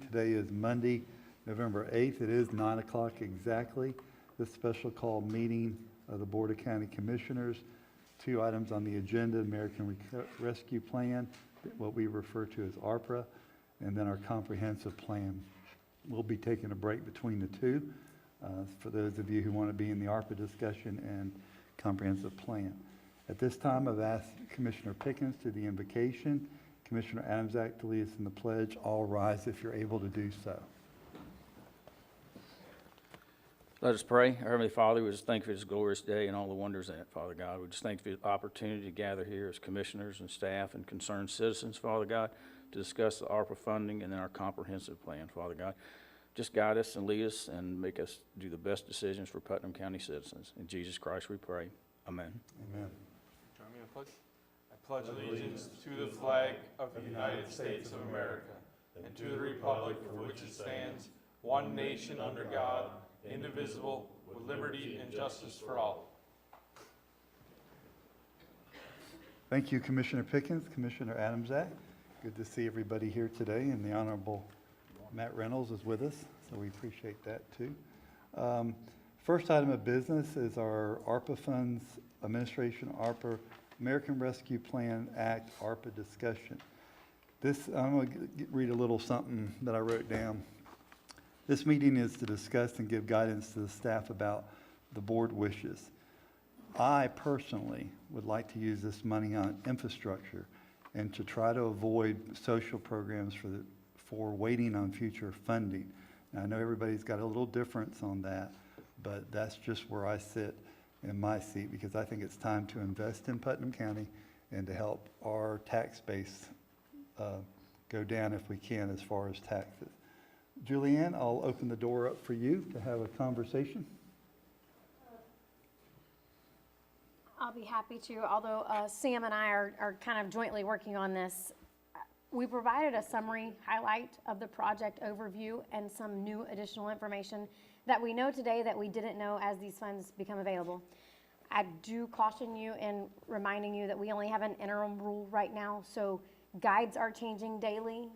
Today is Monday, November 8th. It is 9 o'clock exactly. This special call meeting of the Board of County Commissioners. 2 items on the agenda: American Rescue Plan, what we refer to as ARPA, and then our comprehensive plan. We'll be taking a break between the two for those of you who want to be in the ARPA discussion and comprehensive plan. At this time, I've asked Commissioner Pickens to the invocation, Commissioner Adamczak to lead us in the pledge. All rise if you're able to do so. Let us pray. Our Heavenly Father, we just thank you for this glorious day and all the wonders in it, Father God. We just thank you for the opportunity to gather here as commissioners and staff and concerned citizens, Father God, to discuss the ARPA funding and then our comprehensive plan, Father God. Just guide us and lead us and make us do the best decisions for Putnam County citizens. In Jesus Christ we pray. Amen. Amen. Join me in pledge. I pledge allegiance to the flag of the United States of America and to the republic for which it stands, one nation under God, indivisible, with liberty and justice for all. Thank you, Commissioner Pickens, Commissioner Adamczak. Good to see everybody here today, and the Honorable Matt Reynolds is with us, so we appreciate that too. First item of business is our ARPA Funds Administration, ARPA, American Rescue Plan Act, ARPA discussion. I'm going to read a little something that I wrote down. This meeting is to discuss and give guidance to the staff about the board wishes. I personally would like to use this money on infrastructure and to try to avoid social programs for waiting on future funding. Now, I know everybody's got a little difference on that, but that's just where I sit in my seat, because I think it's time to invest in Putnam County and to help our tax base go down if we can as far as taxes. Julianne, I'll open the door up for you to have a conversation. I'll be happy to, although Sam and I are kind of jointly working on this. We provided a summary highlight of the project overview and some new additional information that we know today that we didn't know as these funds become available. I do caution you in reminding you that we only have an interim rule right now, so guides are changing daily.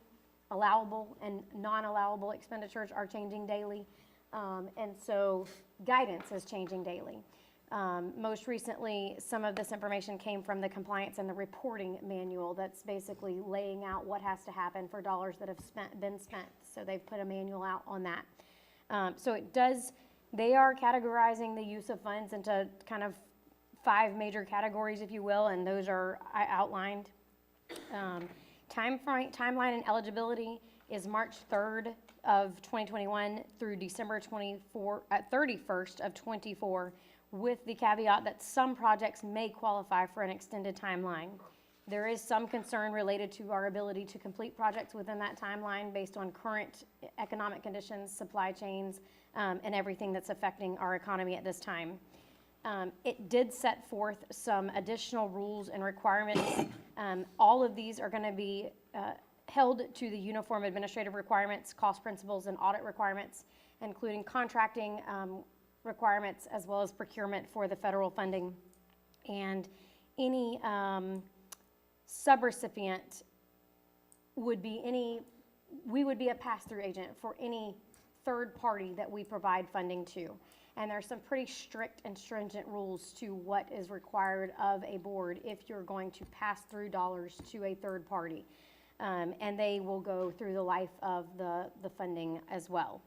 Allowable and non-allowable expenditures are changing daily, and so guidance is changing daily. Most recently, some of this information came from the compliance and the reporting manual that's basically laying out what has to happen for dollars that have been spent. So they've put a manual out on that. They are categorizing the use of funds into kind of 5 major categories, if you will, and those are outlined. Timeline and eligibility is March 3rd of 2021 through December 31st of 24, with the caveat that some projects may qualify for an extended timeline. There is some concern related to our ability to complete projects within that timeline based on current economic conditions, supply chains, and everything that's affecting our economy at this time. It did set forth some additional rules and requirements. All of these are going to be held to the uniform administrative requirements, cost principles, and audit requirements, including contracting requirements as well as procurement for the federal funding. And any subrecipient would be we would be a pass-through agent for any third party that we provide funding to. And there's some pretty strict and stringent rules to what is required of a board if you're going to pass through dollars to a third party. And they will go through the life of the funding as well.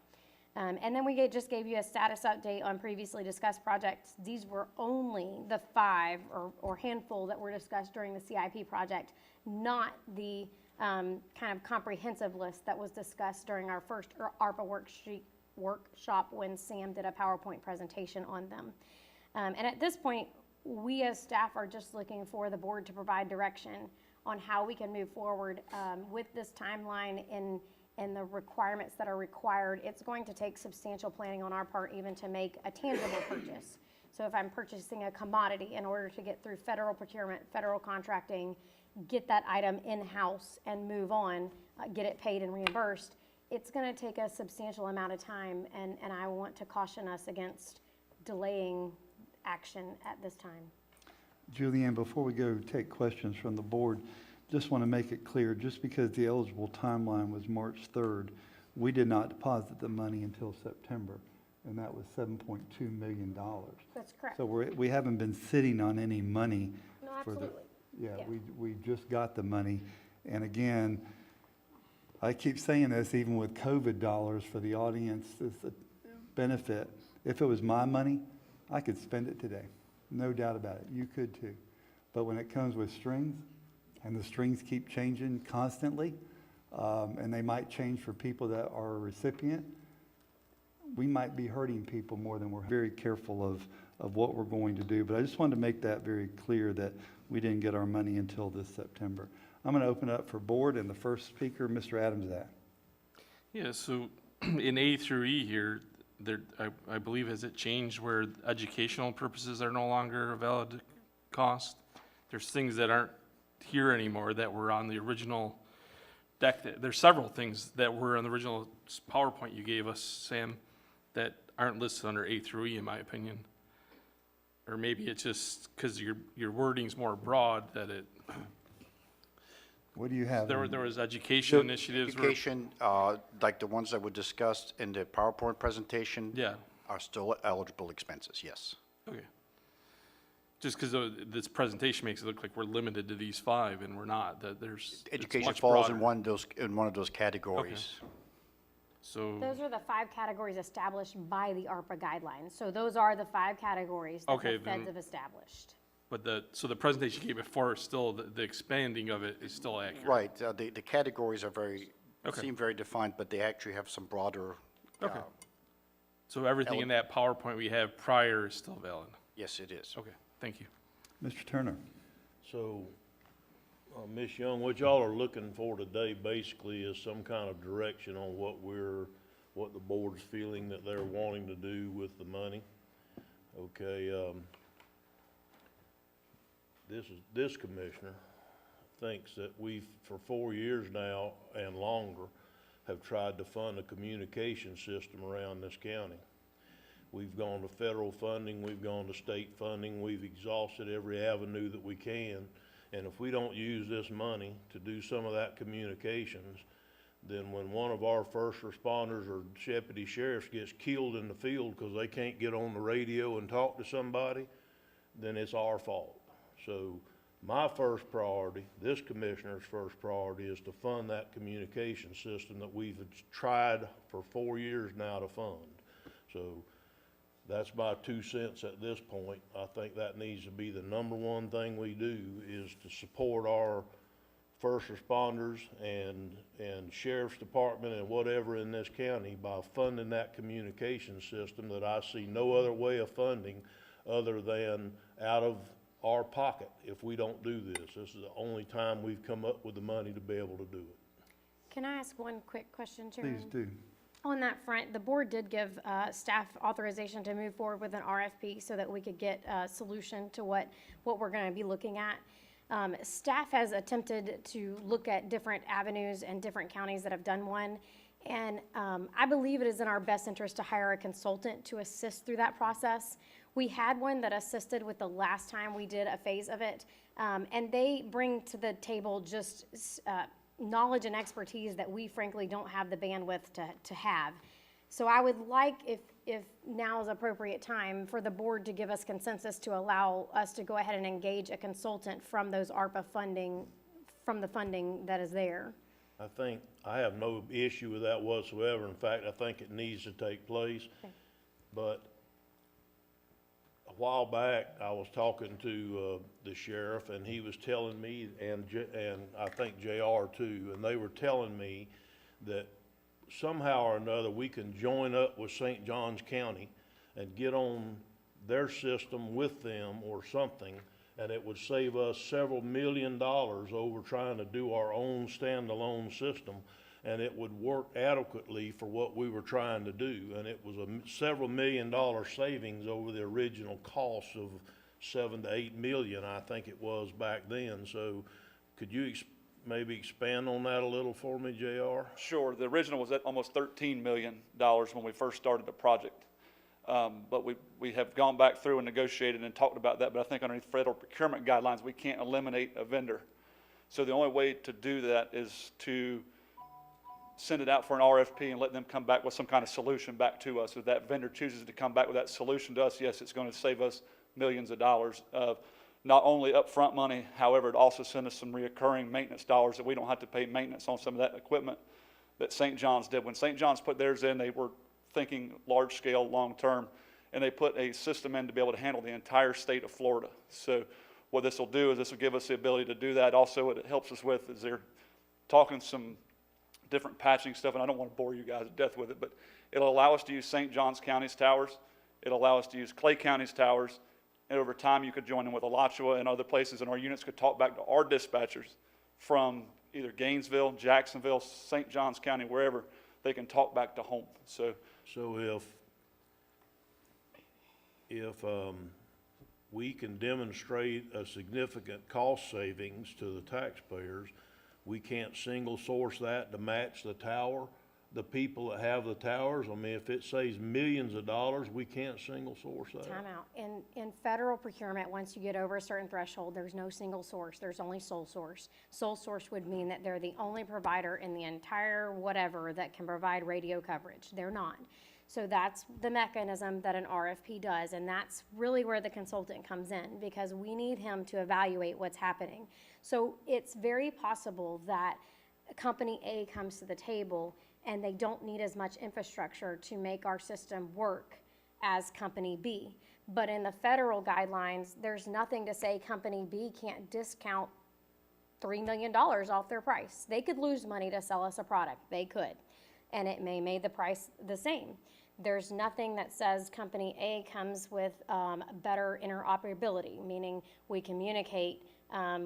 And then we just gave you a status update on previously discussed projects. These were only the 5 or handful that were discussed during the CIP project, not the kind of comprehensive list that was discussed during our first ARPA workshop when Sam did a PowerPoint presentation on them. And at this point, we as staff are just looking for the board to provide direction on how we can move forward with this timeline and the requirements that are required. It's going to take substantial planning on our part even to make a tangible purchase. So if I'm purchasing a commodity, in order to get through federal procurement, federal contracting, get that item in-house and move on, get it paid and reimbursed, it's going to take a substantial amount of time, and I want to caution us against delaying action at this time. Julianne, before we go take questions from the board, just want to make it clear, just because the eligible timeline was March 3rd, we did not deposit the money until September, and that was $7.2 million. That's correct. So we haven't been sitting on any money. No, for the- absolutely. Yeah, Yeah. we just got the money. And again, I keep saying this even with COVID dollars for the audience, as a benefit. If it was my money, I could spend it today. No doubt about it. You could too. But when it comes with strings, and the strings keep changing constantly, and they might change for people that are a recipient, we might be hurting people more than we're very careful of what we're going to do. But I just wanted to make that very clear that we didn't get our money until this September. I'm going to open it up for board, and the first speaker, Mr. Adams. Yeah, so in A through E here, I believe, has it changed where educational purposes are no longer a valid cost? There's things that aren't here anymore that were on the original deck. There's several things that were on the original PowerPoint you gave us, Sam, that aren't listed under A through E, in my opinion. Or maybe it's just because your wording's more broad that it, What do you have? there was education initiatives. Education, like the ones that were discussed in the PowerPoint presentation. Yeah. Are still eligible expenses, yes. Okay. Just because this presentation makes it look like we're limited to these 5, and we're not, that it's Education much falls broader. in one of those categories. So, Those are the 5 categories established by the ARPA guidelines. So those are the 5 categories that Okay, the then- feds have established. but the presentation you gave before, still, the expanding of it is still accurate. Right, the categories are Okay. seem very defined, but they actually have some broader. Okay. So everything in that PowerPoint we have prior is still valid? Yes, it is. Okay, thank you. Mr. Turner. So, Ms. Young, what y'all are looking for today basically is some kind of direction on what the board's feeling that they're wanting to do with the money. Okay, this commissioner thinks that we've, for 4 years now and longer, have tried to fund a communication system around this county. We've gone to federal funding, we've gone to state funding, we've exhausted every avenue that we can. And if we don't use this money to do some of that communications, then when one of our first responders or deputy sheriffs gets killed in the field because they can't get on the radio and talk to somebody, then it's our fault. So my first priority, this commissioner's first priority, is to fund that communication system that we've tried for 4 years now to fund. So that's my 2 cents at this point. I think that needs to be the number one thing we do, is to support our first responders and sheriff's department and whatever in this county by funding that communication system that I see no other way of funding other than out of our pocket if we don't do this. This is the only time we've come up with the money to be able to do it. Can I ask one quick question, Chairman? Please do. On that front, the board did give staff authorization to move forward with an RFP so that we could get a solution to what we're going to be looking at. Staff has attempted to look at different avenues and different counties that have done one. And I believe it is in our best interest to hire a consultant to assist through that process. We had one that assisted with the last time we did a phase of it. And they bring to the table just knowledge and expertise that we frankly don't have the bandwidth to have. So I would like, if now is appropriate time, for the board to give us consensus to allow us to go ahead and engage a consultant from those ARPA funding, from the funding that is there. I think, I have no issue with that whatsoever. In fact, I think it needs to take place. Okay. But a while back, I was talking to the sheriff, and he was telling me, and I think JR too, and they were telling me that somehow or another we can join up with St. Johns County and get on their system with them or something, and it would save us several $1 million over trying to do our own standalone system, and it would work adequately for what we were trying to do. And it was a several $1 million savings over the original cost of 7 to 8 million, I think it was back then. So could you maybe expand on that a little for me, JR? Sure. The original was at almost $13 million when we first started the project. But we have gone back through and negotiated and talked about that, but I think underneath federal procurement guidelines, we can't eliminate a vendor. So the only way to do that is to send it out for an RFP and let them come back with some kind of solution back to us. If that vendor chooses to come back with that solution to us, yes, it's going to save us millions of dollars of not only upfront money, however, it also send us some reoccurring maintenance dollars that we don't have to pay maintenance on some of that equipment that St. John's did. When St. John's put theirs in, they were thinking large scale, long term, and they put a system in to be able to handle the entire state of Florida. So what this will do is this will give us the ability to do that. Also, what it helps us with is they're talking some different patching stuff, and I don't want to bore you guys to death with it, but it'll allow us to use St. Johns County's towers. It'll allow us to use Clay County's towers, and over time you could join in with Alachua and other places, and our units could talk back to our dispatchers from either Gainesville, Jacksonville, St. Johns County, wherever, they can talk back to home. So if we can demonstrate a significant cost savings to the taxpayers, we can't single source that to match the tower, the people that have the towers. I mean, if it saves millions of dollars, we can't single source that. Time out. In federal procurement, once you get over a certain threshold, there's no single source, there's only sole source. Sole source would mean that they're the only provider in the entire whatever that can provide radio coverage. They're not. So that's the mechanism that an RFP does, and that's really where the consultant comes in, because we need him to evaluate what's happening. So it's very possible that company A comes to the table and they don't need as much infrastructure to make our system work as company B. But in the federal guidelines, there's nothing to say company B can't discount $3 million off their price. They could lose money to sell us a product, they could, and it may make the price the same. There's nothing that says company A comes with better interoperability, meaning we communicate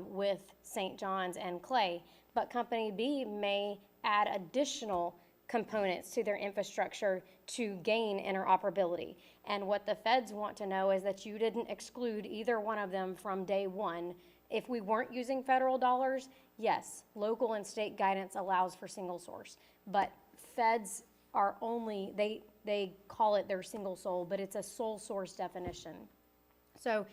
with St. John's and Clay, but company B may add additional components to their infrastructure to gain interoperability. And what the feds want to know is that you didn't exclude either one of them from day one. If we weren't using federal dollars, yes, local and state guidance allows for single source, but feds are only, they call it their single sole, but it's a sole source definition. So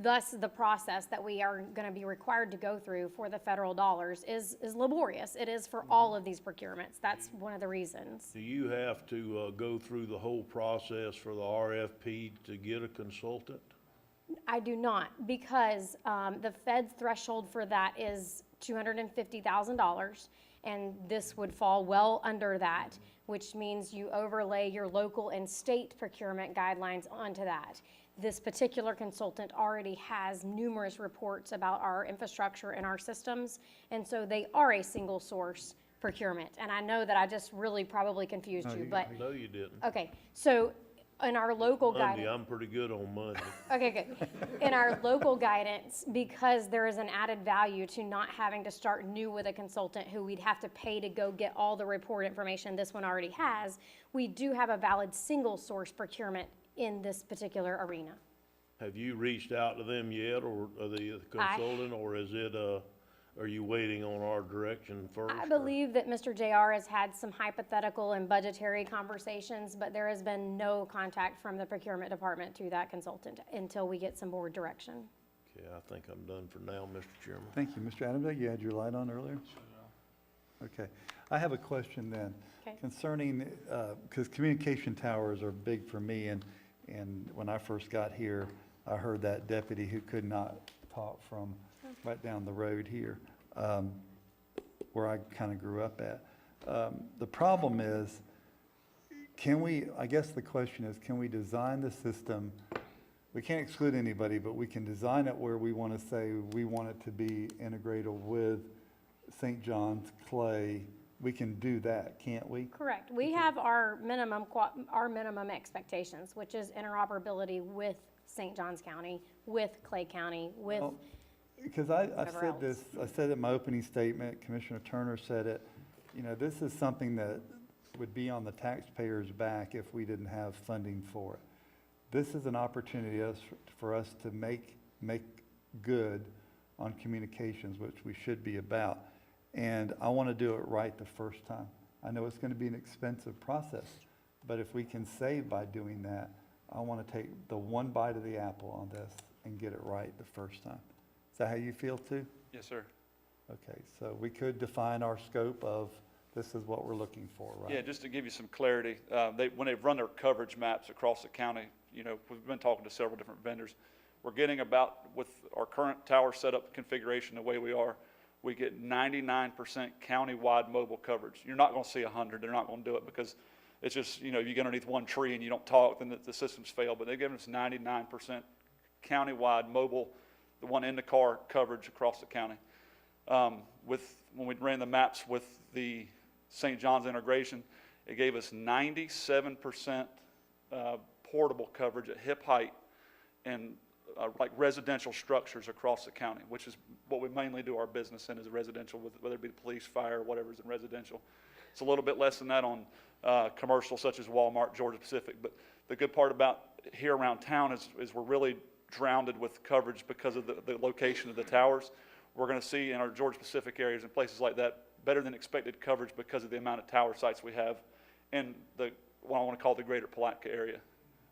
thus the process that we are going to be required to go through for the federal dollars is laborious. It is for all of these procurements. That's one of the reasons. Do you have to go through the whole process for the RFP to get a consultant? I do not, because the Fed's threshold for that is $250,000, and this would fall well under that, which means you overlay your local and state procurement guidelines onto that. This particular consultant already has numerous reports about our infrastructure and our systems, and so they are a single source procurement. And I know that I just really probably confused you, but, No, you didn't. okay, so in our local Monday, guidance. I'm pretty good on Monday. Okay, good. In our local guidance, because there is an added value to not having to start new with a consultant who we'd have to pay to go get all the report information this one already has, we do have a valid single source procurement in this particular arena. Have you reached out to them yet, or the consultant, or is it, are you waiting on our direction first? I believe that Mr. JR has had some hypothetical and budgetary conversations, but there has been no contact from the procurement department to that consultant until we get some board direction. Okay, I think I'm done for now, Mr. Chairman. Thank you. Mr. Adams, you had your light on earlier? Okay. I have a question then. Okay. Concerning, because communication towers are big for me, and when I first got here, I heard that deputy who could not talk from right down the road here, where I kind of grew up at. The problem is, I guess the question is, can we design the system? We can't exclude anybody, but we can design it where we want to say we want it to be integrated with St. John's, Clay. We can do that, can't we? Correct. We have our minimum expectations, which is interoperability with St. Johns County, with Clay County, with. Well, because I whatever said this, I said it in my opening statement, Commissioner Turner said it, this is something that would be on the taxpayer's back if we didn't have funding for it. This is an opportunity for us to make good on communications, which we should be about. And I want to do it right the first time. I know it's going to be an expensive process, but if we can save by doing that, I want to take the one bite of the apple on this and get it right the first time. Is that how you feel too? Yes, sir. Okay, so we could define our scope of this is what we're looking for, right? Yeah, just to give you some clarity, when they run their coverage maps across the county, you know, we've been talking to several different vendors. We're getting about, with our current tower setup configuration the way we are, we get 99% county-wide mobile coverage. You're not going to see 100. They're not going to do it because it's just, you know, you get underneath one tree and you don't talk, then the systems fail. But they've given us 99% county-wide mobile, the one in the car coverage across the county. When we ran the maps with the St. John's integration, it gave us 97% portable coverage at hip height and like residential structures across the county, which is what we mainly do our business in, is residential, whether it be the police, fire, whatever is in residential. It's a little bit less than that on commercial, such as Walmart, Georgia Pacific. But the good part about here around town is we're really drowned with coverage because of the location of the towers. We're going to see in our Georgia Pacific areas and places like that better than expected coverage because of the amount of tower sites we have in what I want to call the greater Palatka area,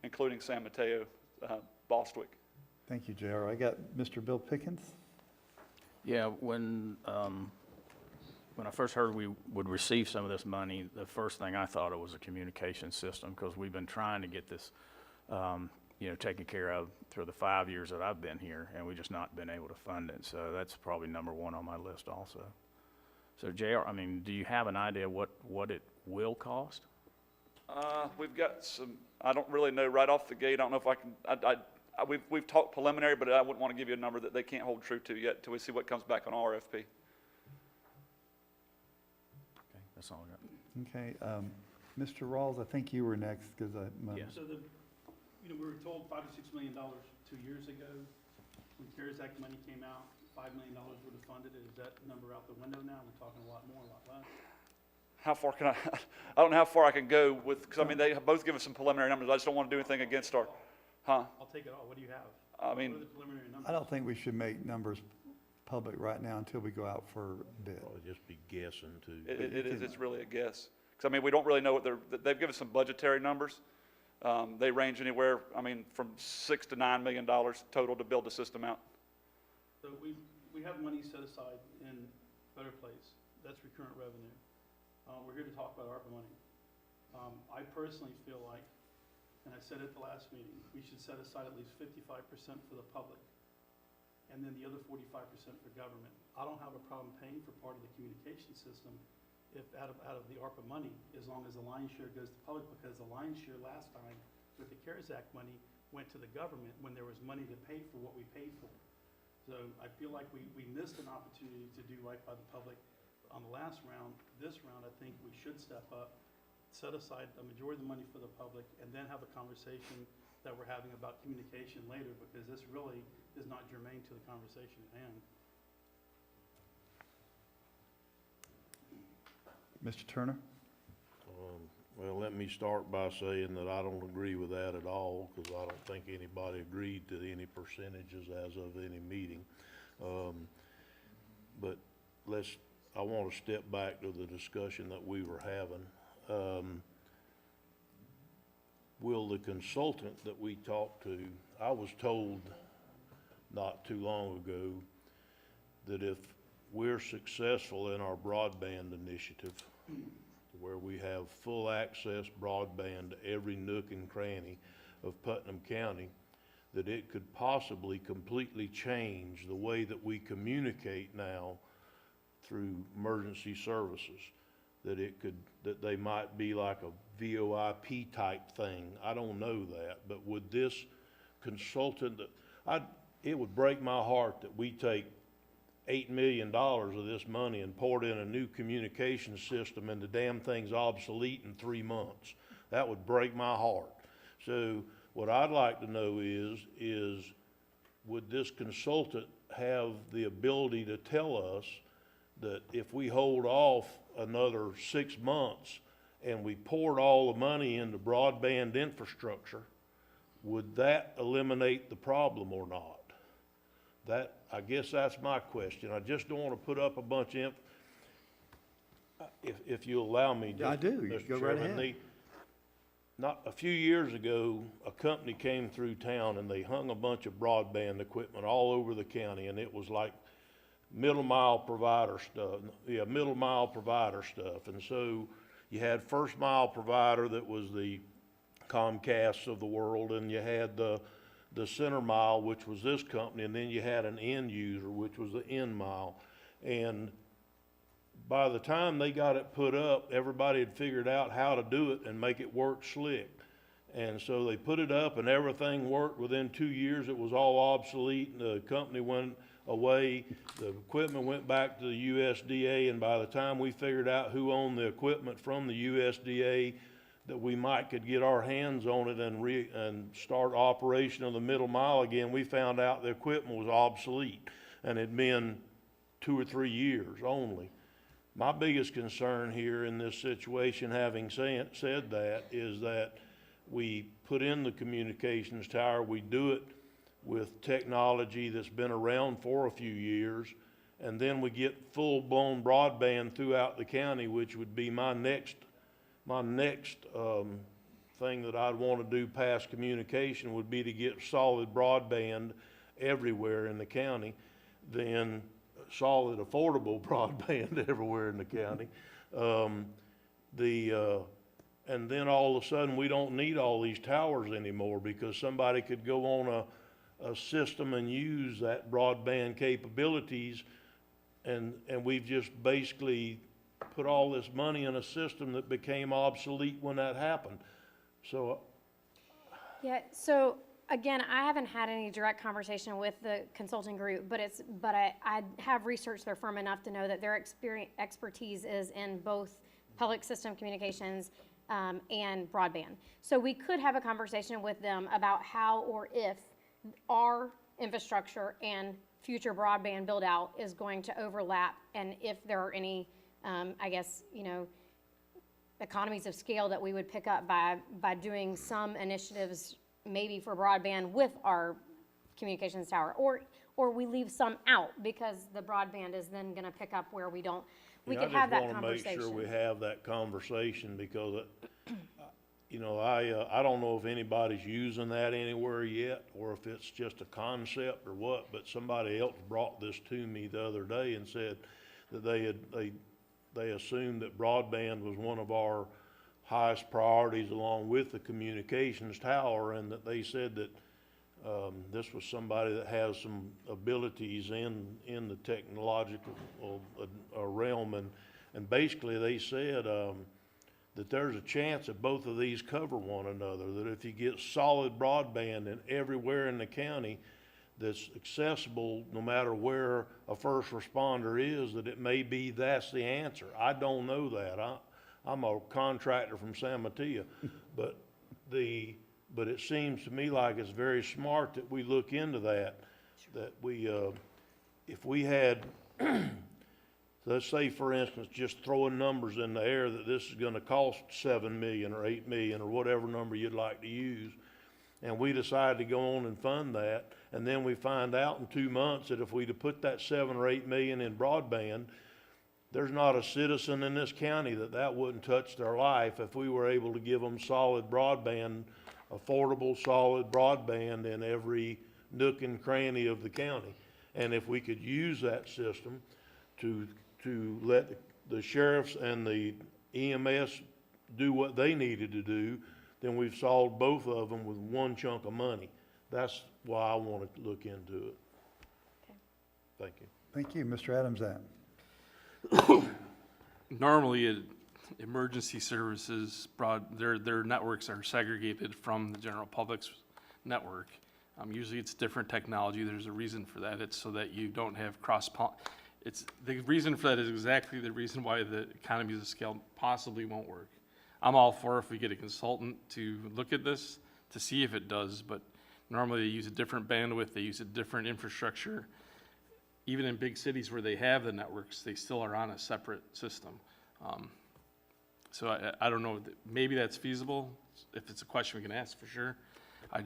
including San Mateo, Bostwick. Thank you, JR. I got Mr. Bill Pickens. Yeah, when I first heard we would receive some of this money, the first thing I thought of was a communication system, because we've been trying to get this, you know, taken care of through the 5 years that I've been here, and we've just not been able to fund it. So that's probably number one on my list also. So JR, I mean, do you have an idea what it will cost? We've got some, I don't really know right off the gate. I don't know if I can, we've talked preliminary, but I wouldn't want to give you a number that they can't hold true to yet until we see what comes back on RFP. Okay, that's all I got. Okay, Mr. Rawls, I think you were next, because Yes. So we were told $5 to $6 million 2 years ago. When CARES Act money came out, $5 million would have funded it. Is that number out the window now? We're talking a lot more, a lot less. How far can I don't know how far I can go with, because I mean, they both give us some preliminary numbers. I just don't want to do anything against our, I'll take it all. What do you have? I mean, What are the preliminary numbers? I don't think we should make numbers public right now until we go out for bid. Probably just be guessing too. it's really a guess. Because I mean, we don't really know what they've given us some budgetary numbers. They range anywhere, I mean, from $6 to $9 million total to build the system out. So we have money set aside in Better Place. That's recurrent revenue. We're here to talk about ARPA money. I personally feel like, and I said at the last meeting, we should set aside at least 55% for the public, and then the other 45% for government. I don't have a problem paying for part of the communication system if out of the ARPA money, as long as the lion's share goes to public, because the lion's share last time with the CARES Act money went to the government when there was money to pay for what we paid for. So I feel like we missed an opportunity to do right by the public on the last round. This round, I think we should step up, set aside a majority of the money for the public, and then have a conversation that we're having about communication later, because this really is not germane to the conversation at hand. Mr. Turner? Well, let me start by saying that I don't agree with that at all, because I don't think anybody agreed to any percentages as of any meeting. But I want to step back to the discussion that we were having. Will the consultant that we talked to, I was told not too long ago that if we're successful in our broadband initiative, where we have full access broadband to every nook and cranny of Putnam County, that it could possibly completely change the way that we communicate now through emergency services. That they might be like a VoIP type thing. I don't know that, but would this consultant, it would break my heart that we take $8 million of this money and pour it in a new communication system and the damn thing's obsolete in 3 months. That would break my heart. So what I'd like to know is would this consultant have the ability to tell us that if we hold off another 6 months and we poured all the money into broadband infrastructure, would that eliminate the problem or not? I guess that's my question. I just don't want to put up a bunch of, if you allow me. I do. Mr. Go right Chairman, ahead. Not a few years ago, a company came through town and they hung a bunch of broadband equipment all over the county, and it was like middle mile provider stuff. Yeah, middle mile provider stuff. And so you had first mile provider that was the Comcasts of the world, and you had the center mile, which was this company, and then you had an end user, which was the end mile. And by the time they got it put up, everybody had figured out how to do it and make it work slick. And so they put it up and everything worked. Within 2 years, it was all obsolete, and the company went away. The equipment went back to the USDA, and by the time we figured out who owned the equipment from the USDA, that we might could get our hands on it and start operation of the middle mile again, we found out the equipment was obsolete, and it'd been 2 or 3 years only. My biggest concern here in this situation, having said that, is that we put in the communications tower, we do it with technology that's been around for a few years, and then we get full-blown broadband throughout the county, which would be my next thing that I'd want to do past communication would be to get solid broadband everywhere in the county, then solid affordable broadband everywhere in the county. And then all of a sudden we don't need all these towers anymore, because somebody could go on a system and use that broadband capabilities, and we've just basically put all this money in a system that became obsolete when that happened. So Yeah, so again, I haven't had any direct conversation with the consulting group, but I have researched their firm enough to know that their expertise is in both public system communications and broadband. So we could have a conversation with them about how or if our infrastructure and future broadband build out is going to overlap, and if there are any I guess, economies of scale that we would pick up by doing some initiatives maybe for broadband with our communications tower, or we leave some out because the broadband is then gonna pick up where we don't. We could have that I just wanna make conversation. sure we have that conversation, because I don't know if anybody's using that anywhere yet, or if it's just a concept or what, but somebody else brought this to me the other day and said that they assumed that broadband was one of our highest priorities along with the communications tower, and that they said that this was somebody that has some abilities in the technological realm, and basically they said that there's a chance that both of these cover one another, that if you get solid broadband and everywhere in the county that's accessible, no matter where a first responder is, that it may be that's the answer. I don't know that. I'm a contractor from San Mateo, but it seems to me like it's very smart that we look into that. That we, if we had, let's say for instance, just throwing numbers in the air, that this is going to cost $7 million or $8 million or whatever number you'd like to use, and we decide to go on and fund that, and then we find out in 2 months that if we'd have put that $7 or $8 million in broadband, there's not a citizen in this county that wouldn't touch their life if we were able to give them solid broadband, affordable solid broadband in every nook and cranny of the county. And if we could use that system to let the sheriffs and the EMS do what they needed to do, then we've solved both of them with one chunk of money. That's why I want to look into it. Okay. Thank you. Thank you. Mr. Adams. Normally, emergency services, their networks are segregated from the general public's network. Usually it's different technology. There's a reason for that. It's so that you don't have the reason for that is exactly the reason why the economies of scale possibly won't work. I'm all for if we get a consultant to look at this to see if it does, but normally they use a different bandwidth, they use a different infrastructure. Even in big cities where they have the networks, they still are on a separate system. So I don't know, maybe that's feasible. If it's a question we can ask, for sure. I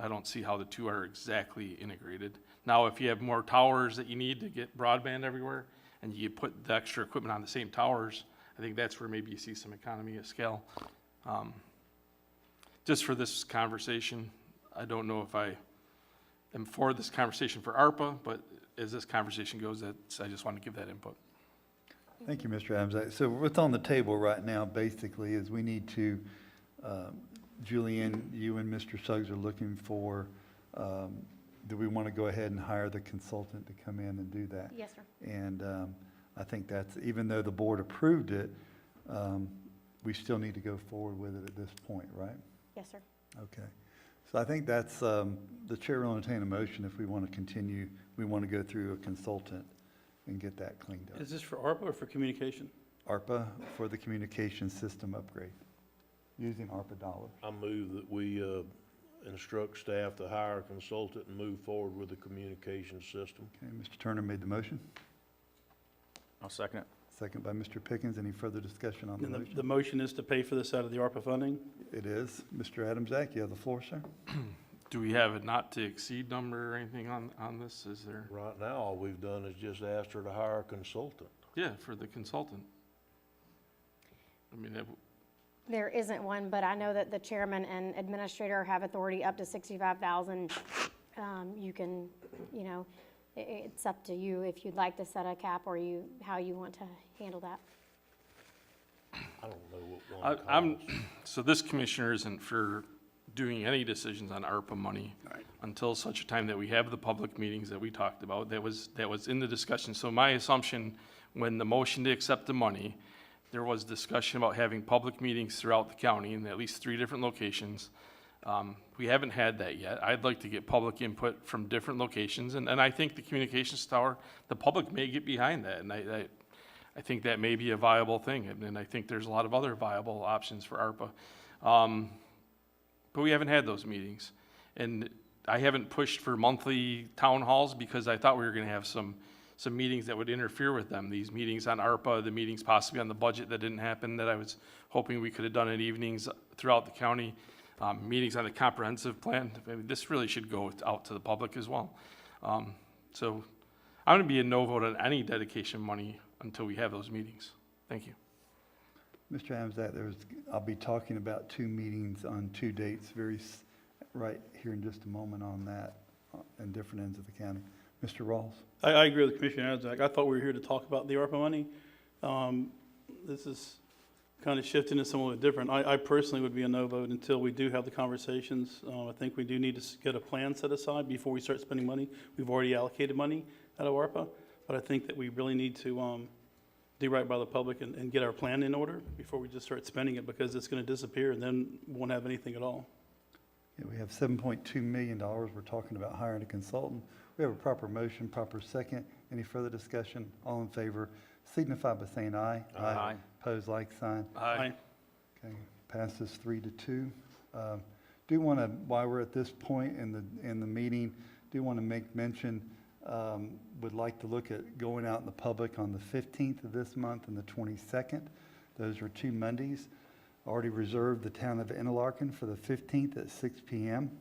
don't see how the two are exactly integrated. Now, if you have more towers that you need to get broadband everywhere, and you put the extra equipment on the same towers, I think that's where maybe you see some economy of scale. Just for this conversation, I don't know if I am for this conversation for ARPA, but as this conversation goes, I just want to give that input. Thank you, Mr. Adams. So what's on the table right now, basically, is we need to, Julian, you and Mr. Suggs are looking for, do we want to go ahead and hire the consultant to come in and do that? Yes, sir. And I think that's, even though the board approved it, we still need to go forward with it at this point, right? Yes, sir. Okay. So I think that's, the chair will entertain a motion if we want to continue, we want to go through a consultant and get that cleaned up. Is this for ARPA or for communication? ARPA for the communication system upgrade, using ARPA dollars. I move that we instruct staff to hire a consultant and move forward with the communication system. Okay, Mr. Turner made the motion, I'll second it. second by Mr. Pickens. Any further discussion on the And the motion? motion is to pay for this out of the ARPA funding? It is. Mr. Adamsack, you have the floor, sir. Do we have a not to exceed number or anything on this? Is there? Right now, all we've done is just asked her to hire a consultant. Yeah, for the consultant. I mean, There isn't one, but I know that the chairman and administrator have authority up to 65,000. You can, you know, it's up to you if you'd like to set a cap or how you want to handle that. I don't know what one I'm, costs. so this commissioner isn't for doing any decisions on ARPA money until such a time that we have the public meetings that we talked about. That was in the discussion. So my assumption, when the motion to accept the money, there was discussion about having public meetings throughout the county in at least 3 different locations. We haven't had that yet. I'd like to get public input from different locations, and I think the communications tower, the public may get behind that, and I think that may be a viable thing, and I think there's a lot of other viable options for ARPA. But we haven't had those meetings, and I haven't pushed for monthly town halls because I thought we were gonna have some meetings that would interfere with them. These meetings on ARPA, the meetings possibly on the budget that didn't happen, that I was hoping we could have done in evenings throughout the county. Meetings on the comprehensive plan. I mean, this really should go out to the public as well. So I'm gonna be a no vote on any dedication money until we have those meetings. Thank you. Mr. Adamsack, I'll be talking about 2 meetings on 2 dates right here in just a moment on that, in different ends of the county. Mr. Rawls? I agree with Commissioner Adamsack. I thought we were here to talk about the ARPA money. This is kind of shifting to somewhat different. I personally would be a no vote until we do have the conversations. I think we do need to get a plan set aside before we start spending money. We've already allocated money out of ARPA, but I think that we really need to do right by the public and get our plan in order before we just start spending it, because it's going to disappear and then we won't have anything at all. Yeah, we have $7.2 million. We're talking about hiring a consultant. We have a proper motion, proper second. Any further discussion? All in favor signify by saying aye. Aye. Pose like sign. Aye. Okay, passes 3-2. Do want to, while we're at this point in the meeting, do want to make mention, would like to look at going out in the public on the 15th of this month and the 22nd. Those are 2 Mondays. Already reserved the town of Interlaken for the 15th at 6 p.m.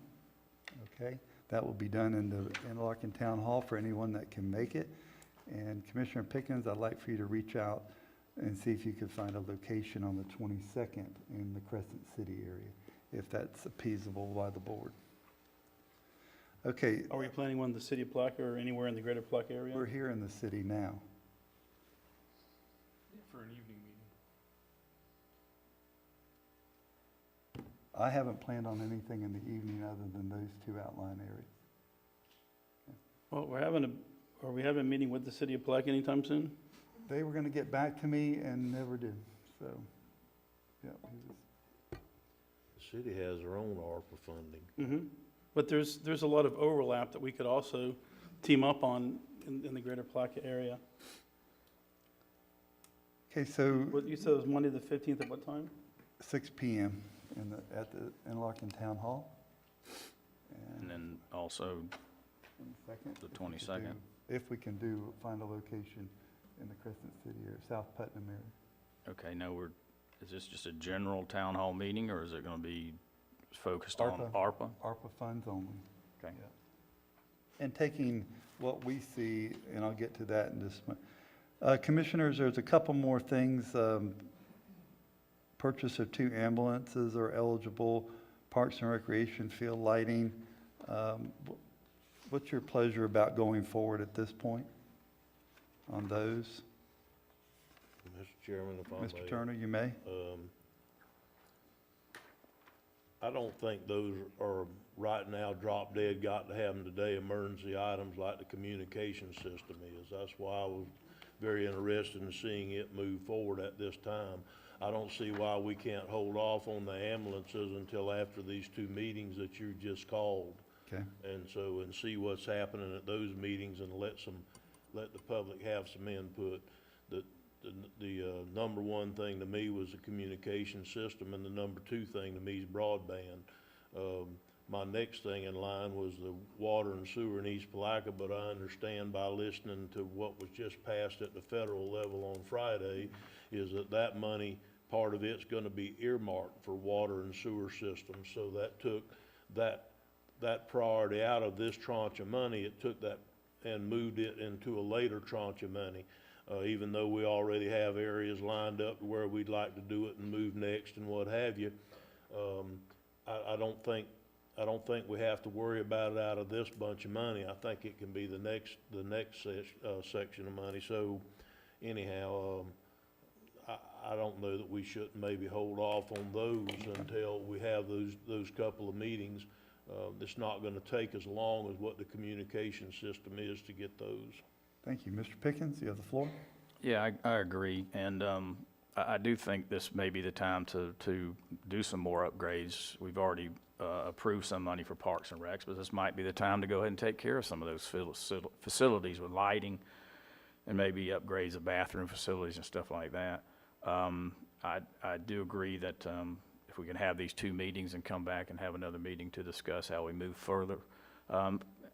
Okay, that will be done in the Interlaken Town Hall for anyone that can make it. And Commissioner Pickens, I'd like for you to reach out and see if you could find a location on the 22nd in the Crescent City area, if that's appeasable by the board. Okay, Are we planning one in the city of Plaquemine or anywhere in the greater Plaquemine area? we're here in the city now. For an evening meeting. I haven't planned on anything in the evening other than those 2 outline areas. Well, are we having a meeting with the city of Plaquemine anytime soon? They were going to get back to me and never did, so, yeah. The city has their own ARPA funding. Mm-hmm. But there's a lot of overlap that we could also team up on in the greater Plaquemine area. Okay, so What you said was Monday the 15th at what time? 6 p.m. At the Interlaken Town Hall. And then also Second, the 22nd. if we can find a location in the Crescent City or South Putnam area. Okay, now is this just a general town hall meeting, or is it gonna be focused on ARPA? ARPA funds only. Okay. Yeah. And taking what we see, and I'll get to that in just a minute. Commissioners, there's a couple more things. Purchase of 2 ambulances are eligible, Parks and Recreation field lighting. what's your pleasure about going forward at this point on those? Mr. Chairman, if I may. Mr. Turner, you may. I don't think those are right now drop dead, got to have them today, emergency items like the communication system is. That's why I was very interested in seeing it move forward at this time. I don't see why we can't hold off on the ambulances until after these 2 meetings that you just called. Okay. And so, and see what's happening at those meetings and let the public have some input. The number one thing to me was the communication system, and the number 2 thing to me is broadband. My next thing in line was the water and sewer in East Palaca, but I understand by listening to what was just passed at the federal level on Friday, is that money, part of it's gonna be earmarked for water and sewer systems. So that took that priority out of this tranche of money. It took that and moved it into a later tranche of money. Even though we already have areas lined up where we'd like to do it and move next and what have you. I don't think we have to worry about it out of this bunch of money. I think it can be the next section of money. So anyhow, I don't know that we shouldn't maybe hold off on those until we have those couple of meetings. It's not gonna take as long as what the communication system is to get those. Thank you. Mr. Pickens, you have the floor. Yeah, I agree, and I do think this may be the time to do some more upgrades. We've already approved some money for Parks and Recs, but this might be the time to go ahead and take care of some of those facilities with lighting and maybe upgrades of bathroom facilities and stuff like that. I do agree that if we can have these 2 meetings and come back and have another meeting to discuss how we move further.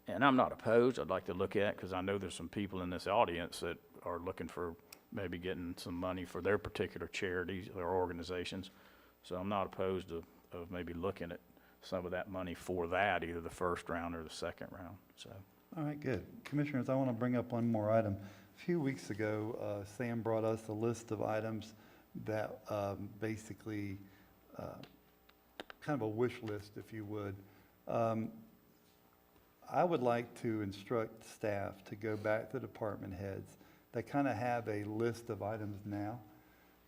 And I'm not opposed. I'd like to look at, because I know there's some people in this audience that are looking for maybe getting some money for their particular charities or organizations. So I'm not opposed of maybe looking at some of that money for that, either the first round or the second round, so. All right, good. Commissioners, I want to bring up one more item. A few weeks ago, Sam brought us a list of items that basically, kind of a wish list, if you would. I would like to instruct staff to go back to department heads that kind of have a list of items now.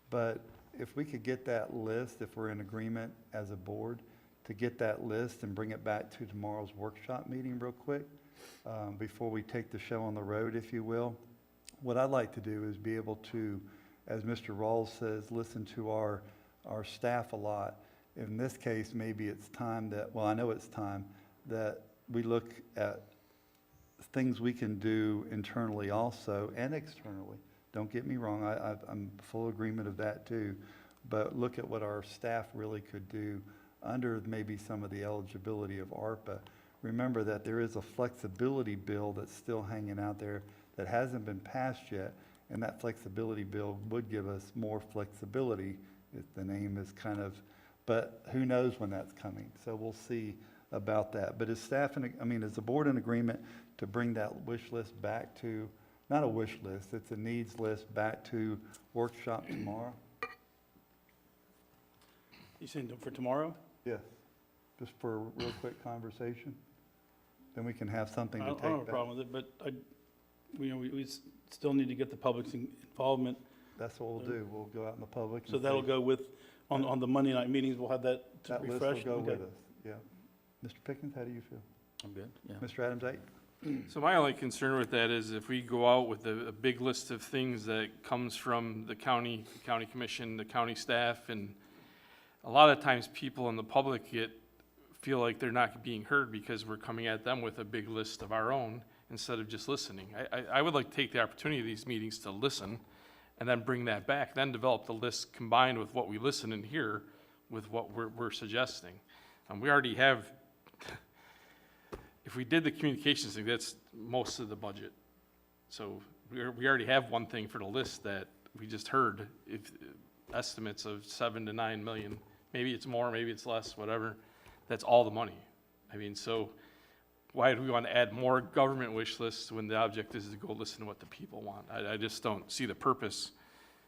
But if we could get that list, if we're in agreement as a board, to get that list and bring it back to tomorrow's workshop meeting real quick, before we take the show on the road, if you will. What I'd like to do is be able to, as Mr. Rawls says, listen to our staff a lot. In this case, maybe it's time that, well, I know it's time that we look at things we can do internally also and externally. Don't get me wrong, I'm full agreement of that too. But look at what our staff really could do under maybe some of the eligibility of ARPA. Remember that there is a flexibility bill that's still hanging out there that hasn't been passed yet, and that flexibility bill would give us more flexibility. The name is kind of, but who knows when that's coming. So we'll see about that. But is staff, is the board in agreement to bring that wish list back to, not a wish list, it's a needs list, back to workshop tomorrow? You saying for tomorrow? Yes, just for a real quick conversation. Then we can have something I to don't take have a back. problem with it, but we still need to get the public's involvement. That's what we'll do. We'll go out in the public. So and that'll say, go with, on the Monday night meetings, we'll have that to that list refresh. will go Okay. with us, yeah. Mr. Pickens, how do you feel? I'm good, yeah. Mr. Adams, So my only concern with that is if we go out with a big list of things that comes from the county commission, the county staff, and a lot of times people in the public feel like they're not being heard because we're coming at them with a big list of our own instead of just listening. I would like to take the opportunity of these meetings to listen and then bring that back, then develop the list combined with what we listen and hear with what we're suggesting. We already have, if we did the communications thing, that's most of the budget. So we already have one thing for the list that we just heard, estimates of 7 to 9 million. Maybe it's more, maybe it's less, whatever. That's all the money. So why do we want to add more government wish lists when the object is to go listen to what the people want? I just don't see the purpose,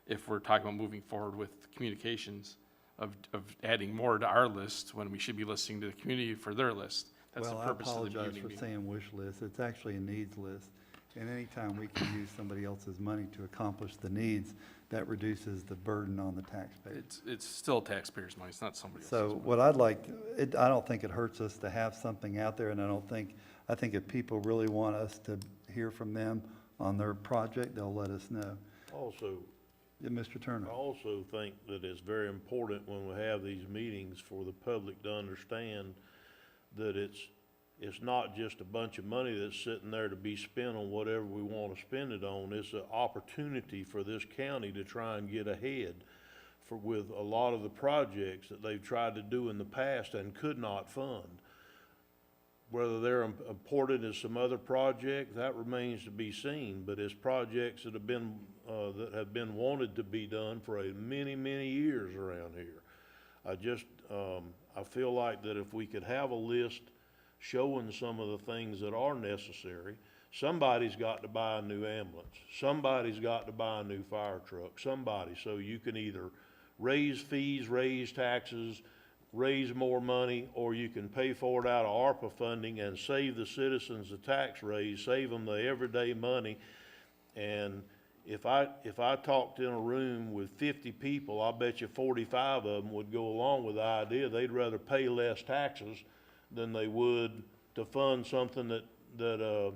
if we're talking about moving forward with communications, of adding more to our list when we should be listening to the community for their list. That's the Well, purpose of the I apologize evening for meeting. saying wish list. It's actually a needs list. And anytime we can use somebody else's money to accomplish the needs, that reduces the burden on the taxpayer. It's still taxpayers' money, it's not somebody else's So money. what I'd like, I don't think it hurts us to have something out there, and I think if people really want us to hear from them on their project, they'll let us know. Also, Yeah, Mr. Turner? I also think that it's very important when we have these meetings for the public to understand that it's not just a bunch of money that's sitting there to be spent on whatever we want to spend it on. It's an opportunity for this county to try and get ahead with a lot of the projects that they've tried to do in the past and could not fund. Whether they're important as some other project, that remains to be seen, but it's projects that have been wanted to be done for many, many years around here. I feel like that if we could have a list showing some of the things that are necessary, somebody's got to buy a new ambulance, somebody's got to buy a new fire truck, so you can either raise fees, raise taxes, raise more money, or you can pay for it out of ARPA funding and save the citizens the tax raise, save them the everyday money. And if I talked in a room with 50 people, I bet you 45 of them would go along with the idea they'd rather pay less taxes than they would to fund something that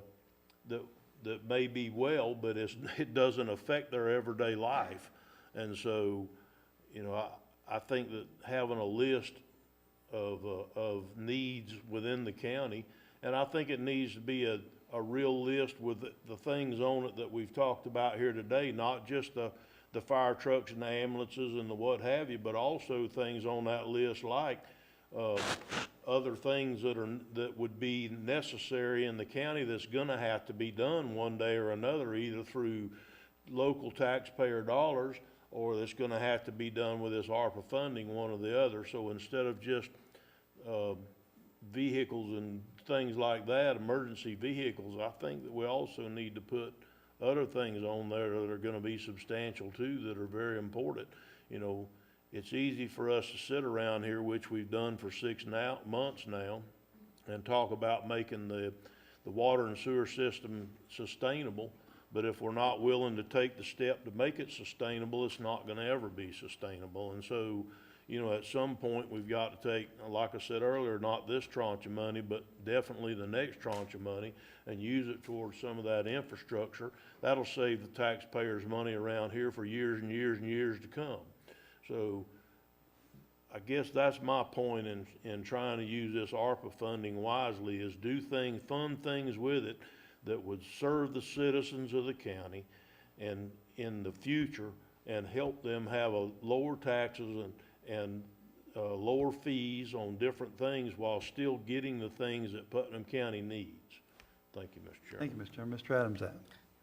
may be well, but it doesn't affect their everyday life. And so, I think that having a list of needs within the county, and I think it needs to be a real list with the things on it that we've talked about here today, not just the fire trucks and the ambulances and the what have you, but also things on that list like other things that would be necessary in the county that's gonna have to be done one day or another, either through local taxpayer dollars or that's gonna have to be done with this ARPA funding, one or the other. So instead of just vehicles and things like that, emergency vehicles, I think that we also need to put other things on there that are gonna be substantial too, that are very important. It's easy for us to sit around here, which we've done for 6 months now, and talk about making the water and sewer system sustainable. But if we're not willing to take the step to make it sustainable, it's not gonna ever be sustainable. And so, at some point, we've got to take, like I said earlier, not this tranche of money, but definitely the next tranche of money, and use it towards some of that infrastructure. That'll save the taxpayers money around here for years and years and years to come. So I guess that's my point in trying to use this ARPA funding wisely, is fund things with it that would serve the citizens of the county and in the future, and help them have lower taxes and lower fees on different things while still getting the things that Putnam County needs. Thank you, Mr. Chairman. Thank you, Mr. Chairman. Mr. Adams.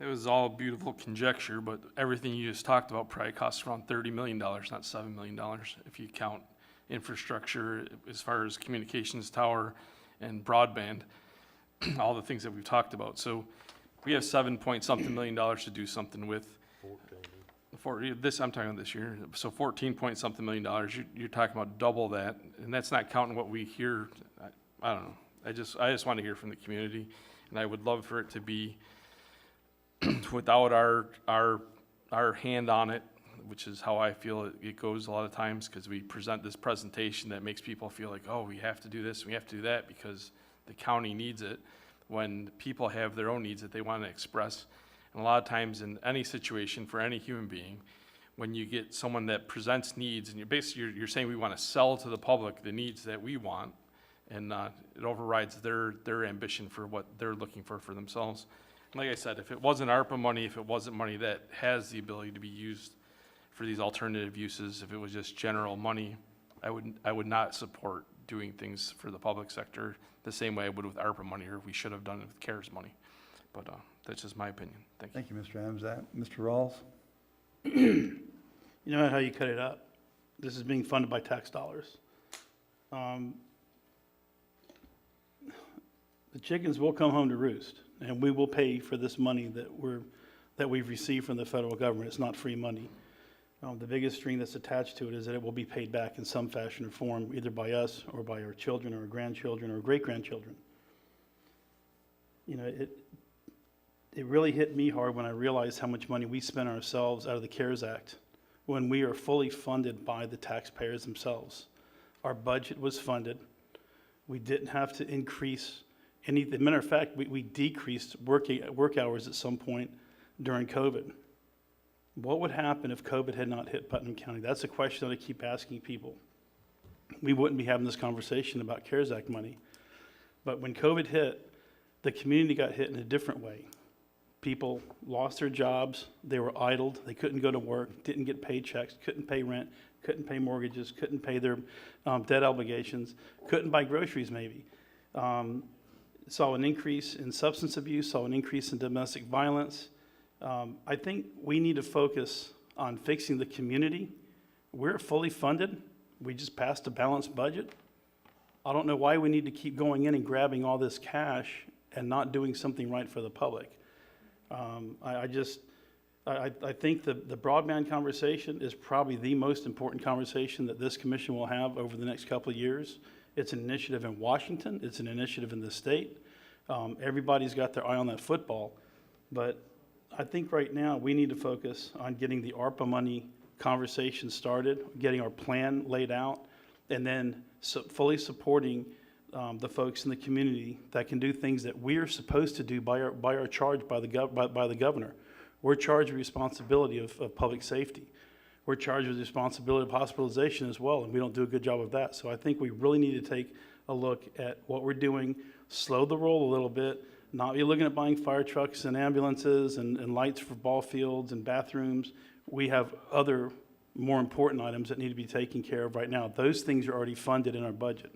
It was all beautiful conjecture, but everything you just talked about probably costs around $30 million, not $7 million, if you count infrastructure as far as communications tower and broadband, all the things that we've talked about. So we have $7-point-something million to do something with. I'm talking about this year, so $14-point-something million. You're talking about double that, and that's not counting what we hear. I don't know. I just want to hear from the community, and I would love for it to be without our hand on it, which is how I feel it goes a lot of times, because we present this presentation that makes people feel like, oh, we have to do this, we have to do that because the county needs it, when people have their own needs that they want to express. And a lot of times in any situation for any human being, when you get someone that presents needs, and you're saying we want to sell to the public the needs that we want, and it overrides their ambition for what they're looking for themselves. Like I said, if it wasn't ARPA money, if it wasn't money that has the ability to be used for these alternative uses, if it was just general money, I would not support doing things for the public sector the same way I would with ARPA money, or we should have done it with CARES money. But that's just my opinion. Thank you. Thank you, Mr. Adams. Mr. Rawls? You know how you cut it up? This is being funded by tax dollars. The chickens will come home to roost, and we will pay for this money that we've received from the federal government. It's not free money. The biggest string that's attached to it is that it will be paid back in some fashion or form, either by us or by our children or our grandchildren or great-grandchildren. You know, it really hit me hard when I realized how much money we spent ourselves out of the CARES Act when we are fully funded by the taxpayers themselves. Our budget was funded. We didn't have to increase any, as a matter of fact, we decreased work hours at some point during COVID. What would happen if COVID had not hit Putnam County? That's a question that I keep asking people. We wouldn't be having this conversation about CARES Act money. But when COVID hit, the community got hit in a different way. People lost their jobs, they were idled, they couldn't go to work, didn't get paychecks, couldn't pay rent, couldn't pay mortgages, couldn't pay their debt obligations, couldn't buy groceries maybe. Saw an increase in substance abuse, saw an increase in domestic violence. I think we need to focus on fixing the community. We're fully funded. We just passed a balanced budget. I don't know why we need to keep going in and grabbing all this cash and not doing something right for the public. I think the broadband conversation is probably the most important conversation that this commission will have over the next couple of years. It's an initiative in Washington. It's an initiative in the state. Everybody's got their eye on that football. But I think right now we need to focus on getting the ARPA money conversation started, getting our plan laid out, and then fully supporting the folks in the community that can do things that we're supposed to do by our charge by the governor. We're charged with responsibility of public safety. We're charged with the responsibility of hospitalization as well, and we don't do a good job of that. So I think we really need to take a look at what we're doing, slow the roll a little bit, not be looking at buying fire trucks and ambulances and lights for ball fields and bathrooms. We have other more important items that need to be taken care of right now. Those things are already funded in our budget.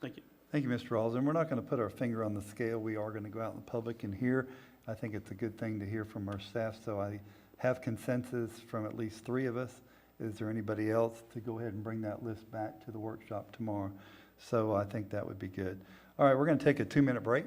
Thank you. Thank you, Mr. Rawls. And we're not going to put our finger on the scale. We are going to go out in the public and hear. I think it's a good thing to hear from our staff. So I have consensus from at least 3 of us. Is there anybody else to go ahead and bring that list back to the workshop tomorrow? So I think that would be good. All right, we're going to take a 2-minute break.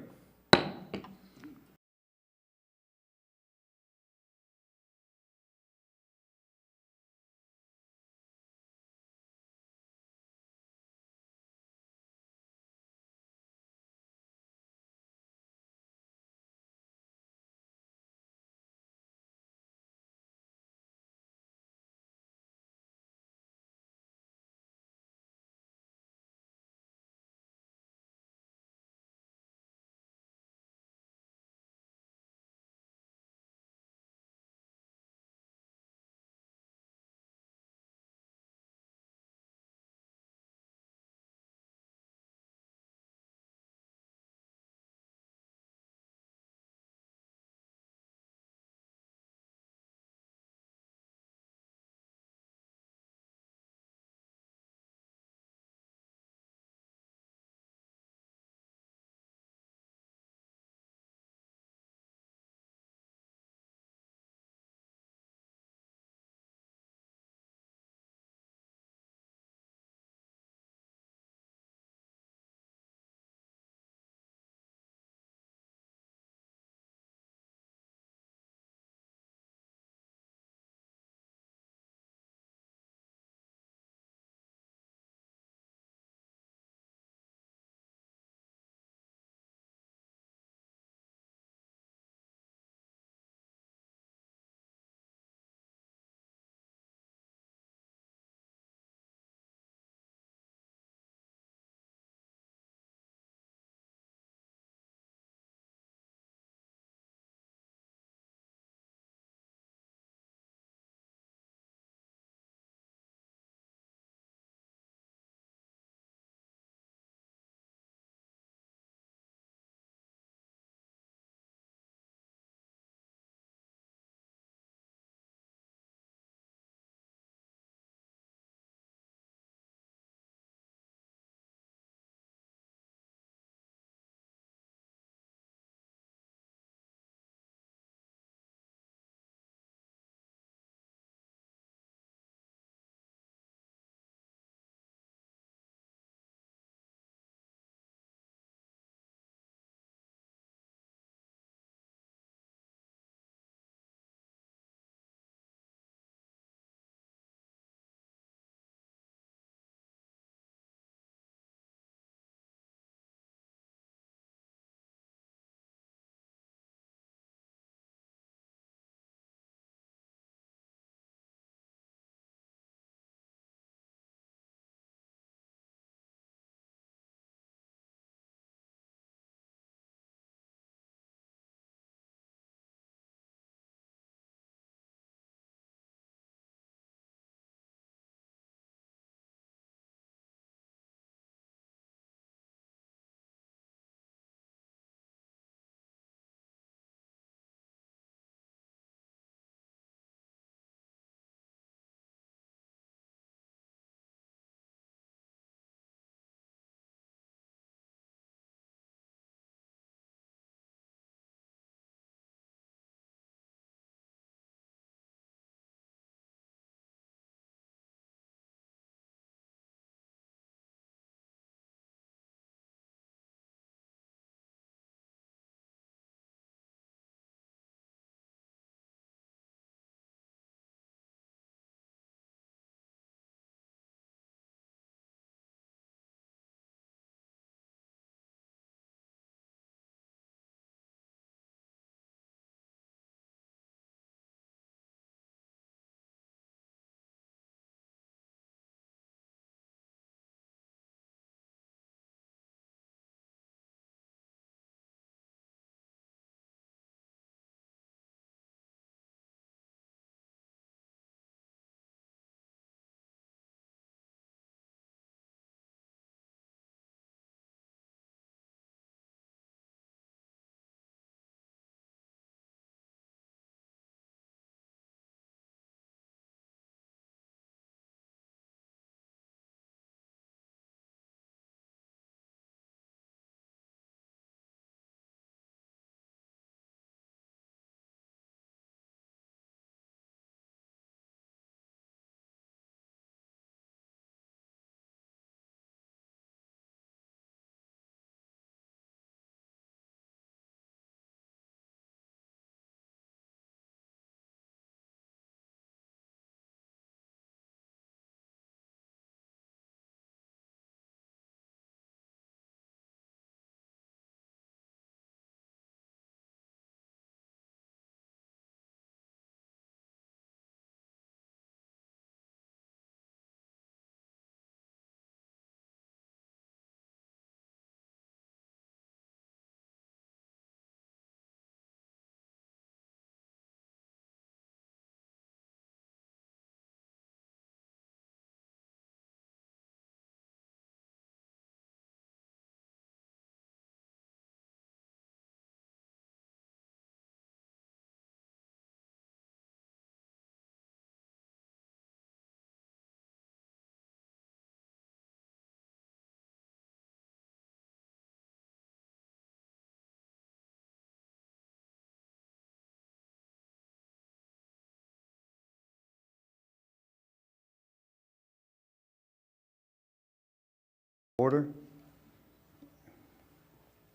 Order.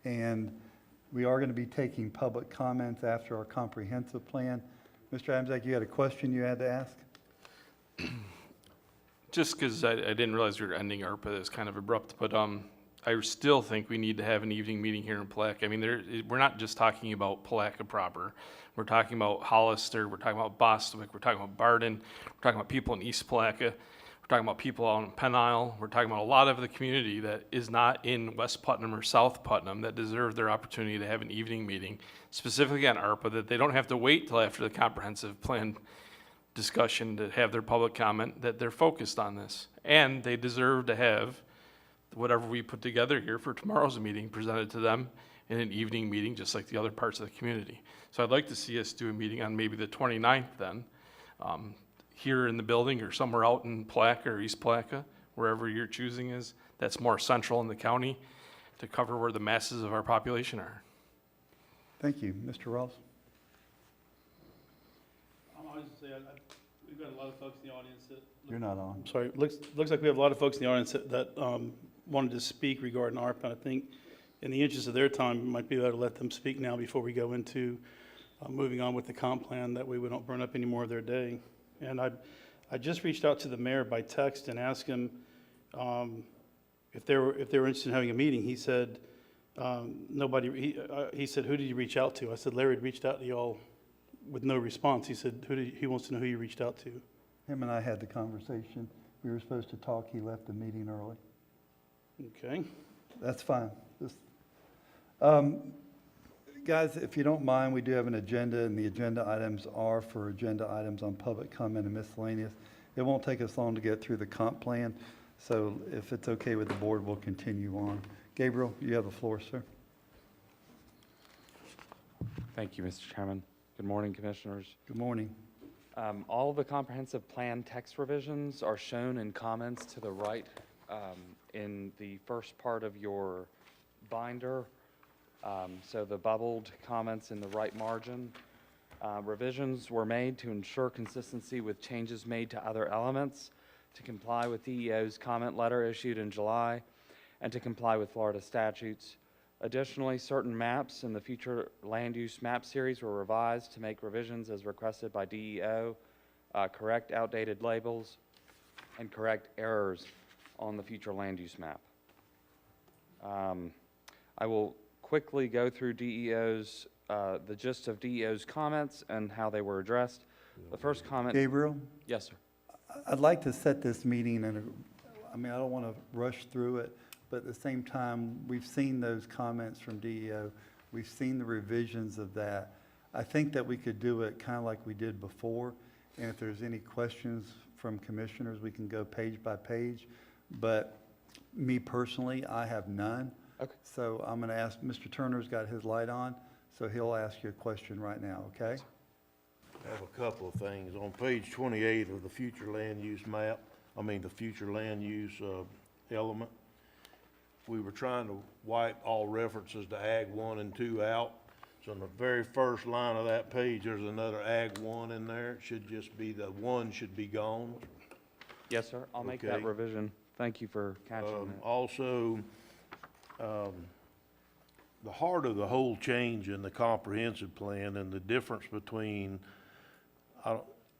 And we are going to be taking public comments after our comprehensive plan. Mr. Adamczak, you had a question you had to ask? Just because I didn't realize we were ending ARPA, that's kind of abrupt, but I still think we need to have an evening meeting here in Palaca. I mean, we're not just talking about Palaca proper. We're talking about Hollister, we're talking about Bostwick, we're talking about Barden, we're talking about people in East Palaca, we're talking about people out in Penn Isle, we're talking about a lot of the community that is not in West Putnam or South Putnam that deserve their opportunity to have an evening meeting, specifically on ARPA, that they don't have to wait till after the comprehensive plan discussion to have their public comment, that they're focused on this. And they deserve to have whatever we put together here for tomorrow's meeting presented to them in an evening meeting, just like the other parts of the community. So I'd like to see us do a meeting on maybe the 29th then, here in the building or somewhere out in Palaca or East Palaca, wherever your choosing is, that's more central in the county to cover where the masses of our population are. Thank you. Mr. Ross? I was just say, we've got a lot of folks in the audience that. You're not on. I'm sorry, looks like we have a lot of folks in the audience that wanted to speak regarding ARPA. I think in the interest of their time, we might be able to let them speak now before we go into moving on with the comp plan, that way we don't burn up any more of their day. And I just reached out to the mayor by text and asked him if they were interested in having a meeting. He said nobody. He said, who did you reach out to? I said, Larry had reached out to y'all with no response. He said, he wants to know who you reached out to. Him and I had the conversation. We were supposed to talk. He left the meeting early. Okay. That's fine. Just, guys, if you don't mind, we do have an agenda, and the agenda items are for agenda items on public comment and miscellaneous. It won't take us long to get through the comp plan, so if it's okay with the board, we'll continue on. Gabriel, you have the floor, sir. Thank you, Mr. Chairman. Good morning, Commissioners. Good morning. All of the comprehensive plan text revisions are shown in comments to the right in the first part of your binder. So the bubbled comments in the right margin. Revisions were made to ensure consistency with changes made to other elements, to comply with DEO's comment letter issued in July, and to comply with Florida statutes. Additionally, certain maps in the future land use map series were revised to make revisions as requested by DEO, correct outdated labels, and correct errors on the future land use map. I will quickly go through DEO's, the gist of DEO's comments and how they were addressed. The first comment. Gabriel? Yes, sir. I'd like to set this meeting, I mean, I don't want to rush through it, but at the same time, we've seen those comments from DEO. We've seen the revisions of that. I think that we could do it kind of like we did before, and if there's any questions from commissioners, we can go page by page. But me personally, I have none. Okay. So I'm going to ask, Mr. Turner's got his light on, so he'll ask you a question right now, okay? I have a couple of things. On page 28 of the future land use map, the future land use element, we were trying to wipe all references to Ag 1 and 2 out. So on the very first line of that page, there's another Ag 1 in there. It should just be, the 1 should be gone. Yes, sir. I'll make that Okay. revision. Thank you for catching that. Also, the heart of the whole change in the comprehensive plan and the difference between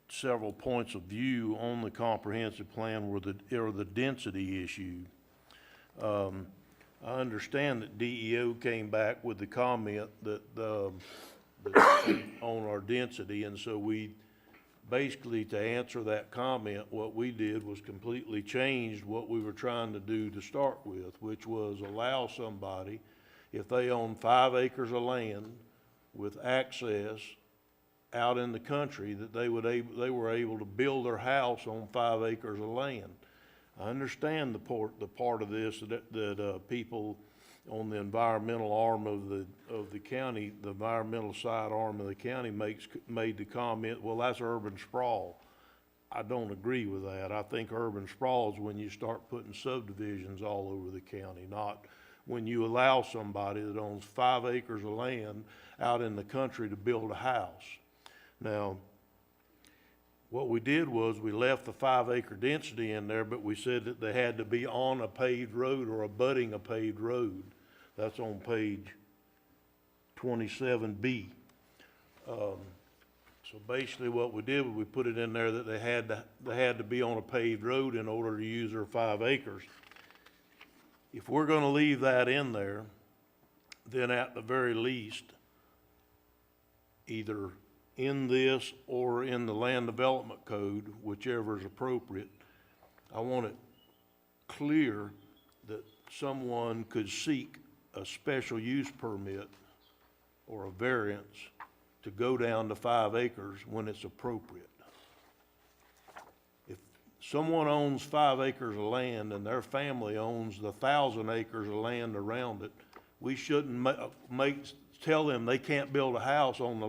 several points of view on the comprehensive plan were the density issue. I understand that DEO came back with the comment that on our density, and so we basically, to answer that comment, what we did was completely changed what we were trying to do to start with, which was allow somebody, if they own 5 acres of land with access out in the country, that they were able to build their house on 5 acres of land. I understand the part of this that people on the environmental arm of the county, the environmental side arm of the county made the comment, well, that's urban sprawl. I don't agree with that. I think urban sprawl is when you start putting subdivisions all over the county, not when you allow somebody that owns 5 acres of land out in the country to build a house. Now, what we did was we left the 5-acre density in there, but we said that they had to be on a paved road or abutting a paved road. That's on page 27B. So basically what we did was we put it in there that they had to be on a paved road in order to use their 5 acres. If we're gonna leave that in there, then at the very least, either in this or in the land development code, whichever is appropriate, I want it clear that someone could seek a special use permit or a variance to go down to 5 acres when it's appropriate. If someone owns 5 acres of land and their family owns the 1,000 acres of land around it, we shouldn't tell them they can't build a house on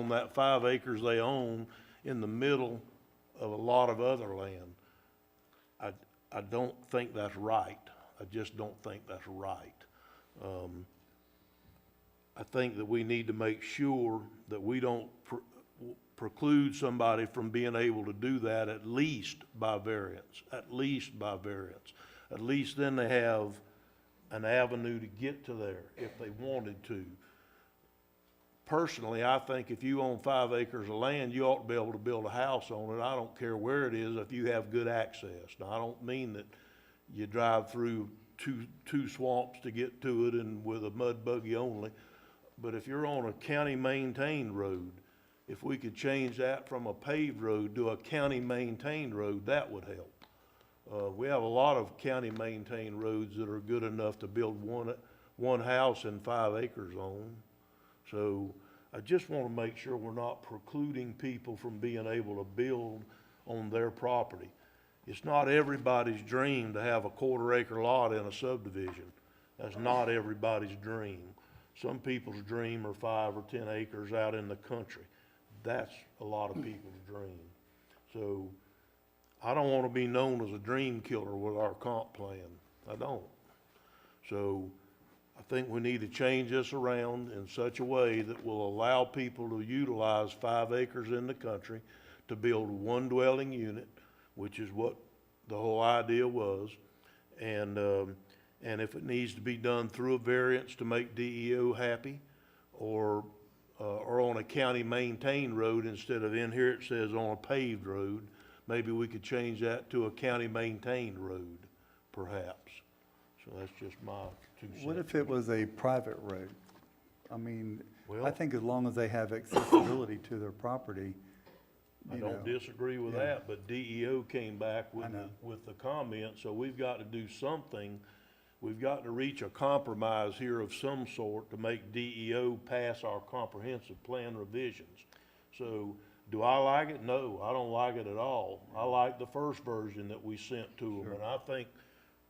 that 5 acres they own in the middle of a lot of other land. I don't think that's right. I just don't think that's right. I think that we need to make sure that we don't preclude somebody from being able to do that at least by variance, at least by variance. At least then they have an avenue to get to there if they wanted to. Personally, I think if you own 5 acres of land, you ought to be able to build a house on it. I don't care where it is if you have good access. Now, I don't mean that you drive through two swamps to get to it and with a mud buggy only. But if you're on a county-maintained road, if we could change that from a paved road to a county-maintained road, that would help. We have a lot of county-maintained roads that are good enough to build one house in 5 acres on. So I just want to make sure we're not precluding people from being able to build on their property. It's not everybody's dream to have a 1/4 acre lot in a subdivision. That's not everybody's dream. Some people's dream are 5 or 10 acres out in the country. That's a lot of people's dream. So I don't want to be known as a dream killer with our comp plan. I don't. So I think we need to change this around in such a way that will allow people to utilize 5 acres in the country to build one dwelling unit, which is what the whole idea was. And if it needs to be done through a variance to make DEO happy, or on a county-maintained road instead of in here it says on a paved road, maybe we could change that to a county-maintained road, perhaps. So that's just my 2 cents. What if it was a private road? I mean, I Well- think as long as they have accessibility to their property, I you don't know. disagree with Yeah. that, but DEO came back I know. with the comment, so we've got to do something. We've got to reach a compromise here of some sort to make DEO pass our comprehensive plan revisions. So, do I like it? No, I don't like it at all. I like the first version that we sent to them, and I think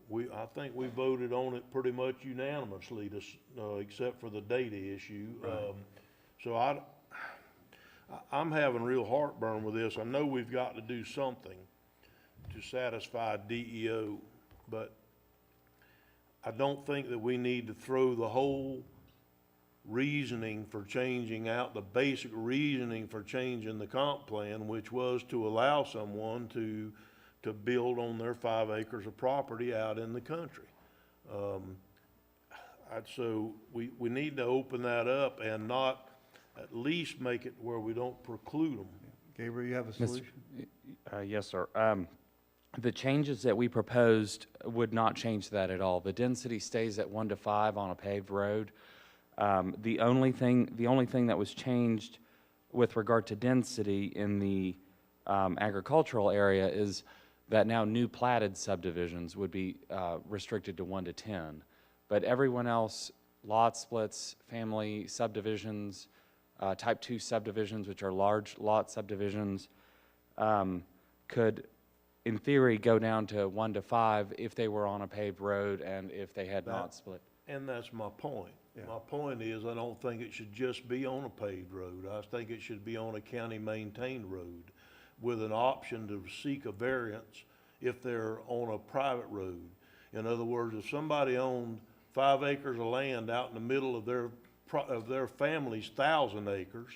we voted on it pretty much unanimously, except for the data issue. So I'm having real heartburn with this. I know we've got to do something to satisfy DEO, but I don't think that we need to throw the whole reasoning for changing out, the basic reasoning for changing the comp plan, which was to allow someone to build on their 5 acres of property out in the country. So we need to open that up and not at least make it where we don't preclude them. Gabriel, you have a Mr. solution? Yes, sir. The changes that we proposed would not change that at all. The density stays at 1 to 5 on a paved road. The only thing that was changed with regard to density in the agricultural area is that now new platted subdivisions would be restricted to 1 to 10. But everyone else, lot splits, family subdivisions, type 2 subdivisions, which are large lot subdivisions, could, in theory, go down to 1 to 5 if they were on a paved road and if they had not split. And that's my point. Yeah. My point is, I don't think it should just be on a paved road. I think it should be on a county-maintained road with an option to seek a variance if they're on a private road. In other words, if somebody owned 5 acres of land out in the middle of their family's 1,000 acres,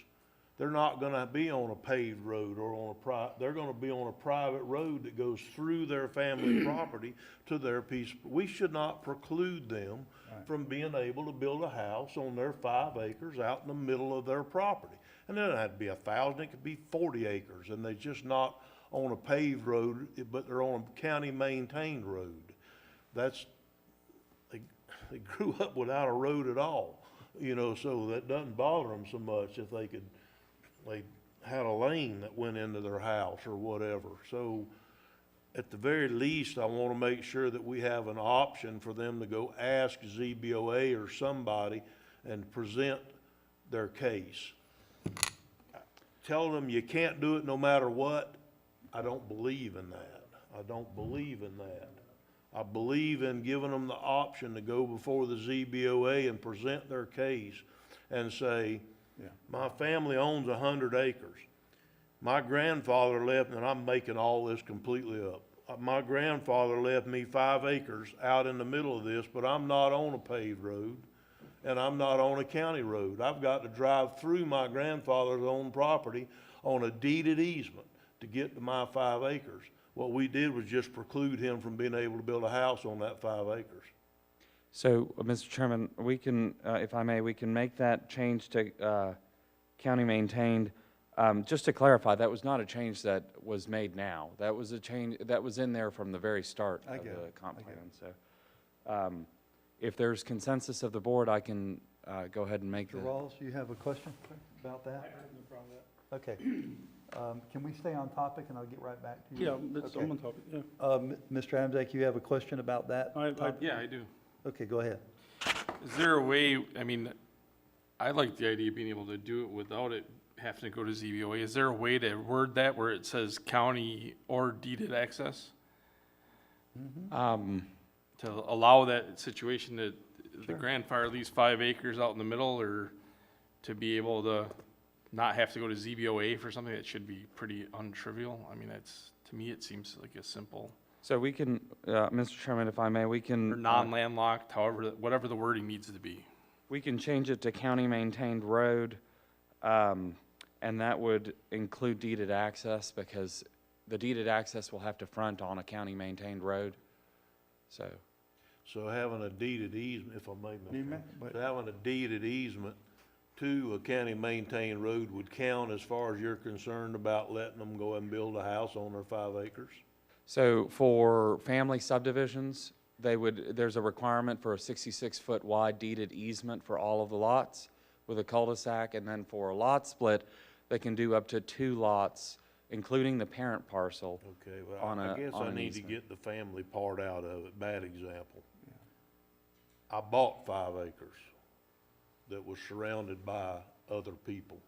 they're not gonna be on a paved road or on a they're gonna be on a private road that goes through their family property to their piece. We should not preclude them from being able to build a house on their 5 acres out in the middle of their property. And it doesn't have to be 1,000, it could be 40 acres, and they're just not on a paved road, but they're on a county-maintained road. That's, they grew up without a road at all, you know, so that doesn't bother them so much if they had a lane that went into their house or whatever. So at the very least, I want to make sure that we have an option for them to go ask ZBOA or somebody and present their case. Tell them you can't do it no matter what, I don't believe in that. I don't believe in that. I believe in giving them the option to go before the ZBOA and present their case and say, my family owns 100 acres. My grandfather left, and I'm making all this completely up. My grandfather left me 5 acres out in the middle of this, but I'm not on a paved road, and I'm not on a county road. I've got to drive through my grandfather's own property on a deeded easement to get to my 5 acres. What we did was just preclude him from being able to build a house on that 5 acres. So, Mr. Chairman, we can, if I may, we can make that change to county maintained. Just to clarify, that was not a change that was made now. That was a change that was in there from the very start of the comp plan. So, if there's consensus of the board, I can go ahead and make Mr. Rawls, you have a question about that? I have no problem with that. Okay. Can we stay on topic and I'll get right back to you? Yeah, that's Okay. on topic, yeah. Mr. Amzak, you have a question about that? Yeah, I do. Okay, go ahead. Is there a way, I mean, I like the idea of being able to do it without it having to go to ZBOA. Is there a way to word that where it says county or deeded access? To allow that situation that the grandfather leaves 5 acres out in the middle, or to be able to not have to go to ZBOA for something that should be pretty untrivial? I mean, that's, to me, it seems like a simple, So we can, Mr. Chairman, if I may, we or can. non-landlocked, however, whatever the wording needs to be. We can change it to county-maintained road, and that would include deeded access, because the deeded access will have to front on a county-maintained road. So having a deeded easement, if I may, Mr. Chairman, But- so having a deeded easement to a county-maintained road would count as far as you're concerned about letting them go and build a house on their 5 acres? So for family subdivisions, there's a requirement for a 66-foot wide deeded easement for all of the lots with a cul-de-sac, and then for a lot split, they can do up to 2 lots, including the parent parcel. Okay, well, On I a- guess on I an need to easement. get the family part out of it. Bad example. I bought 5 acres that was surrounded by other people,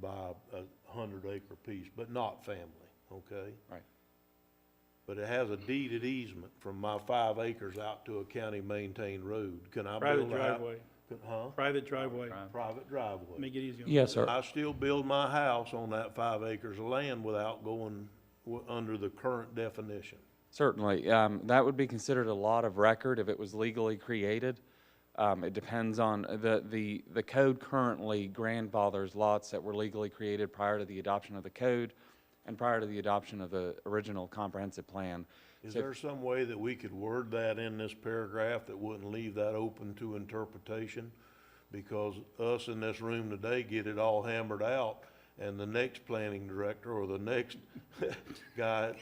by a 100-acre piece, but not family, okay? Right. But it has a deeded easement from my 5 acres out to a county-maintained road. Can I Private build a house? driveway, Huh? private driveway, Private driveway. make it easier. Yes, sir. I still build my house on that 5 acres of land without going under the current definition. Certainly. That would be considered a lot of record if it was legally created. It depends on, the code currently grandfathers lots that were legally created prior to the adoption of the code and prior to the adoption of the original comprehensive plan. Is So- there some way that we could word that in this paragraph that wouldn't leave that open to interpretation? Because us in this room today get it all hammered out, and the next planning director or the next guy,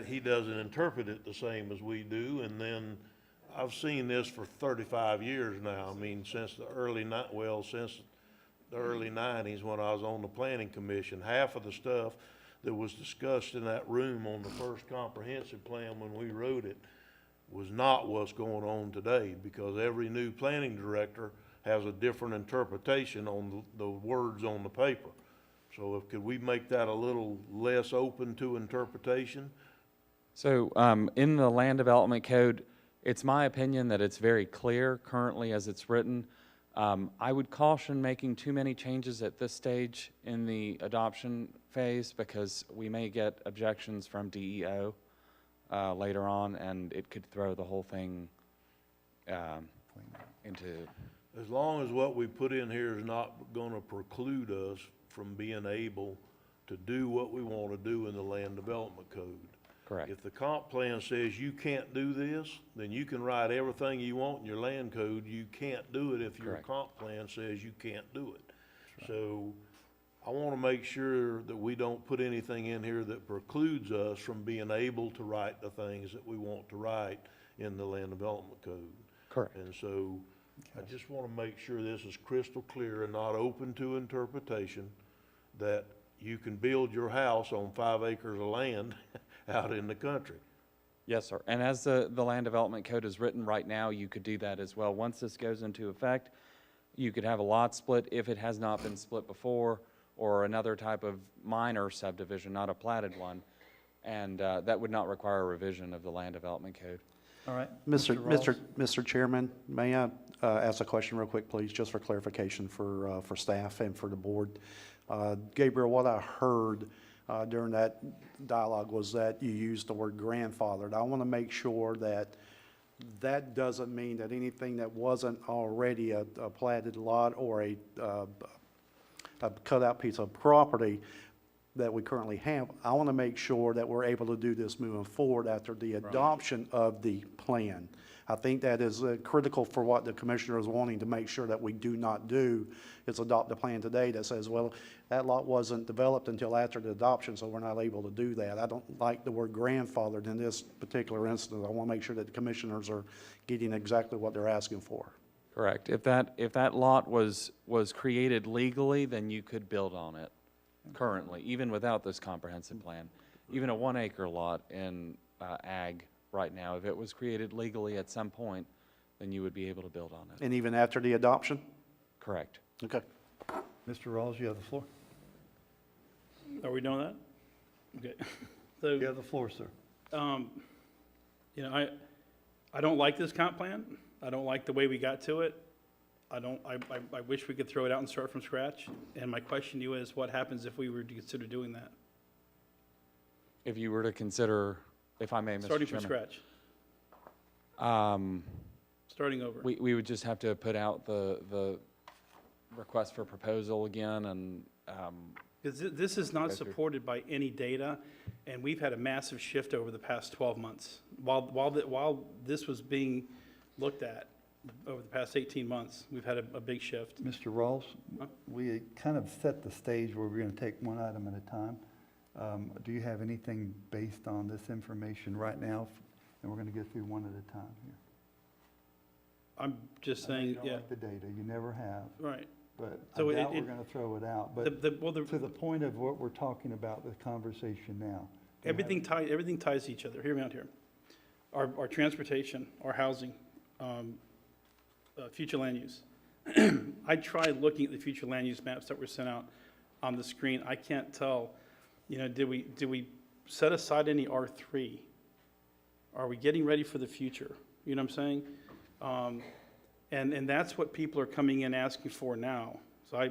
he doesn't interpret it the same as we do. And then I've seen this for 35 years now. I mean, since the early 90s when I was on the planning commission. Half of the stuff that was discussed in that room on the first comprehensive plan when we wrote it was not what's going on today, because every new planning director has a different interpretation on the words on the paper. So could we make that a little less open to interpretation? So in the land development code, it's my opinion that it's very clear currently as it's written. I would caution making too many changes at this stage in the adoption phase, because we may get objections from DEO later on, and it could throw the whole thing into. As long as what we put in here is not gonna preclude us from being able to do what we want to do in the land development code. Correct. If the comp plan says you can't do this, then you can write everything you want in your land code. You can't do it if your Correct. comp plan says you can't do it. So I want to make sure that we don't put anything in here that precludes us from being able to write the things that we want to write in the land development code. Correct. And so I just want to make sure this is crystal clear and not open to interpretation, that you can build your house on 5 acres of land out in the country. Yes, sir. And as the land development code is written right now, you could do that as well. Once this goes into effect, you could have a lot split if it has not been split before, or another type of minor subdivision, not a platted one. And that would not require a revision of the land development code. All right. Mr. Chairman, may I ask a question real quick, please, just for clarification for staff and for the board? Gabriel, what I heard during that dialogue was that you used the word grandfathered. I want to make sure that that doesn't mean that anything that wasn't already a platted lot or a cut-out piece of property that we currently have. I want to make sure that we're able to do this moving forward after the adoption of the plan. I think that is critical for what the commissioner is wanting to make sure that we do not do, is adopt a plan today that says, well, that lot wasn't developed until after the adoption, so we're not able to do that. I don't like the word grandfathered in this particular instance. I want to make sure that the commissioners are getting exactly what they're asking for. Correct. If that lot was created legally, then you could build on it currently, even without this comprehensive plan. Even a 1 acre lot in ag right now, if it was created legally at some point, then you would be able to build on it. And even after the adoption? Correct. Okay. Mr. Rawls, you have the floor. Are we doing that? Okay. So, You have the floor, sir. you know, I don't like this comp plan. I don't like the way we got to it. I wish we could throw it out and start from scratch. And my question to you is, what happens if we were to consider doing that? If you were to consider, if I may, Mr. Starting from Chairman. scratch, starting over. We would just have to put out the request for proposal again and, Because this is not Go through. supported by any data, and we've had a massive shift over the past 12 months. While this was being looked at over the past 18 months, we've had a big shift. Mr. Rawls, Huh? we kind of set the stage where we're going to take one item at a time. Do you have anything based on this information right now? And we're going to go through one at a time here. I'm just I know you saying, don't yeah, like the data, you never have, right. but So I doubt it- we're going to throw it out. But Well, to the point of what we're talking about, the conversation now. do you have- everything ties to each other. Hear me out here. Our transportation, our housing, future land use. I tried looking at the future land use maps that were sent out on the screen. I can't tell, you know, did we set aside any R3? Are we getting ready for the future? You know what I'm saying? And that's what people are coming in asking for now. So I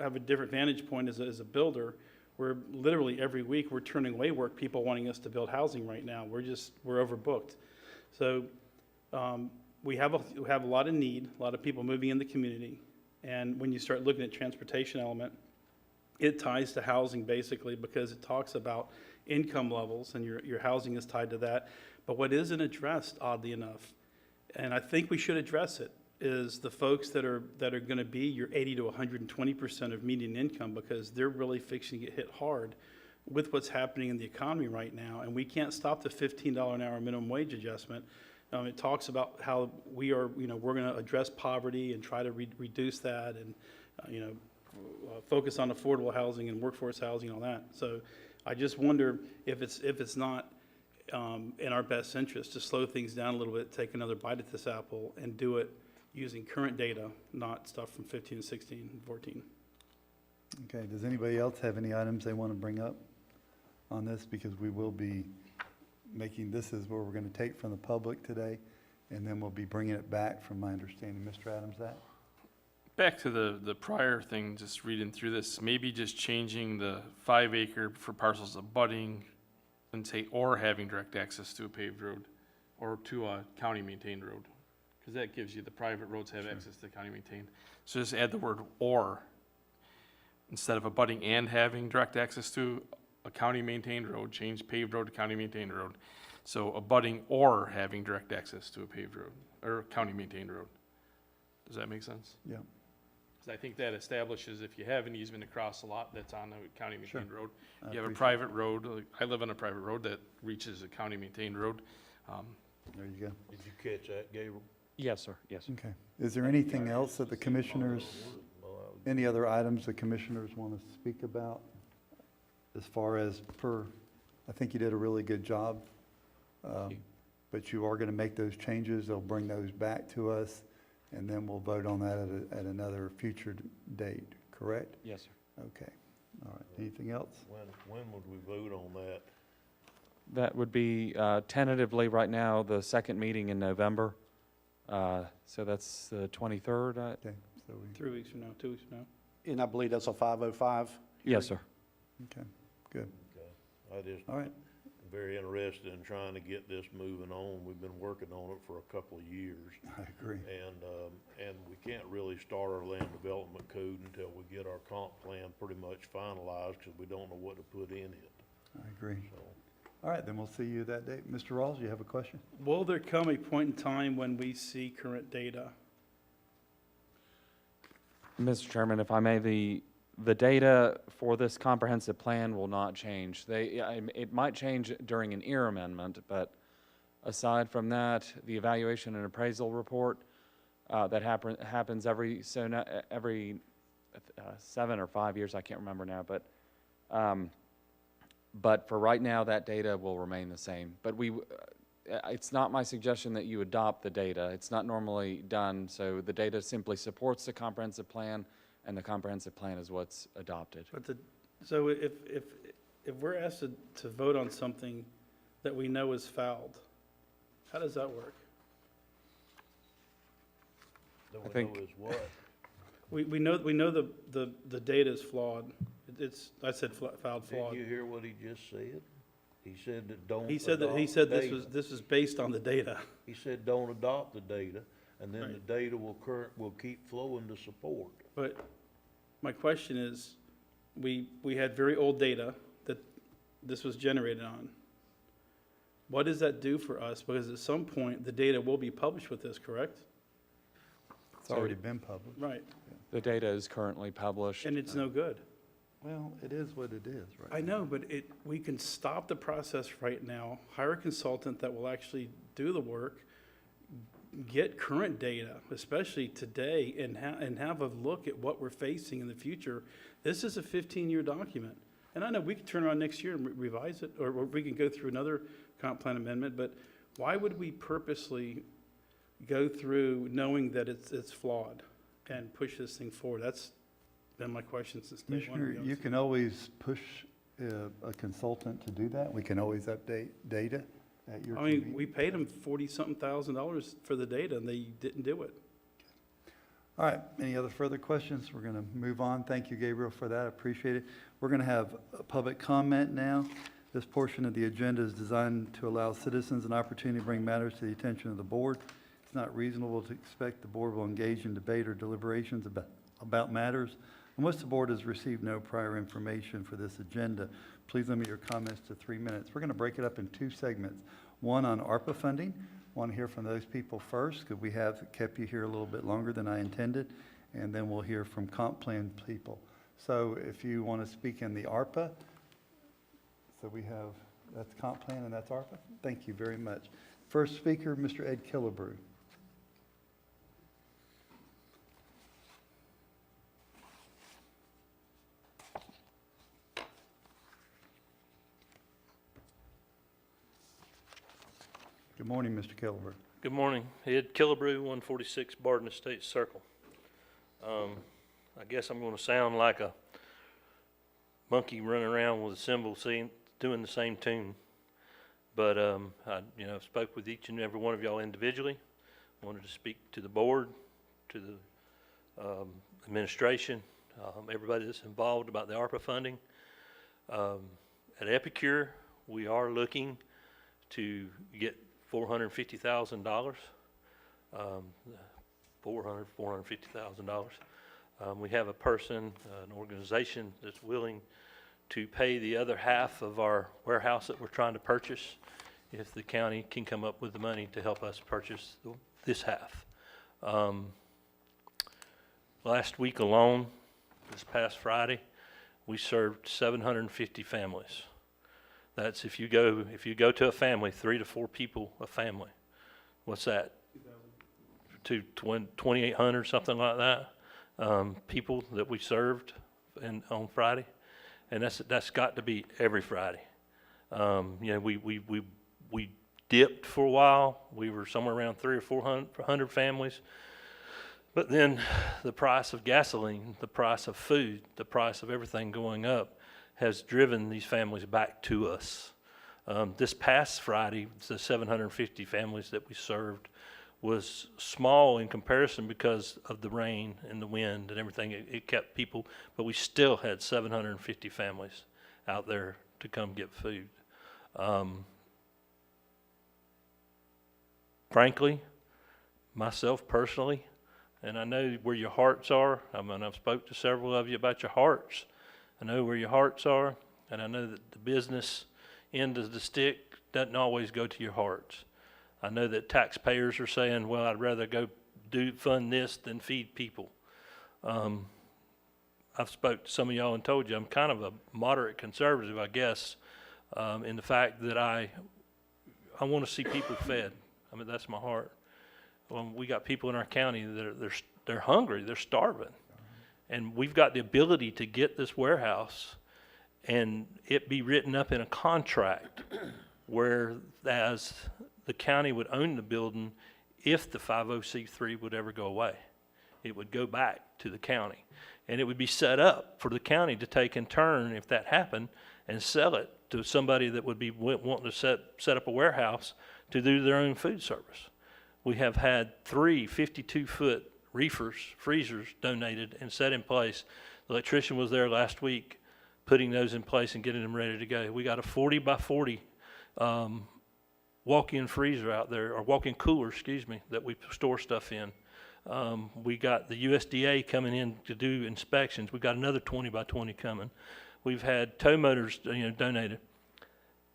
have a different vantage point as a builder, where literally every week we're turning away work, people wanting us to build housing right now. We're overbooked. So we have a lot of need, a lot of people moving in the community. And when you start looking at transportation element, it ties to housing basically, because it talks about income levels, and your housing is tied to that. But what isn't addressed, oddly enough, and I think we should address it, is the folks that are going to be your 80 to 120% of median income, because they're really fixing to get hit hard with what's happening in the economy right now. And we can't stop the $15 an hour minimum wage adjustment. It talks about how we're going to address poverty and try to reduce that, and focus on affordable housing and workforce housing and all that. So I just wonder if it's not in our best interest to slow things down a little bit, take another bite at this apple, and do it using current data, not stuff from 15, 16, and 14. Okay, does anybody else have any items they want to bring up on this? Because we will be this is where we're going to take from the public today, and then we'll be bringing it back, from my understanding. Mr. Adams, that? Back to the prior thing, just reading through this, maybe just changing the 5 acre for parcels abutting and say, or having direct access to a paved road or to a county maintained road. Because that gives you the private roads have access to county maintained. So just add the word or. instead of abutting and having direct access to a county-maintained road, change paved road to county-maintained road. So abutting or having direct access to a paved road, or county-maintained road. Does that make sense? Yeah. 'Cause I think that establishes if you have an easement across a lot that's on a county-maintained road, I you have a appreciate private road, like, I live on a private road that reaches a county-maintained road. There you go. Did you catch that, Gabriel? Yes, sir, yes. Okay. Is there anything else that the commissioners, any other items the commissioners want to speak about? As far as I think you did a really good job. you. But you are going to make those changes. They'll bring those back to us, and then we'll vote on that at another future date, correct? Yes, sir. Okay. All right. Anything else? When would we vote on that? That would be tentatively right now, the second meeting in November. So that's the 23rd. Okay. So 3 weeks from now, 2 weeks from now. And I believe that's a 5:05. Yes, sir. okay. Good. I just All right. very interested in trying to get this moving on. We've been working on it for a couple of years. I agree. And we can't really start our land development code until we get our comp plan pretty much finalized, because we don't know what to put in it. I agree. So, All right. Then we'll see you that day. Mr. Rawls, you have a question? Will there come a point in time when we see current data? Mr. Chairman, if I may, the data for this comprehensive plan will not change. It might change during an ear amendment, but aside from that, the evaluation and appraisal report that happens every 7 or 5 years, I can't remember now, but for right now, that data will remain the same. But it's not my suggestion that you adopt the data. It's not normally done, so the data simply supports the comprehensive plan, and the comprehensive plan is what's adopted. But so if we're asked to vote on something that we know is fouled, how does that work? that I we think- know is what? We know the data is flawed. I said fouled, Did flawed. you hear what he just said? He said that don't He said adopt this data. was based on the data. He said don't adopt the data, and then the Right. data will keep flowing to support. But my question is, we had very old data that this was generated on. What does that do for us? Because at some point, the data will be published with this, correct? It's already been published. Right, The data is currently published. and it's no good. Well, it is what it is, right? I know, but we can stop the process right now, hire a consultant that will actually do the work, get current data, especially today, and have a look at what we're facing in the future. This is a 15-year document. And I know we can turn around next year and revise it, or we can go through another comp plan amendment, but why would we purposely go through knowing that it's flawed and push this thing forward? That's been my question since day one. to be Commissioner, you honest. can always push a consultant to do that. We can always update data at your I mean, convenience. we paid them $40-something thousand for the data, and they didn't do it. All right, any other further questions? We're going to move on. Thank you, Gabriel, for that. I appreciate it. We're going to have a public comment now. This portion of the agenda is designed to allow citizens an opportunity to bring matters to the attention of the board. It's not reasonable to expect the board will engage in debate or deliberations about matters unless the board has received no prior information for this agenda. Please limit your comments to 3 minutes. We're going to break it up in 2 segments. One on ARPA funding. Want to hear from those people first, because we have kept you here a little bit longer than I intended, and then we'll hear from comp plan people. So if you want to speak in the ARPA, so we have, that's comp plan and that's ARPA. Thank you very much. First speaker, Mr. Ed Killebrew. Good morning, Mr. Killebrew. Good morning. Ed Killebrew, 146 Barden Estates Circle. I guess I'm going to sound like a monkey running around with a cymbal doing the same tune. But I spoke with each and every one of y'all individually. Wanted to speak to the board, to the administration, everybody that's involved about the ARPA funding. At Epicure, we are looking to get $450,000, $450,000. We have a person, an organization that's willing to pay the other half of our warehouse that we're trying to purchase if the county can come up with the money to help us purchase this half. Last week alone, this past Friday, we served 750 families. That's if you go to a family, 3 to 4 people a family. What's that? 2,800, something like that. People that we served on Friday, and that's got to be every Friday. We dipped for a while. We were somewhere around 300 or 400 families. But then the price of gasoline, the price of food, the price of everything going up has driven these families back to us. This past Friday, the 750 families that we served was small in comparison because of the rain and the wind and everything. It kept people, but we still had 750 families out there to come get food. Frankly, myself personally, and I know where your hearts are. I've spoke to several of you about your hearts. I know where your hearts are, and I know that the business end of the stick doesn't always go to your hearts. I know that taxpayers are saying, well, I'd rather go fund this than feed people. I've spoke to some of y'all and told you I'm kind of a moderate conservative, I guess, in the fact that I want to see people fed. I mean, that's my heart. Well, we got people in our county that they're hungry, they're starving. And we've got the ability to get this warehouse and it be written up in a contract where as the county would own the building if the 50C3 would ever go away. It would go back to the county. And it would be set up for the county to take in turn, if that happened, and sell it to somebody that would be wanting to set up a warehouse to do their own food service. We have had 3 52-foot freezers donated and set in place. The electrician was there last week putting those in place and getting them ready to go. We got a 40 by 40 walk-in freezer out there, or walk-in cooler, excuse me, that we store stuff in. We got the USDA coming in to do inspections. We got another 20 by 20 coming. We've had tow motors, donated.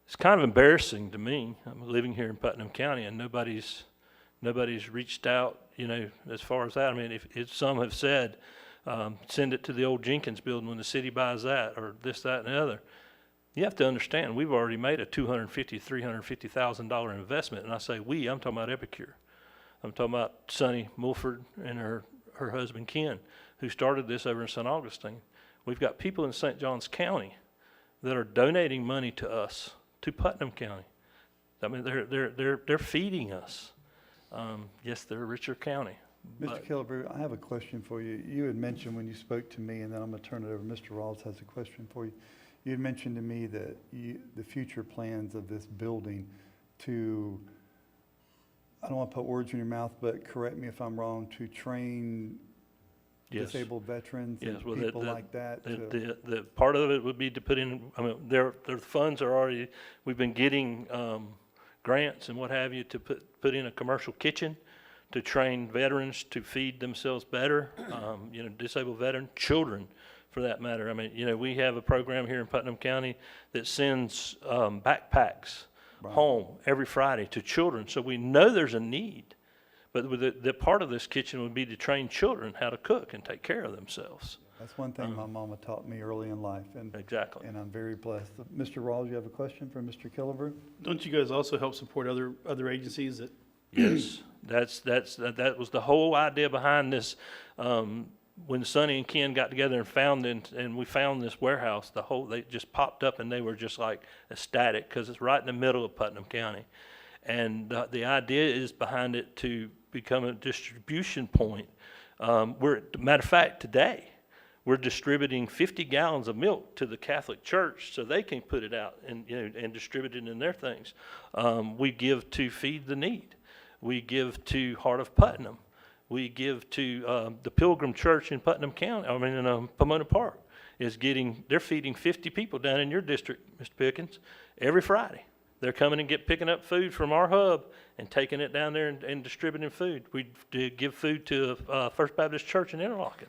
It's kind of embarrassing to me. I'm living here in Putnam County, and nobody's reached out, as far as that. I mean, if some have said, send it to the old Jenkins building when the city buys that, or this, that, and the other. You have to understand, we've already made a $250,000, $350,000 investment, and I say we, I'm talking about Epicure. I'm talking about Sonny Mulford and her husband Ken, who started this over in St. Augustine. We've got people in St. Johns County that are donating money to us, to Putnam County. I mean, they're feeding us. Yes, they're a richer county. Mr. Killebrew, I have a question for you. You had mentioned when you spoke to me, and then I'm going to turn it over. Mr. Rawls has a question for you. You had mentioned to me that the future plans of this building to, I don't want to put words in your mouth, but correct me if I'm wrong, to train disabled veterans and people like that. The part of it would be to put in, their funds are already, we've been getting grants and what have you to put in a commercial kitchen to train veterans to feed themselves better, disabled veteran children, for that matter. I mean, we have a program here in Putnam County that sends backpacks home every Friday to children. So we know there's a need, but the part of this kitchen would be to train children how to cook and take care of themselves. That's one thing my mama taught me early in life, and Exactly. and I'm very blessed. Mr. Rawls, you have a question for Mr. Killebrew? Don't you guys also help support other agencies that? Yes, that was the whole idea behind this. When Sonny and Ken got together and we found this warehouse, they just popped up and they were just like ecstatic because it's right in the middle of Putnam County. And the idea is behind it to become a distribution point. Matter of fact, today, we're distributing 50 gallons of milk to the Catholic Church so they can put it out and distribute it in their things. We give to Feed the Need. We give to Heart of Putnam. We give to the Pilgrim Church in Putnam County, in Pomona Park. They're feeding 50 people down in your district, Mr. Pickens, every Friday. They're coming and picking up food from our hub and taking it down there and distributing food. We give food to First Baptist Church in Interlochen.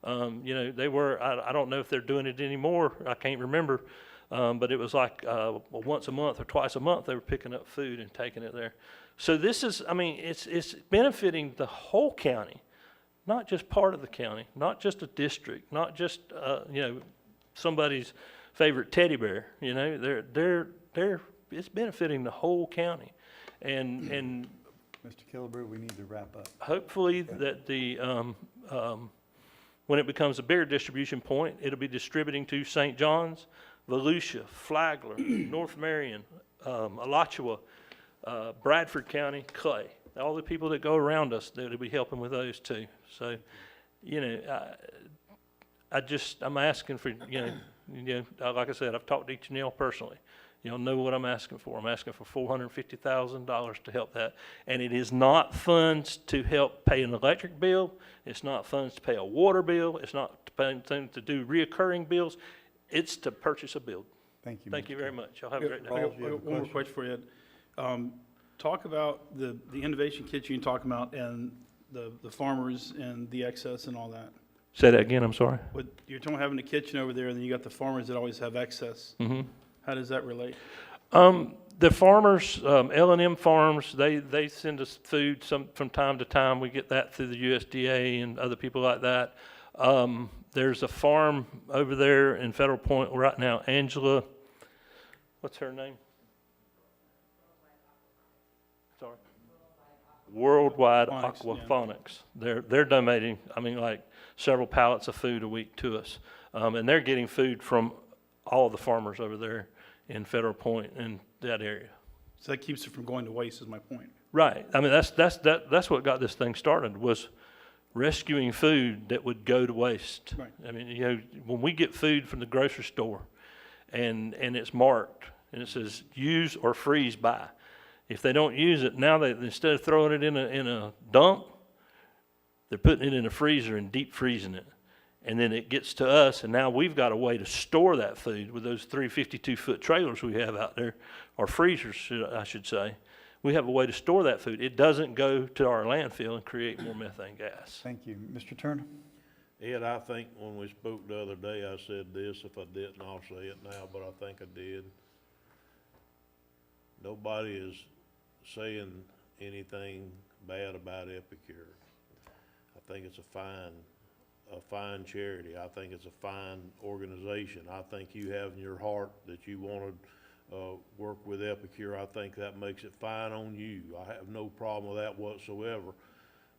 You know, they were, I don't know if they're doing it anymore, I can't remember, but it was like once a month or twice a month, they were picking up food and taking it there. So this is, I mean, it's benefiting the whole county, not just part of the county, not just a district, not just, you know, somebody's favorite teddy bear, you know, it's benefiting the whole county. And Mr. Killebrew, we need to wrap up. hopefully that when it becomes a bigger distribution point, it'll be distributing to St. John's, Volusia, Flagler, North Marion, Alachua, Bradford County, Clay. All the people that go around us, that'll be helping with those too. So, you know, I'm asking for, you know, like I said, I've talked to each and every personally. You'll know what I'm asking for. I'm asking for $450,000 to help that. And it is not funds to help pay an electric bill. It's not funds to pay a water bill. It's not to pay anything to do reoccurring bills. It's to purchase a building. Thank you. Thank you very much. Y'all have a great day. I got one more question for you, Ed. Talk about the innovation kitchen you're talking about and the farmers and the excess and all that. Say that again, I'm sorry. What, you're talking about having a kitchen over there, and then you got the farmers that always have excess. Mm-hmm. How does that relate? The farmers, L&M Farms, they send us food from time to time. We get that through the USDA and other people like that. There's a farm over there in Federal Point right now, Angela, what's her name? Sorry. Worldwide Aquaponics. Yeah. They're donating, I mean, like several pallets of food a week to us. And they're getting food from all of the farmers over there in Federal Point and that area. So that keeps it from going to waste, is my point. Right. I mean, that's what got this thing started, was rescuing food that would go to waste. Right. I mean, you know, when we get food from the grocery store and it's marked and it says use or freeze by, if they don't use it, now instead of throwing it in a dump, they're putting it in a freezer and deep freezing it. And then it gets to us, and now we've got a way to store that food with those 352-foot trailers we have out there, or freezers, I should say. We have a way to store that food. It doesn't go to our landfill and create more methane gas. Thank you. Mr. Turner? Ed, I think when we spoke the other day, I said this. If I didn't, I'll say it now, but I think I did. Nobody is saying anything bad about Epicure. I think it's a fine charity. I think it's a fine organization. I think you have in your heart that you want to work with Epicure. I think that makes it fine on you. I have no problem with that whatsoever.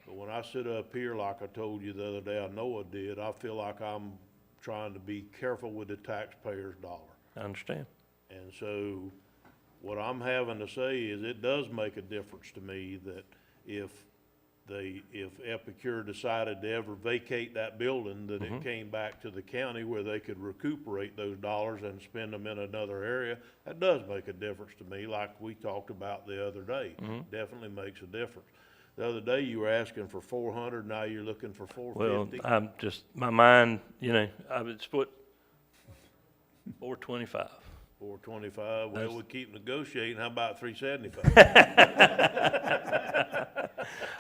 But when I sit up here, like I told you the other day, I know I did, I feel like I'm trying to be careful with the taxpayer's dollar. I understand. And so what I'm having to say is it does make a difference to me that if Epicure decided to ever vacate that building, that it came back to the county where they could recuperate those dollars and spend them in another area. That does make a difference to me, like we talked about the other day. Definitely makes a difference. The other day you were asking for 400, now you're looking for 450. Well, I'm just, my mind, you know, I would split 425. 425, well, we keep negotiating, how about 375?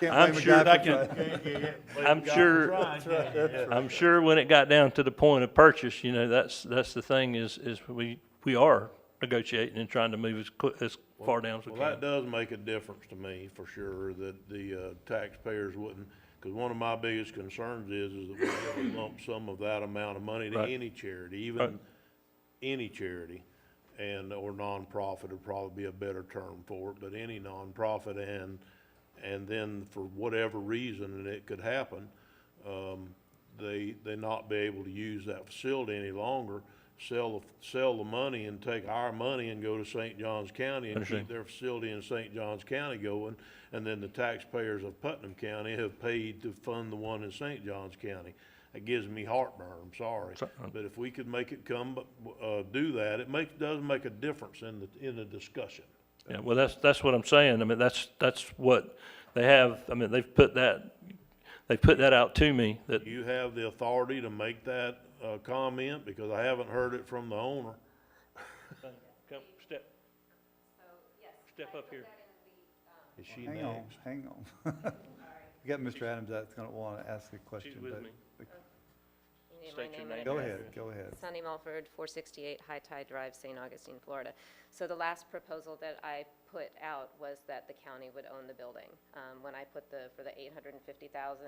I'm sure when it got down to the point of purchase, you know, that's the thing is we are negotiating and trying to move as far down as we can. Well, that does make a difference to me, for sure, that the taxpayers wouldn't, because one of my biggest concerns is that we give a lump sum of that amount of money to any charity, even any charity, or nonprofit would probably be a better term for it, but any nonprofit, and then for whatever reason, and it could happen, they not be able to use that facility any longer, sell the money and take our money and go to St. Johns County and keep their facility in St. Johns County going, and then the taxpayers of Putnam County have paid to fund the one in St. Johns County. That gives me heartburn, I'm sorry. But if we could make it do that, it does make a difference in the discussion. Yeah, well, that's what I'm saying. I mean, that's what they have. I mean, they've put that out to me. That you have the authority to make that comment, because I haven't heard it from the owner. Come, step up here. Is she Hang next? on. We got Mr. Adams that's going to want to ask a question. She's with me. state your name. Go and ahead, address. go ahead. Sunny Mulford, 468 High Tide Drive, St. Augustine, Florida. So the last proposal that I put out was that the county would own the building. When I put for the $850,000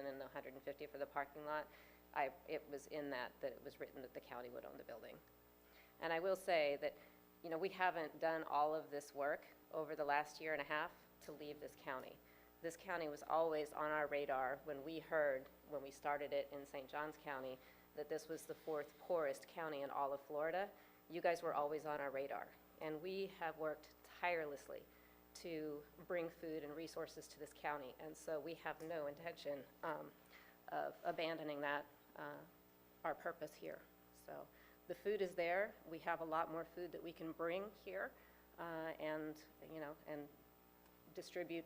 and the $150 for the parking lot, it was in that it was written that the county would own the building. And I will say that, you know, we haven't done all of this work over the last year and a half to leave this county. This county was always on our radar when we started it in St. Johns County, that this was the 4th poorest county in all of Florida. You guys were always on our radar. And we have worked tirelessly to bring food and resources to this county. And so we have no intention of abandoning that, our purpose here. So the food is there. We have a lot more food that we can bring here and distribute,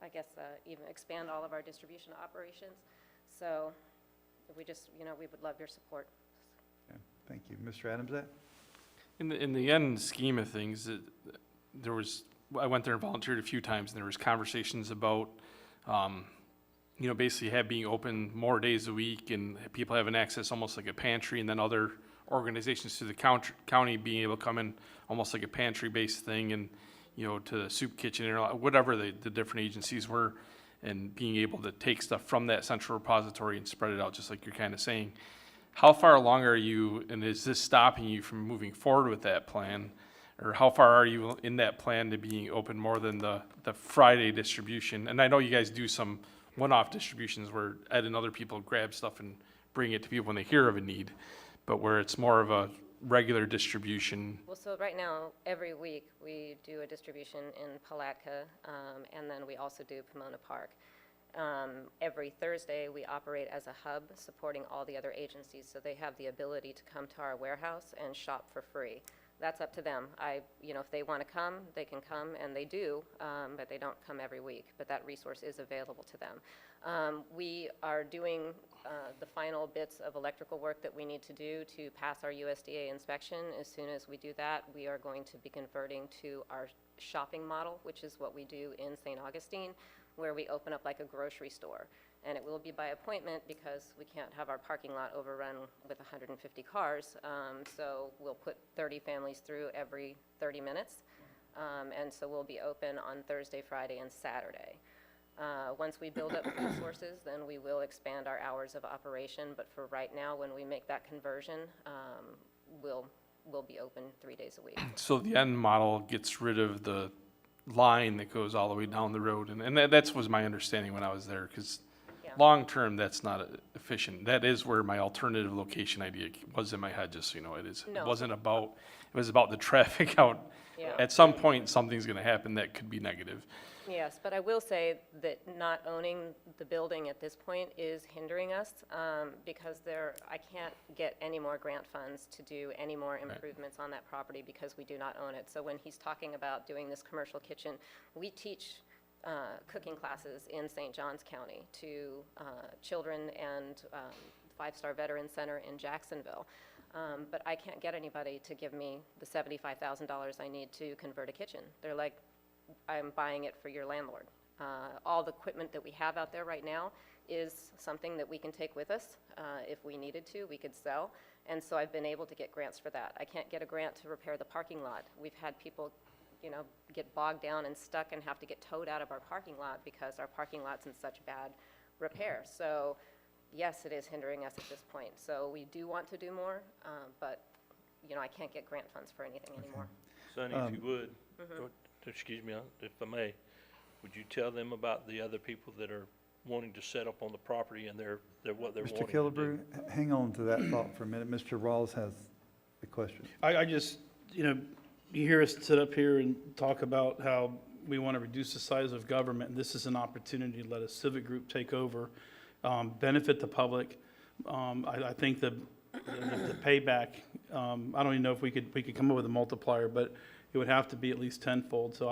I guess, even expand all of our distribution operations. So we just, we would love your support. Okay, thank you. Mr. Adamczak? In the end scheme of things, I went there and volunteered a few times, and there was conversations about, basically being open more days a week and people having access almost like a pantry, and then other organizations to the county being able to come in almost like a pantry-based thing, and, to the soup kitchen or whatever the different agencies were, and being able to take stuff from that central repository and spread it out, just like you're kind of saying. How far along are you, and is this stopping you from moving forward with that plan? Or how far are you in that plan to being open more than the Friday distribution? And I know you guys do some one-off distributions where Ed and other people grab stuff and bring it to people when they hear of a need, but where it's more of a regular distribution. Well, so right now, every week, we do a distribution in Palatka, and then we also do Pomona Park. Every Thursday, we operate as a hub supporting all the other agencies, so they have the ability to come to our warehouse and shop for free. That's up to them. If they want to come, they can come, and they do, but they don't come every week. But that resource is available to them. We are doing the final bits of electrical work that we need to do to pass our USDA inspection. As soon as we do that, we are going to be converting to our shopping model, which is what we do in St. Augustine, where we open up like a grocery store. And it will be by appointment because we can't have our parking lot overrun with 150 cars. So we'll put 30 families through every 30 minutes. And so we'll be open on Thursday, Friday, and Saturday. Once we build up resources, then we will expand our hours of operation. But for right now, when we make that conversion, we'll be open 3 days a week. So the end model gets rid of the line that goes all the way down the road, and that was my understanding when I was there, because long-term, that's not efficient. That is where my alternative location idea was in my head, just so you know. It wasn't about, it was about the traffic out. Yeah. At some point, something's gonna happen that could be negative. Yes, but I will say that not owning the building at this point is hindering us because I can't get any more grant funds to do any more improvements on that property because we do not own it. So when he's talking about doing this commercial kitchen, we teach cooking classes in St. Johns County to children and Five-Star Veteran Center in Jacksonville. But I can't get anybody to give me the $75,000 I need to convert a kitchen. They're like, I'm buying it for your landlord. All the equipment that we have out there right now is something that we can take with us. If we needed to, we could sell. And so I've been able to get grants for that. I can't get a grant to repair the parking lot. We've had people get bogged down and stuck and have to get towed out of our parking lot because our parking lot's in such bad repair. So yes, it is hindering us at this point. So we do want to do more, but I can't get grant funds for anything anymore. Sonny, if you would, excuse me, if I may, would you tell them about the other people that are wanting to set up on the property and what they're wanting to do? Mr. Killebrew, hang on to that thought for a minute. Mr. Rawls has a question. I just, you hear us sit up here and talk about how we want to reduce the size of government. This is an opportunity to let a civic group take over, benefit the public. I think the payback, I don't even know if we could come up with a multiplier, but it would have to be at least tenfold. So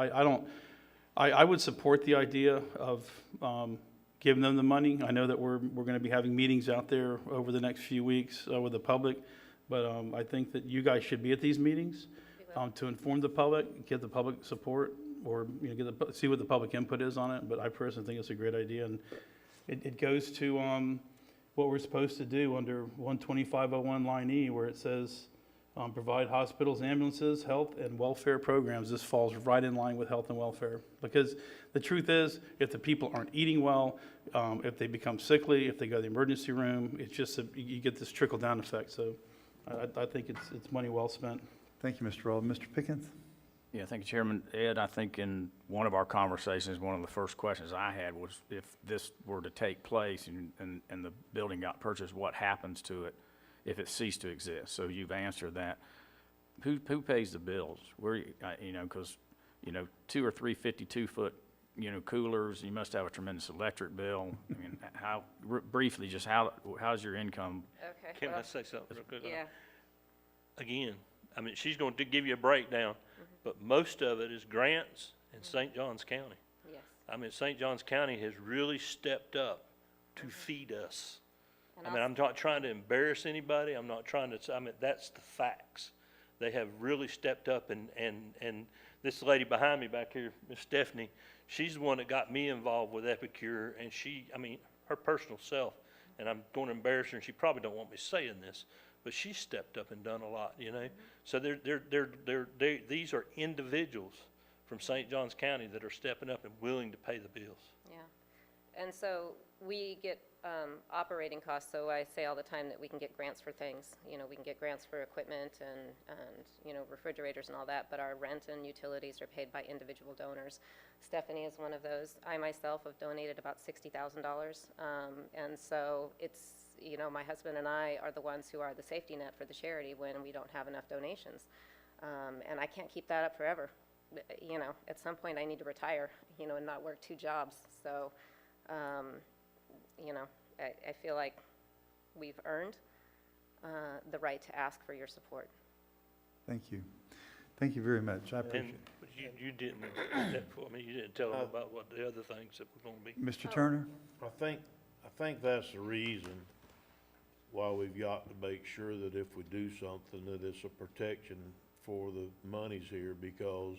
I would support the idea of giving them the money. I know that we're going to be having meetings out there over the next few weeks with the public, but I think that you guys should be at these meetings to inform the public, give the public support, or see what the public input is on it. But I personally think it's a great idea, and it goes to what we're supposed to do under 12501 line E, where it says, provide hospitals, ambulances, health, and welfare programs. This falls right in line with health and welfare. Because the truth is, if the people aren't eating well, if they become sickly, if they go to the emergency room, it's just, you get this trickle-down effect. So I think it's money well spent. Thank you, Mr. Rowland. Mr. Pickens? Yeah, thank you, Chairman. Ed, I think in one of our conversations, one of the first questions I had was if this were to take place and the building got purchased, what happens to it if it ceased to exist? So you've answered that. Who pays the bills? Where, you know, because, you know, 2 or 3 52-foot, you know, coolers, you must have a tremendous electric bill. I mean, how, briefly, just how's your income? Okay. Can I well, say something real quick? Yeah. Again, I mean, she's going to give you a breakdown, but most of it is grants in St. Johns County. Yes. I mean, St. Johns County has really stepped up to feed us. And I mean, I'm not trying to embarrass anybody. I'm not trying to, I mean, that's the facts. They have really stepped up, and this lady behind me back here, Miss Stephanie, she's the one that got me involved with Epicure, and she, I mean, her personal self, and I'm going to embarrass her, and she probably don't want me saying this, but she stepped up and done a lot, you know? So these are individuals from St. Johns County that are stepping up and willing to pay the bills. Yeah. And so we get operating costs, so I say all the time that we can get grants for things. You know, we can get grants for equipment and you know, refrigerators and all that, but our rent and utilities are paid by individual donors. Stephanie is one of those. I myself have donated about $60,000, and so it's, you know, my husband and I are the ones who are the safety net for the charity when we don't have enough donations. And I can't keep that up forever. You know, at some point I need to retire, you know, and not work 2 jobs. So, you know, I feel like we've earned the right to ask for your support. Thank you. Thank you very much. I appreciate it. But you didn't, I mean, you didn't tell them about what the other things that were going to be. Mr. Turner? I think that's the reason why we've got to make sure that if we do something, that it's a protection for the monies here, because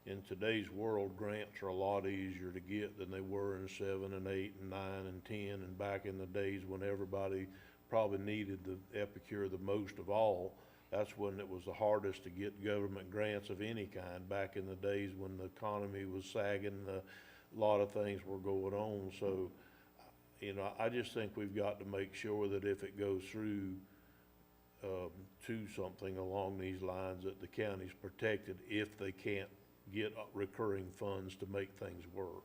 in today's world, grants are a lot easier to get than they were in 7 and 8 and 9 and 10, and back in the days when everybody probably needed the Epicure the most of all. That's when it was the hardest to get government grants of any kind, back in the days when the economy was sagging, a lot of things were going on. So, you know, I just think we've got to make sure that if it goes through to something along these lines, that the county's protected if they can't get recurring funds to make things work.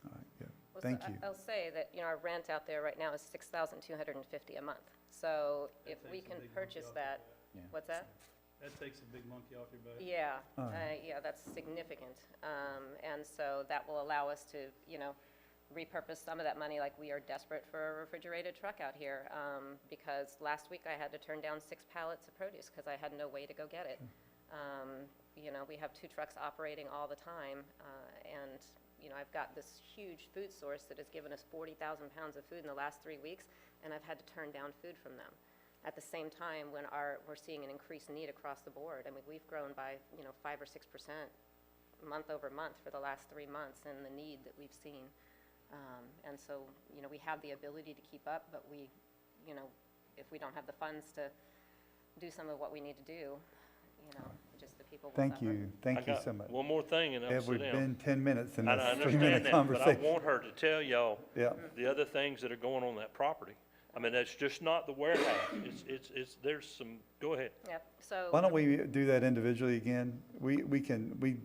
All right, yeah. Well, Thank so you. I'll say that, you know, our rent out there right now is $6,250 a month. So if we can purchase that, Yeah. what's that? That takes a big monkey off your back. Yeah, All right. yeah, that's significant. And so that will allow us to, you know, repurpose some of that money. Like, we are desperate for a refrigerated truck out here, because last week I had to turn down 6 pallets of produce because I had no way to go get it. You know, we have 2 trucks operating all the time, and, you know, I've got this huge food source that has given us 40,000 pounds of food in the last 3 weeks, and I've had to turn down food from them. At the same time, when we're seeing an increased need across the board. I mean, we've grown by, you know, 5 or 6% month over month for the last 3 months in the need that we've seen. And so, you know, we have the ability to keep up, but we, you know, if we don't have the funds to do some of what we need to do, you know, just the people will Thank suffer. you. Thank you got so much. one more thing, and I'll Ed, sit we've down. been 10 minutes in I this understand 3-minute that, but I conversation. want her to tell y'all Yeah. the other things that are going on that property. I mean, that's just not the warehouse. There's some, go ahead. Yep, so. Why don't we do that individually again? We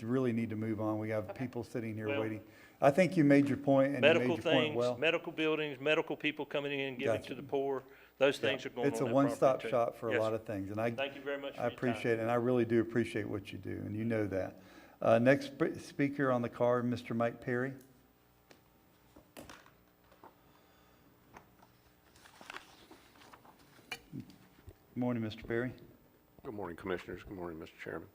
really need to move on. We have Okay. people sitting here Well, waiting. I think you made your point, and you Medical made your point things, well. medical buildings, medical people coming in, giving Gotcha. to the poor, those things are going on It's that a property one-stop too. shop for a Yes, lot sir. of things, and I Thank you very much for I your time. appreciate it, and I really do appreciate what you do, and you know that. Next speaker on the card, Mr. Mike Perry. Good morning, Mr. Perry. Good morning, Commissioners. Good morning, Mr. Chairman.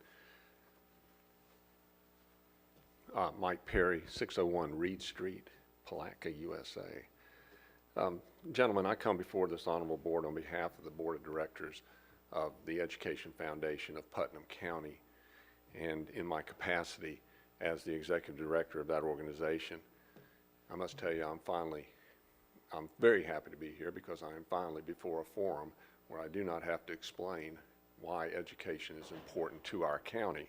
Mike Perry, 601 Reed Street, Palatka, USA. Gentlemen, I come before this honorable board on behalf of the Board of Directors of the Education Foundation of Putnam County, and in my capacity as the Executive Director of that organization. I must tell you, I'm finally I'm very happy to be here because I am finally before a forum where I do not have to explain why education is important to our county.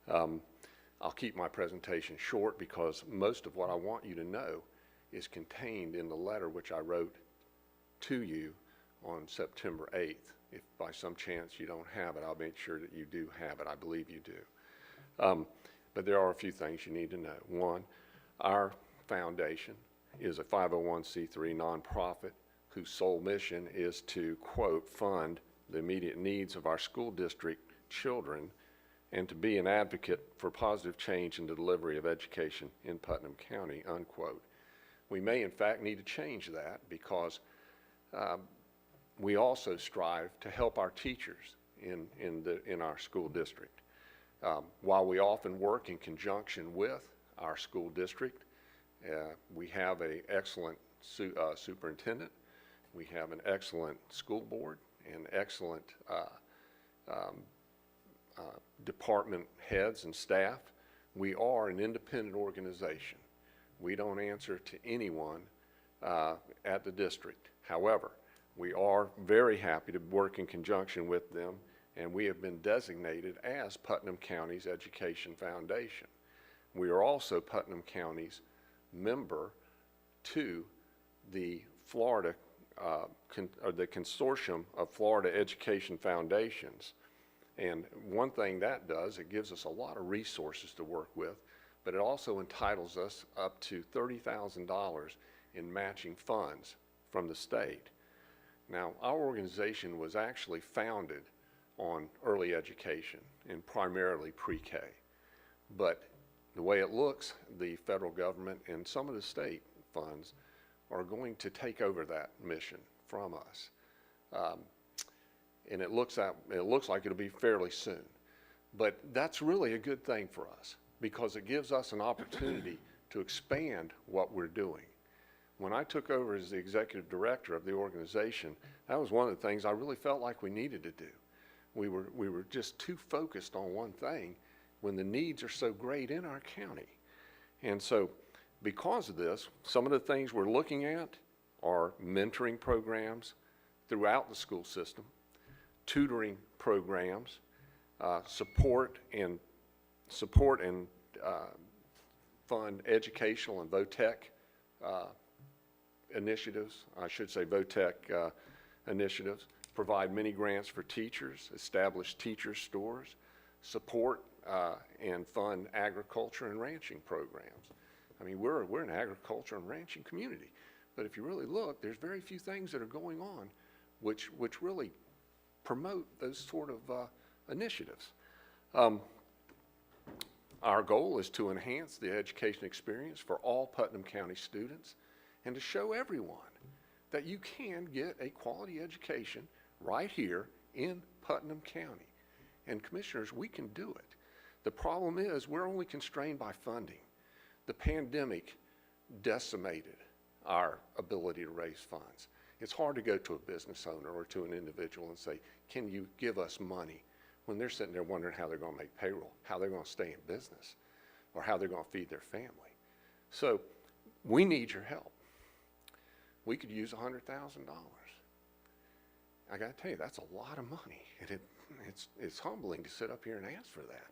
I'll keep my presentation short because most of what I want you to know is contained in the letter which I wrote to you on September 8th. If by some chance you don't have it, I'll make sure that you do have it. I believe you do. But there are a few things you need to know. One, our foundation is a 501c3 nonprofit whose sole mission is to, quote, fund the immediate needs of our school district children and to be an advocate for positive change in the delivery of education in Putnam County, unquote. We may, in fact, need to change that because we also strive to help our teachers in our school district. While we often work in conjunction with our school district, we have an excellent superintendent, we have an excellent school board, and excellent department heads and staff. We are an independent organization. We don't answer to anyone at the district. However, we are very happy to work in conjunction with them, and we have been designated as Putnam County's Education Foundation. We are also Putnam County's member to the Florida, or the Consortium of Florida Education Foundations. And one thing that does, it gives us a lot of resources to work with, but it also entitles us up to $30,000 in matching funds from the state. Now, our organization was actually founded on early education and primarily pre-K. But the way it looks, the federal government and some of the state funds are going to take over that mission from us. And it looks like it'll be fairly soon. But that's really a good thing for us because it gives us an opportunity to expand what we're doing. When I took over as the executive director of the organization, that was one of the things I really felt like we needed to do. We were just too focused on one thing when the needs are so great in our county. And so because of this, some of the things we're looking at are mentoring programs throughout the school system, tutoring programs, support and fund educational and VOTEC initiatives, I should say VOTEC initiatives, provide mini grants for teachers, establish teacher stores, support and fund agriculture and ranching programs. I mean, we're an agriculture and ranching community, but if you really look, there's very few things that are going on which really promote those sort of initiatives. Our goal is to enhance the education experience for all Putnam County students and to show everyone that you can get a quality education right here in Putnam County. And commissioners, we can do it. The problem is we're only constrained by funding. The pandemic decimated our ability to raise funds. It's hard to go to a business owner or to an individual and say, can you give us money? When they're sitting there wondering how they're going to make payroll, how they're going to stay in business, or how they're going to feed their family. So we need your help. We could use $100,000. I got to tell you, that's a lot of money. And it's humbling to sit up here and ask for that.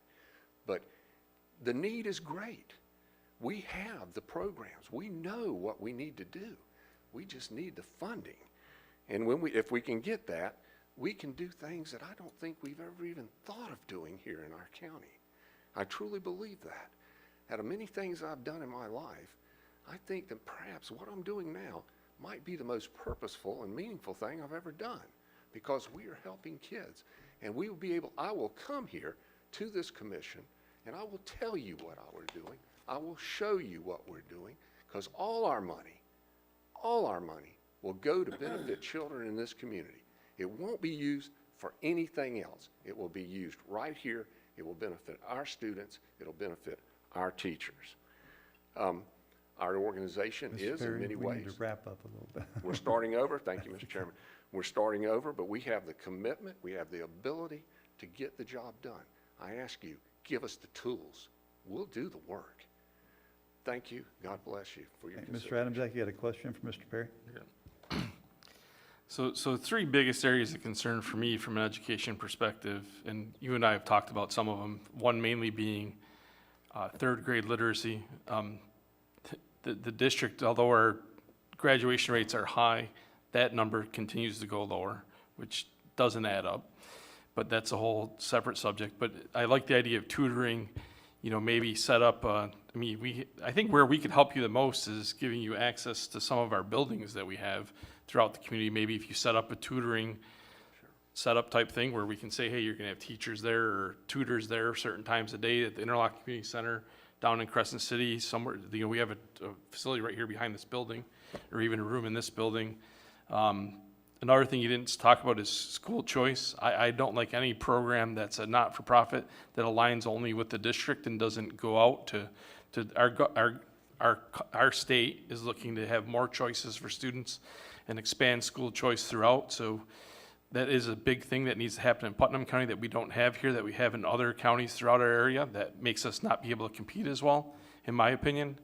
But the need is great. We have the programs. We know what we need to do. We just need the funding. And if we can get that, we can do things that I don't think we've ever even thought of doing here in our county. I truly believe that. Out of many things I've done in my life, I think that perhaps what I'm doing now might be the most purposeful and meaningful thing I've ever done because we are helping kids. And I will come here to this commission and I will tell you what we're doing. I will show you what we're doing because all our money will go to benefit children in this community. It won't be used for anything else. It will be used right here. It will benefit our students. It'll benefit our teachers. Our organization is in many ways. We need to wrap up a little bit. We're starting over. Thank you, Mr. Chairman. We're starting over, but we have the commitment. We have the ability to get the job done. I ask you, give us the tools. We'll do the work. thank you. God bless you for your Mr. consideration. Adamsack, you had a question for Mr. Perry? So three biggest areas of concern for me from an education perspective, and you and I have talked about some of them, one mainly being third grade literacy. The district, although our graduation rates are high, that number continues to go lower, which doesn't add up. But that's a whole separate subject. But I like the idea of tutoring, maybe set up, I think where we could help you the most is giving you access to some of our buildings that we have throughout the community. Maybe if you set up a tutoring setup type thing where we can say, hey, you're gonna have teachers there or tutors there certain times a day at the Interlock Community Center down in Crescent City, somewhere, we have a facility right here behind this building, or even a room in this building. Another thing you didn't talk about is school choice. I don't like any program that's a not-for-profit that aligns only with the district and doesn't go out to our state is looking to have more choices for students and expand school choice throughout. So that is a big thing that needs to happen in Putnam County that we don't have here, that we have in other counties throughout our area, that makes us not be able to compete as well, in my opinion.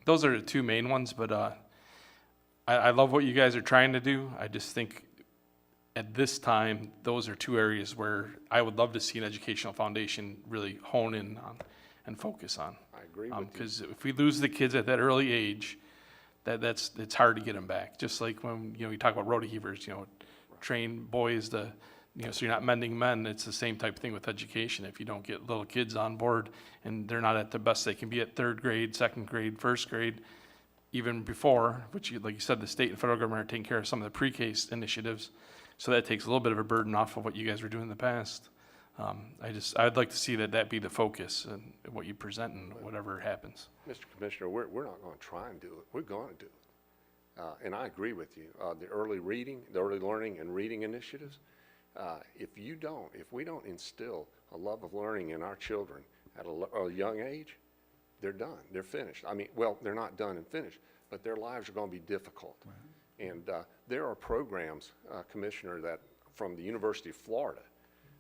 Those are the two main ones, but I love what you guys are trying to do. I just think at this time, those are two areas where I would love to see an educational foundation really hone in on and focus on. I agree with you. Because if we lose the kids at that early age, it's hard to get them back. Just like when, you talk about rota heavers, train boys to, so you're not mending men. It's the same type of thing with education. If you don't get little kids on board and they're not at the best they can be at third grade, second grade, first grade, even before, which like you said, the state and federal government are taking care of some of the pre-K initiatives. So that takes a little bit of a burden off of what you guys were doing in the past. I'd like to see that be the focus and what you present and whatever happens. Mr. Commissioner, we're not going to try and do it. We're going to do it. And I agree with you. The early learning and reading initiatives, if we don't instill a love of learning in our children at a young age, they're done. They're finished. They're not done and finished, but their lives are going to be difficult. Right. And there are programs, Commissioner, that from the University of Florida,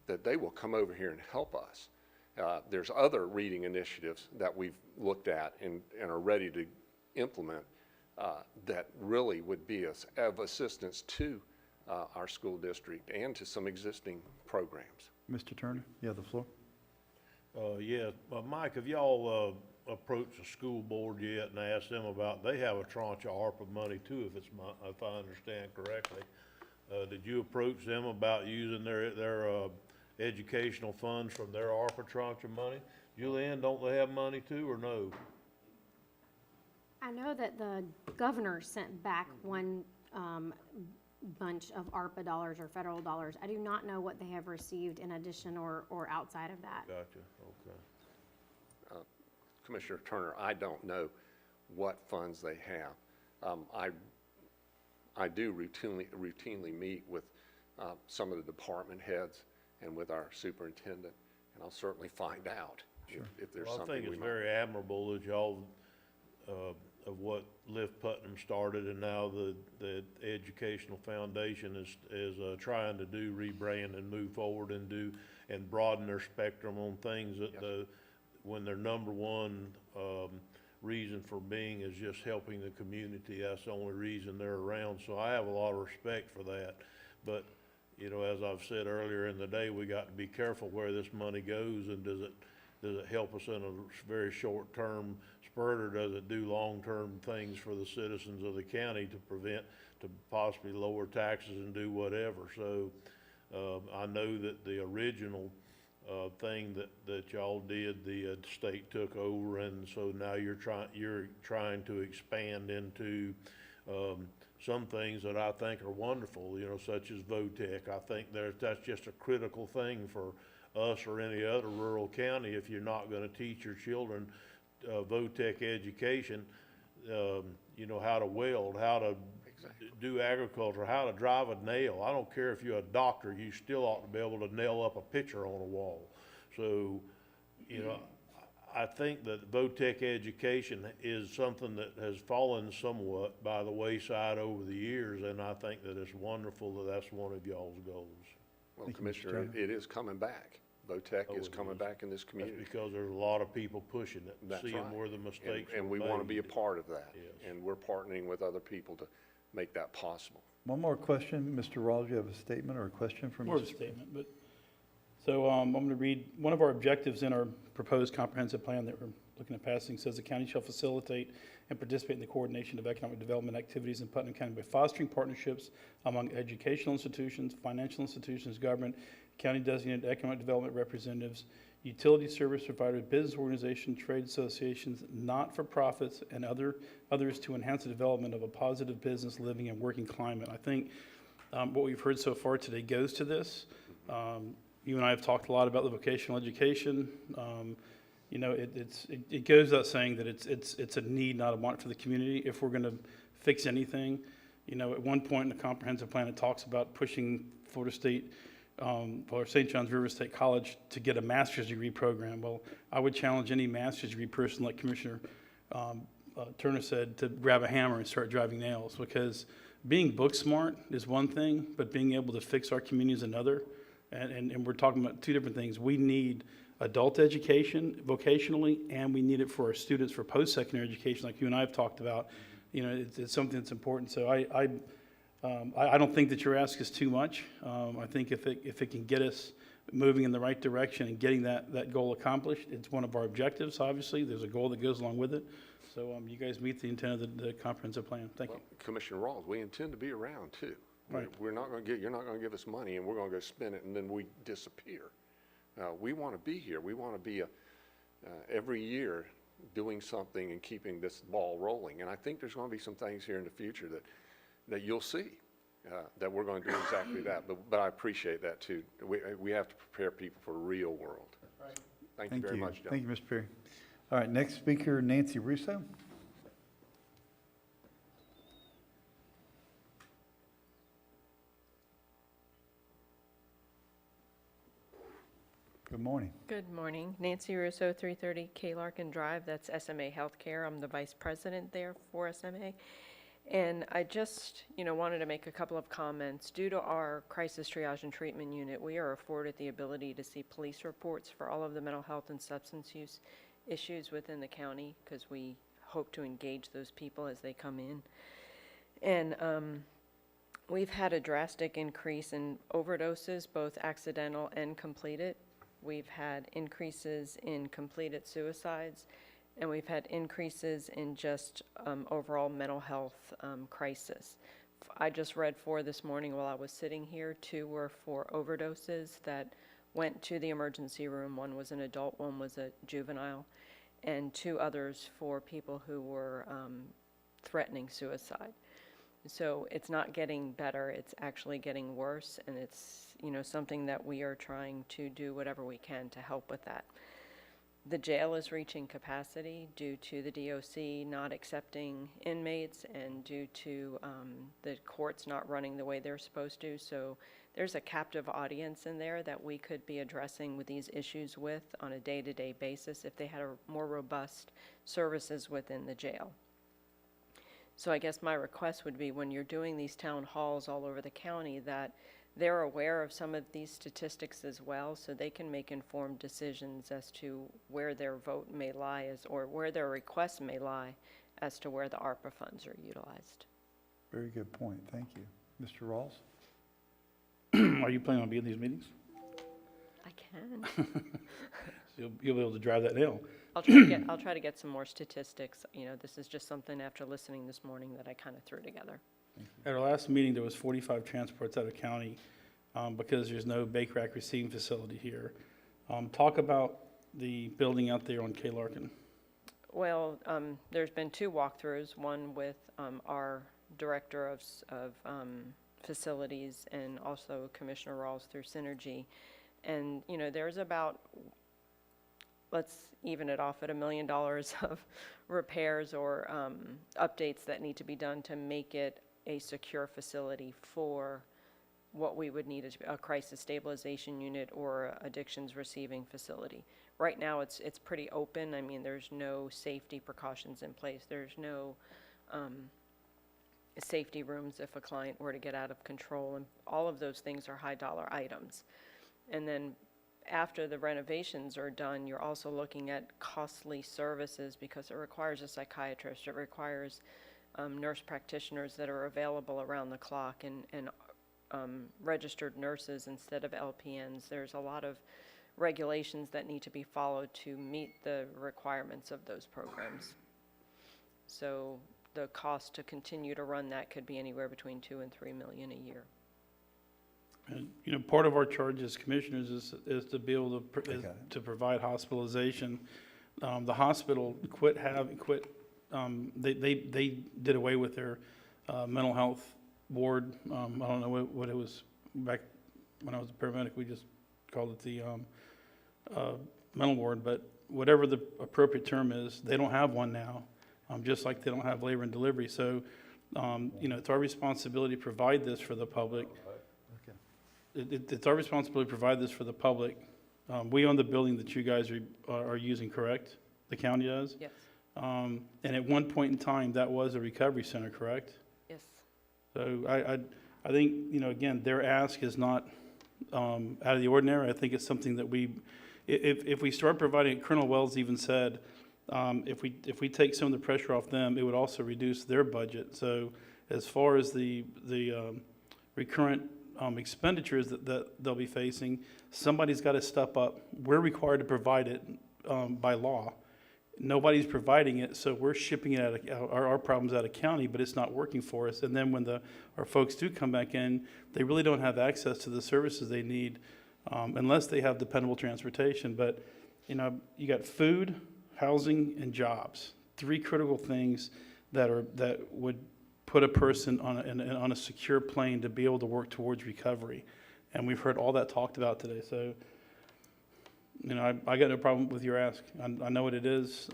that they will come over here and help us. There's other reading initiatives that we've looked at and are ready to implement that really would be of assistance to our school district and to some existing programs. Mr. Turner, you have the floor. Mike, have y'all approached the school board yet and asked them about, they have a tranche of ARPA money too, if I understand correctly. Did you approach them about using their educational funds from their ARPA tranche of money? Julianne, don't they have money too, or no? I know that the governor sent back one bunch of ARPA dollars or federal dollars. I do not know what they have received in addition or outside of that. Gotcha, okay. Commissioner Turner, I don't know what funds they have. I do routinely meet with some of the department heads and with our superintendent, and I'll certainly find out if there's something. I think it's very admirable that y'all, of what Lift Putnam started, and now the Educational Foundation is trying to do rebrand and move forward and broaden their spectrum on things that when their number one reason for being is just helping the community. That's the only reason they're around. So I have a lot of respect for that. But, as I've said earlier in the day, we got to be careful where this money goes, and does it help us in a very short-term spurt, or does it do long-term things for the citizens of the county to possibly lower taxes and do whatever. So I know that the original thing that y'all did, the state took over, and so now you're trying to expand into some things that I think are wonderful, such as VOTEC. I think that's just a critical thing for us or any other rural county. If you're not going to teach your children VOTEC education, how to weld, how to do agriculture, how to drive a nail. I don't care if you're a doctor, you still ought to be able to nail up a picture on a wall. So, I think that VOTEC education is something that has fallen somewhat by the wayside over the years, and I think that it's wonderful that that's one of y'all's goals. Well, Commissioner, it is coming back. VOTEC is it coming is. back in this That's community. because there's a lot of people pushing it, That's seeing right. where the mistakes were And we want to be a made. part of that. Yes. And we're partnering with other people to make that possible. One more question, Mr. Rawls, you have a statement or a question from? More of a statement, but, so I'm going to read, one of our objectives in our proposed comprehensive plan that we're looking at passing says the county shall facilitate and participate in the coordination of economic development activities in Putnam County by fostering partnerships among educational institutions, financial institutions, government, county designated economic development representatives, utility service providers, business organizations, trade associations, not-for-profits, and others to enhance the development of a positive business, living, and working climate. I think what we've heard so far today goes to this. You and I have talked a lot about the vocational education. You know, it goes without saying that it's a need, not a want for the community. If we're going to fix anything, you know, at one point in the comprehensive plan, it talks about pushing Florida State or St. John's River State College to get a master's degree program. Well, I would challenge any master's degree person, like Commissioner Turner said, to grab a hammer and start driving nails, because being book smart is one thing, but being able to fix our community is another. And we're talking about two different things. We need adult education vocationally, and we need it for our students for post-secondary education, like you and I have talked about. You know, it's something that's important. So I don't think that your ask is too much. I think if it can get us moving in the right direction and getting that goal accomplished, it's one of our objectives, obviously. There's a goal that goes along with it. So you guys meet the intent of the comprehensive plan. Thank you. Commissioner Rawls, we intend to be around too. Right. We're not going to get, you're not going to give us money and we're going to go spend it and then we disappear. We want to be here. We want to be every year doing something and keeping this ball rolling. And I think there's going to be some things here in the future that you'll see that we're going to do exactly that. But I appreciate that too. We have to prepare people for the real world. Right. Thank you very much, Thank gentlemen. you, Mr. Perry. All right, next speaker, Nancy Russo. Good morning. Good morning. Nancy Russo, 330 K Larkin Drive. That's SMA Healthcare. I'm the vice president there for SMA. And I just, wanted to make a couple of comments. Due to our crisis triage and treatment unit, we are afforded the ability to see police reports for all of the mental health and substance use issues within the county, because we hope to engage those people as they come in. And we've had a drastic increase in overdoses, both accidental and completed. We've had increases in completed suicides, and we've had increases in just overall mental health crisis. I just read 4 this morning while I was sitting here. 2 were for overdoses that went to the emergency room. 1 was an adult, 1 was a juvenile, and 2 others for people who were threatening suicide. So it's not getting better, it's actually getting worse, and it's something that we are trying to do whatever we can to help with that. The jail is reaching capacity due to the DOC not accepting inmates and due to the courts not running the way they're supposed to. So there's a captive audience in there that we could be addressing with these issues with on a day-to-day basis if they had a more robust services within the jail. So I guess my request would be, when you're doing these town halls all over the county, that they're aware of some of these statistics as well, so they can make informed decisions as to where their vote may lie or where their request may lie as to where the ARPA funds are utilized. Very good point. Thank you. Mr. Rawls? Are you planning on being in these meetings? I can. So you'll be able to drive that nail. I'll try to get some more statistics. This is just something after listening this morning that I kind of threw together. At our last meeting, there was 45 transports out of county because there's no bake rack receiving facility here. Talk about the building out there on K Larkin. Well, there's been 2 walkthroughs, one with our director of facilities and also Commissioner Rawls through Synergy. And, there's about, let's even it off at $1 million of repairs or updates that need to be done to make it a secure facility for what we would need a crisis stabilization unit or addictions receiving facility. Right now, it's pretty open. I mean, there's no safety precautions in place. There's no safety rooms if a client were to get out of control, and all of those things are high dollar items. And then after the renovations are done, you're also looking at costly services because it requires a psychiatrist, it requires nurse practitioners that are available around the clock and registered nurses instead of LPNs. There's a lot of regulations that need to be followed to meet the requirements of those programs. So the cost to continue to run that could be anywhere between $2 and $3 million a year. And, you know, part of our charge as commissioners is to be able to provide hospitalization. The hospital they did away with their mental health ward. I don't know what it was back when I was a paramedic. We just called it the mental ward, but whatever the appropriate term is, they don't have one now, just like they don't have labor and delivery. So, you know, it's our responsibility to provide this for the public. It's our responsibility to provide this for the public. We own the building that you guys are using, correct? The county does? Yes. And at one point in time, that was a recovery center, correct? Yes. So I think, you know, again, their ask is not out of the ordinary. I think it's something that if we start providing, Colonel Wells even said, if we take some of the pressure off them, it would also reduce their budget. So as far as the recurrent expenditures that they'll be facing, somebody's got to step up. We're required to provide it by law. Nobody's providing it, so we're shipping it out of our problems out of county, but it's not working for us. And then when our folks do come back in, they really don't have access to the services they need unless they have dependable transportation. But, you know, you got food, housing, and jobs, 3 critical things that would put a person on a secure plane to be able to work towards recovery. And we've heard all that talked about today. So, you know, I got no problem with your ask. I know what it is.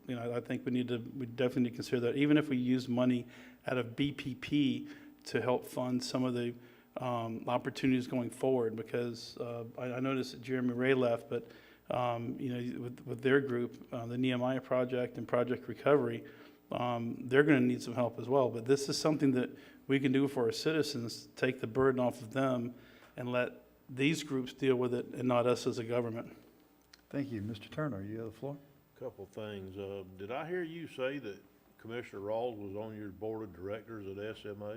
You know, I think we definitely need to consider that. Even if we use money out of BPP to help fund some of the opportunities going forward, because I noticed that Jeremy Ray left, but you know, with their group, the Nehemiah Project and Project Recovery, they're going to need some help as well. But this is something that we can do for our citizens, take the burden off of them and let these groups deal with it and not us as a government. Thank you. Mr. Turner, you have the floor. Couple things. Did I hear you say that Commissioner Rawls was on your board of directors at SMA?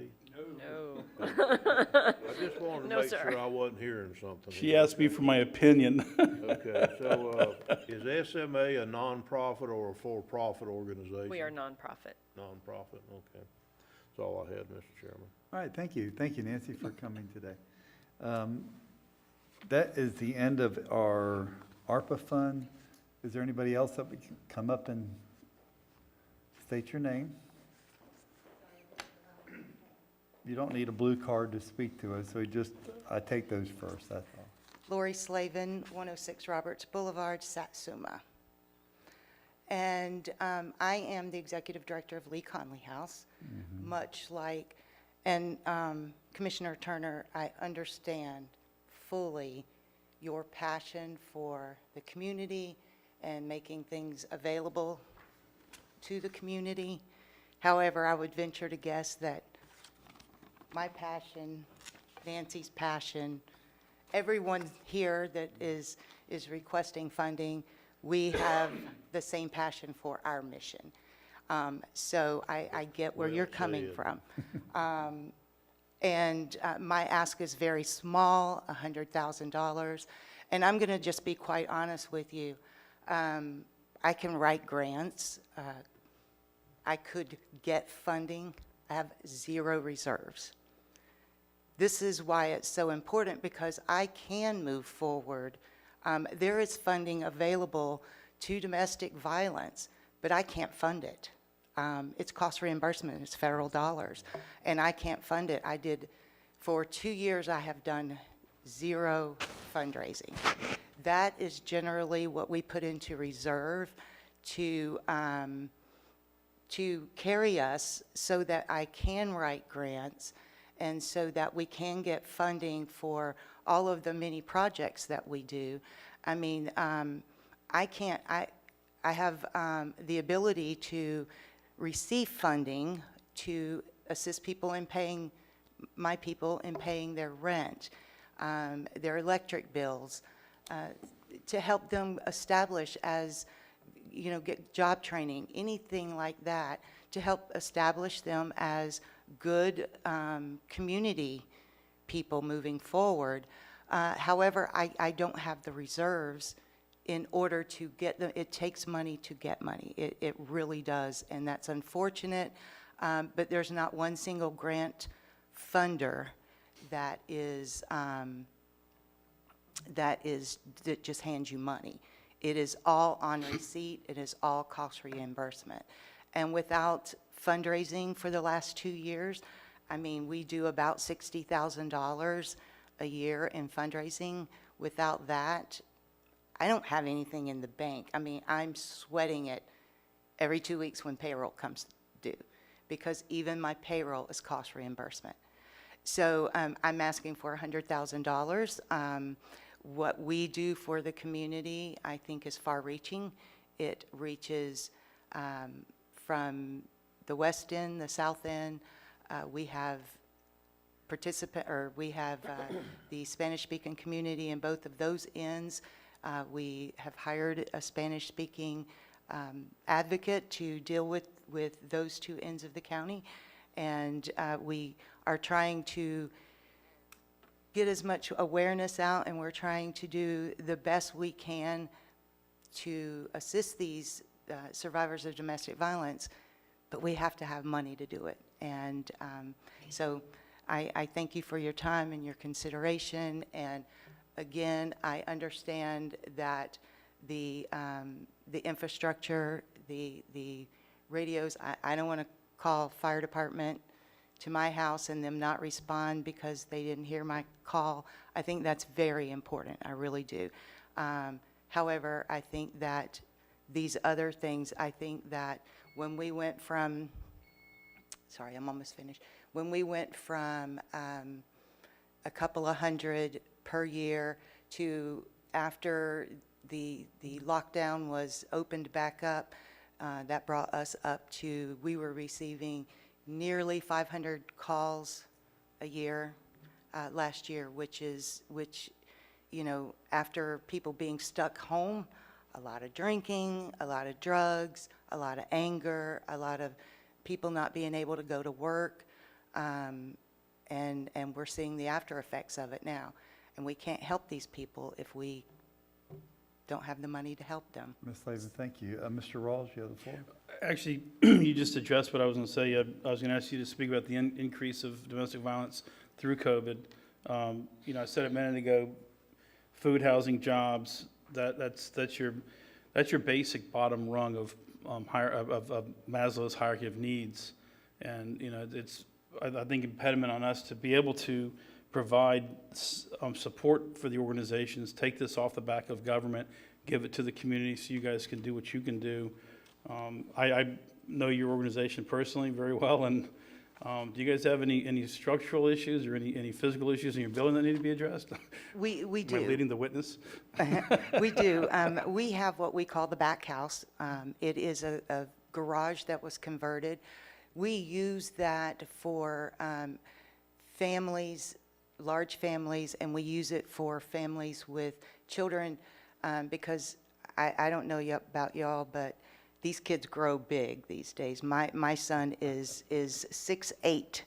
No. I just wanted to No, make sir. sure I wasn't hearing something. She asked me for my opinion. Okay, so is SMA a nonprofit or a for-profit organization? We are nonprofit. Nonprofit, okay. That's all I had, Mr. Chairman. All right, thank you. Thank you, Nancy, for coming today. That is the end of our ARPA fund. Is there anybody else that can come up and state your name? You don't need a blue card to speak to us, so I take those first, that's all. Lori Slavin, 106 Roberts Boulevard, Satsuma. And I am the executive director of Lee Conley House, much like, and Commissioner Turner, I understand fully your passion for the community and making things available to the community. However, I would venture to guess that my passion, Nancy's passion, everyone here that is requesting funding, we have the same passion for our mission. So I get where you're coming from. And my ask is very small, $100,000. And I'm going to just be quite honest with you. I can write grants. I could get funding. I have 0 reserves. This is why it's so important, because I can move forward. There is funding available to domestic violence, but I can't fund it. It's cost reimbursement, it's federal dollars, and I can't fund it. For 2 years, I have done 0 fundraising. That is generally what we put into reserve to carry us so that I can write grants and so that we can get funding for all of the many projects that we do. I mean, I have the ability to receive funding to assist people in paying, my people in paying their rent, their electric bills, to help them establish as, you know, get job training, anything like that, to help establish them as good community people moving forward. However, I don't have the reserves in order to get them. It takes money to get money. It really does, and that's unfortunate. But there's not one single grant funder that just hands you money. It is all on receipt. It is all cost reimbursement. And without fundraising for the last 2 years, I mean, we do about $60,000 a year in fundraising. Without that, I don't have anything in the bank. I mean, I'm sweating it every 2 weeks when payroll comes due, because even my payroll is cost reimbursement. So I'm asking for $100,000. What we do for the community, I think, is far-reaching. It reaches from the West End, the South End. We have the Spanish-speaking community in both of those ends. We have hired a Spanish-speaking advocate to deal with those two ends of the county, and we are trying to get as much awareness out, and we're trying to do the best we can to assist these survivors of domestic violence, but we have to have money to do it. And so I thank you for your time and your consideration. And again, I understand that the infrastructure, the radios, I don't want to call fire department to my house and them not respond because they didn't hear my call. I think that's very important. I really do. However, I think that these other things, I think that when we went from, sorry, I'm almost finished. When we went from a couple of hundred per year to after the lockdown was opened back up, that brought us up to, we were receiving nearly 500 calls a year last year, which, you know, after people being stuck home, a lot of drinking, a lot of drugs, a lot of anger, a lot of people not being able to go to work, and we're seeing the after effects of it now. And we can't help these people if we don't have the money to help them. Ms. Slavin, thank you. Mr. Rawls, you have the floor. Actually, you just addressed what I was going to say. I was going to ask you to speak about the increase of domestic violence through COVID. You know, I said a minute ago, food, housing, jobs. That's your basic bottom rung of Maslow's hierarchy of needs. And you know, it's I think impediment on us to be able to provide support for the organizations, take this off the back of government, give it to the community so you guys can do what you can do. I know your organization personally very well, and do you guys have any structural issues or any physical issues in your building that need to be addressed? We do. Am I leading the witness? We do. We have what we call the back house. It is a garage that was converted. We use that for families, large families, and we use it for families with children because I don't know about y'all, but these kids grow big these days. My son is 6'8"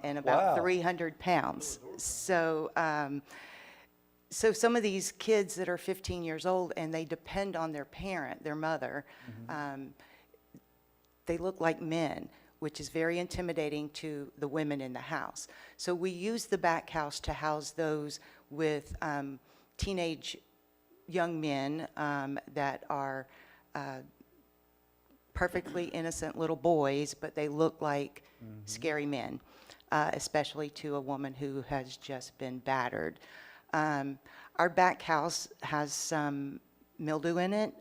and about 300 pounds. So so some of these kids that are 15 years old and they depend on their parent, their mother, they look like men, which is very intimidating to the women in the house. So we use the back house to house those with teenage young men that are perfectly innocent little boys, but they look like scary men, especially to a woman who has just been battered. Our back house has some mildew in it,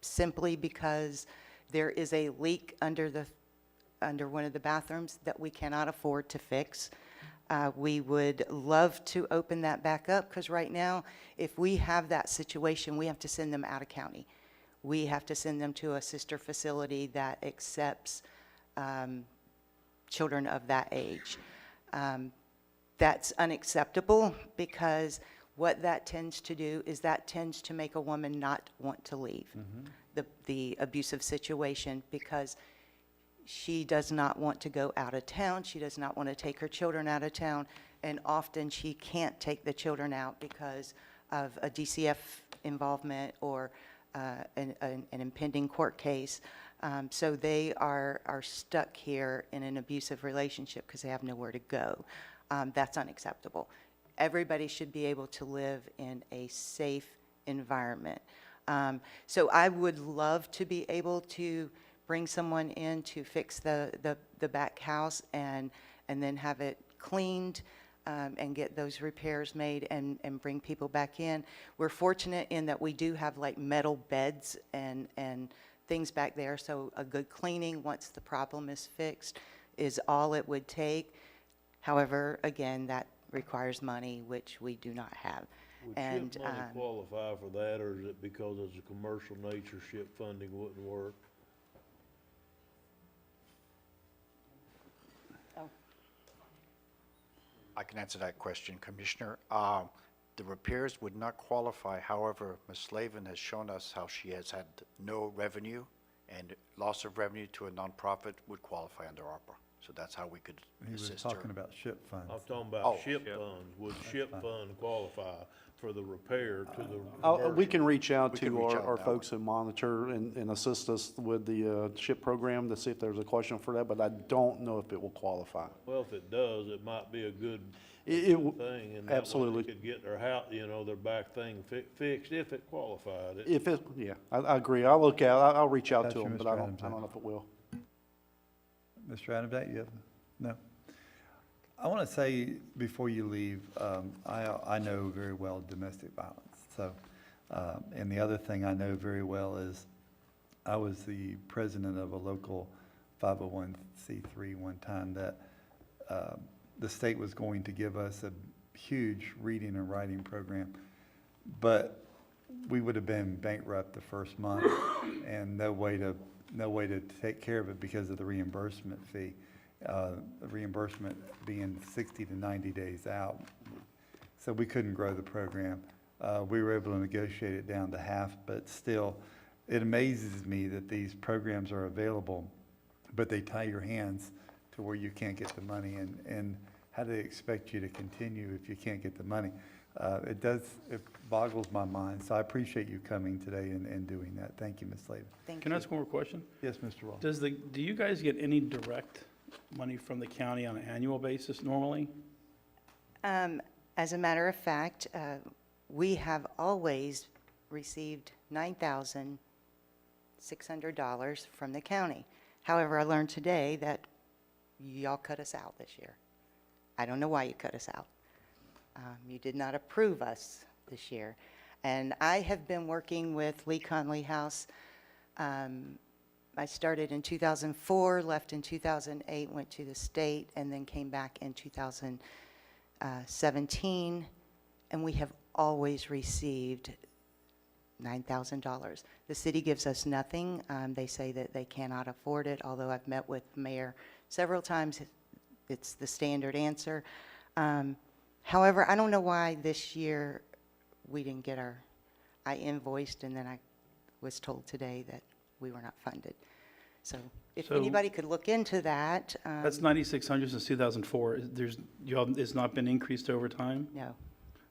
simply because there is a leak under one of the bathrooms that we cannot afford to fix. We would love to open that back up because right now, if we have that situation, we have to send them out of county. We have to send them to a sister facility that accepts children of that age. That's unacceptable because what that tends to do is that tends to make a woman not want to leave the abusive situation, because she does not want to go out of town. She does not want to take her children out of town, and often she can't take the children out because of a DCF involvement or an impending court case. So they are stuck here in an abusive relationship because they have nowhere to go. That's unacceptable. Everybody should be able to live in a safe environment. So I would love to be able to bring someone in to fix the back house and then have it cleaned and get those repairs made and bring people back in. We're fortunate in that we do have like metal beds and things back there, so a good cleaning once the problem is fixed is all it would take. However, again, that requires money, which we do not have. Would And SHIP money qualify for that, or is it because it's a commercial nature, SHIP funding wouldn't work? I can answer that question, Commissioner. The repairs would not qualify. However, Ms. Slavin has shown us how she has had no revenue, and loss of revenue to a nonprofit would qualify under ARPA. So that's how we could He was assist her. talking about SHIP funds. I'm talking Oh. about SHIP funds. Would SHIP fund qualify for the repair to the? We can reach out We can to reach out our that folks who monitor and assist us with the SHIP program to see if there's a question for that, but I don't know if it will qualify. Well, if it does, it might be a good It thing, and that way absolutely. they could get their house, their back thing fixed if it qualified. If it, yeah, I agree. I'll look at, I'll reach out That's to you, them, but Mr. I don't Adams. know if it will. Mr. Adams, you have, no? I want to say before you leave, I know very well domestic violence. So, and the other thing I know very well is I was the president of a local 501c3 one time that the state was going to give us a huge reading and writing program, but we would have been bankrupt the first month and no way to take care of it because of the reimbursement fee. The reimbursement being 60 to 90 days out. So we couldn't grow the program. We were able to negotiate it down to half, but still, it amazes me that these programs are available, but they tie your hands to where you can't get the money, and how do they expect you to continue if you can't get the money? It boggles my mind. So I appreciate you coming today and doing that. Thank you, Ms. Slavin. thank Can I you. ask one more question? Yes, Mr. Ross. Do you guys get any direct money from the county on an annual basis normally? As a matter of fact, we have always received $9,600 from the county. However, I learned today that y'all cut us out this year. I don't know why you cut us out. You did not approve us this year. And I have been working with Lee Conley House. I started in 2004, left in 2008, went to the state, and then came back in 2017, and we have always received $9,000. The city gives us nothing. They say that they cannot afford it, although I've met with the mayor several times. It's the standard answer. However, I don't know why this year we didn't get I invoiced, and then I was told today that we were not funded. So if So- anybody could look into that. That's 9,600 since 2004. It's not been increased over time? No.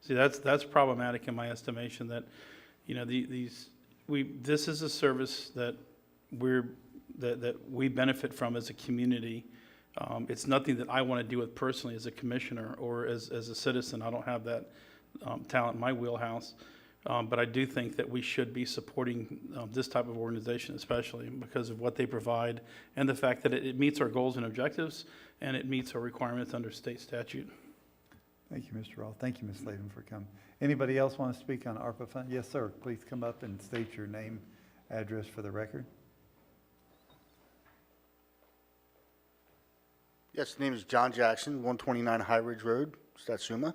See, that's problematic in my estimation, that, this is a service that we benefit from as a community. It's nothing that I want to deal with personally as a commissioner or as a citizen. I don't have that talent in my wheelhouse. But I do think that we should be supporting this type of organization, especially because of what they provide and the fact that it meets our goals and objectives, and it meets our requirements under state statute. Thank you, Mr. Ross. Thank you, Ms. Slavin, for coming. Anybody else want to speak on ARPA fund? Yes, sir. Please come up and state your name, address for the record. Yes, the name is John Jackson, 129 High Ridge Road, Satsuma.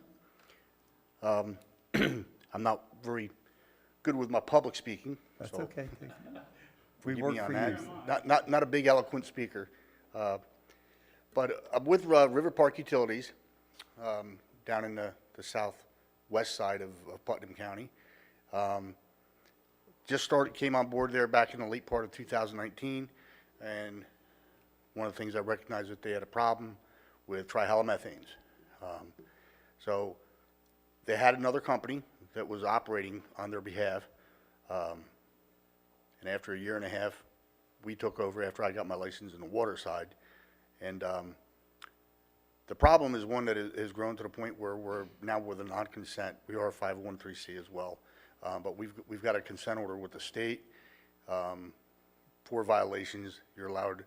I'm not very good with my public speaking. That's so okay. We forgive work me on for that. you. Not a big eloquent speaker. But I'm with River Park Utilities down in the south west side of Putnam County. Came on board there back in the late part of 2019, and one of the things I recognized that they had a problem with trihalomethanes. So they had another company that was operating on their behalf, and after a year and a half, we took over after I got my license in the water side, and the problem is one that has grown to the point where we're now with a non-consent. We are a 501(c) as well, but we've got a consent order with the state. For violations, you're allowed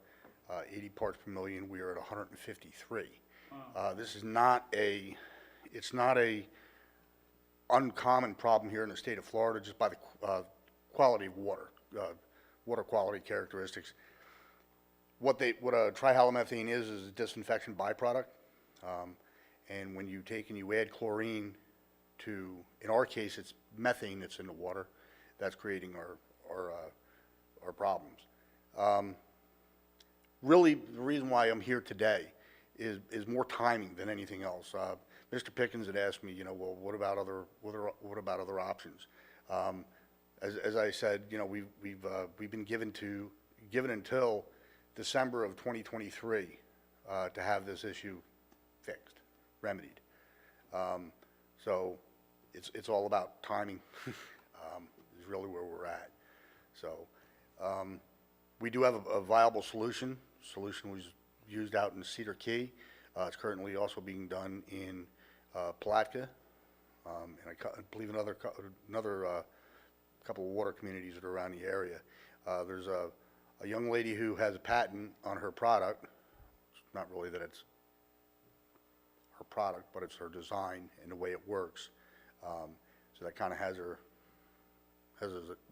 80 parts per million. We are at 153. This is not a uncommon problem here in the state of Florida, just by the quality of water, water quality characteristics. What a trihalomethane is a disinfection byproduct. And when you take and you add chlorine to, in our case, it's methane that's in the water, that's creating our problems. Really, the reason why I'm here today is more timing than anything else. Mr. Pickens had asked me, well, what about other options? As I said, we've been given until December of 2023 to have this issue fixed, remedied. So it's all about timing. Is really where we're at. So we do have a viable solution. Solution was used out in Cedar Key. It's currently also being done in Palatka, and I believe another couple of water communities that are around the area. There's a young lady who has a patent on her product. It's not really that it's her product, but it's her design and the way it works. So that kind of has us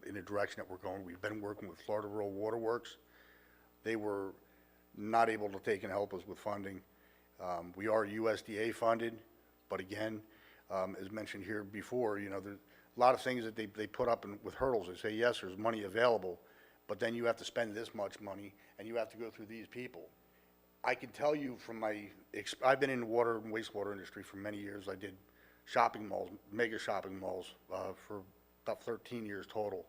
in a direction that we're going. We've been working with Florida Rural Water Works. They were not able to take and help us with funding. We are USDA funded, but again, as mentioned here before, there's a lot of things that they put up with hurdles. They say, yes, there's money available, but then you have to spend this much money and you have to go through these people. I can tell you from I've been in the water and wastewater industry for many years. I did shopping malls, mega shopping malls, for about 13 years total.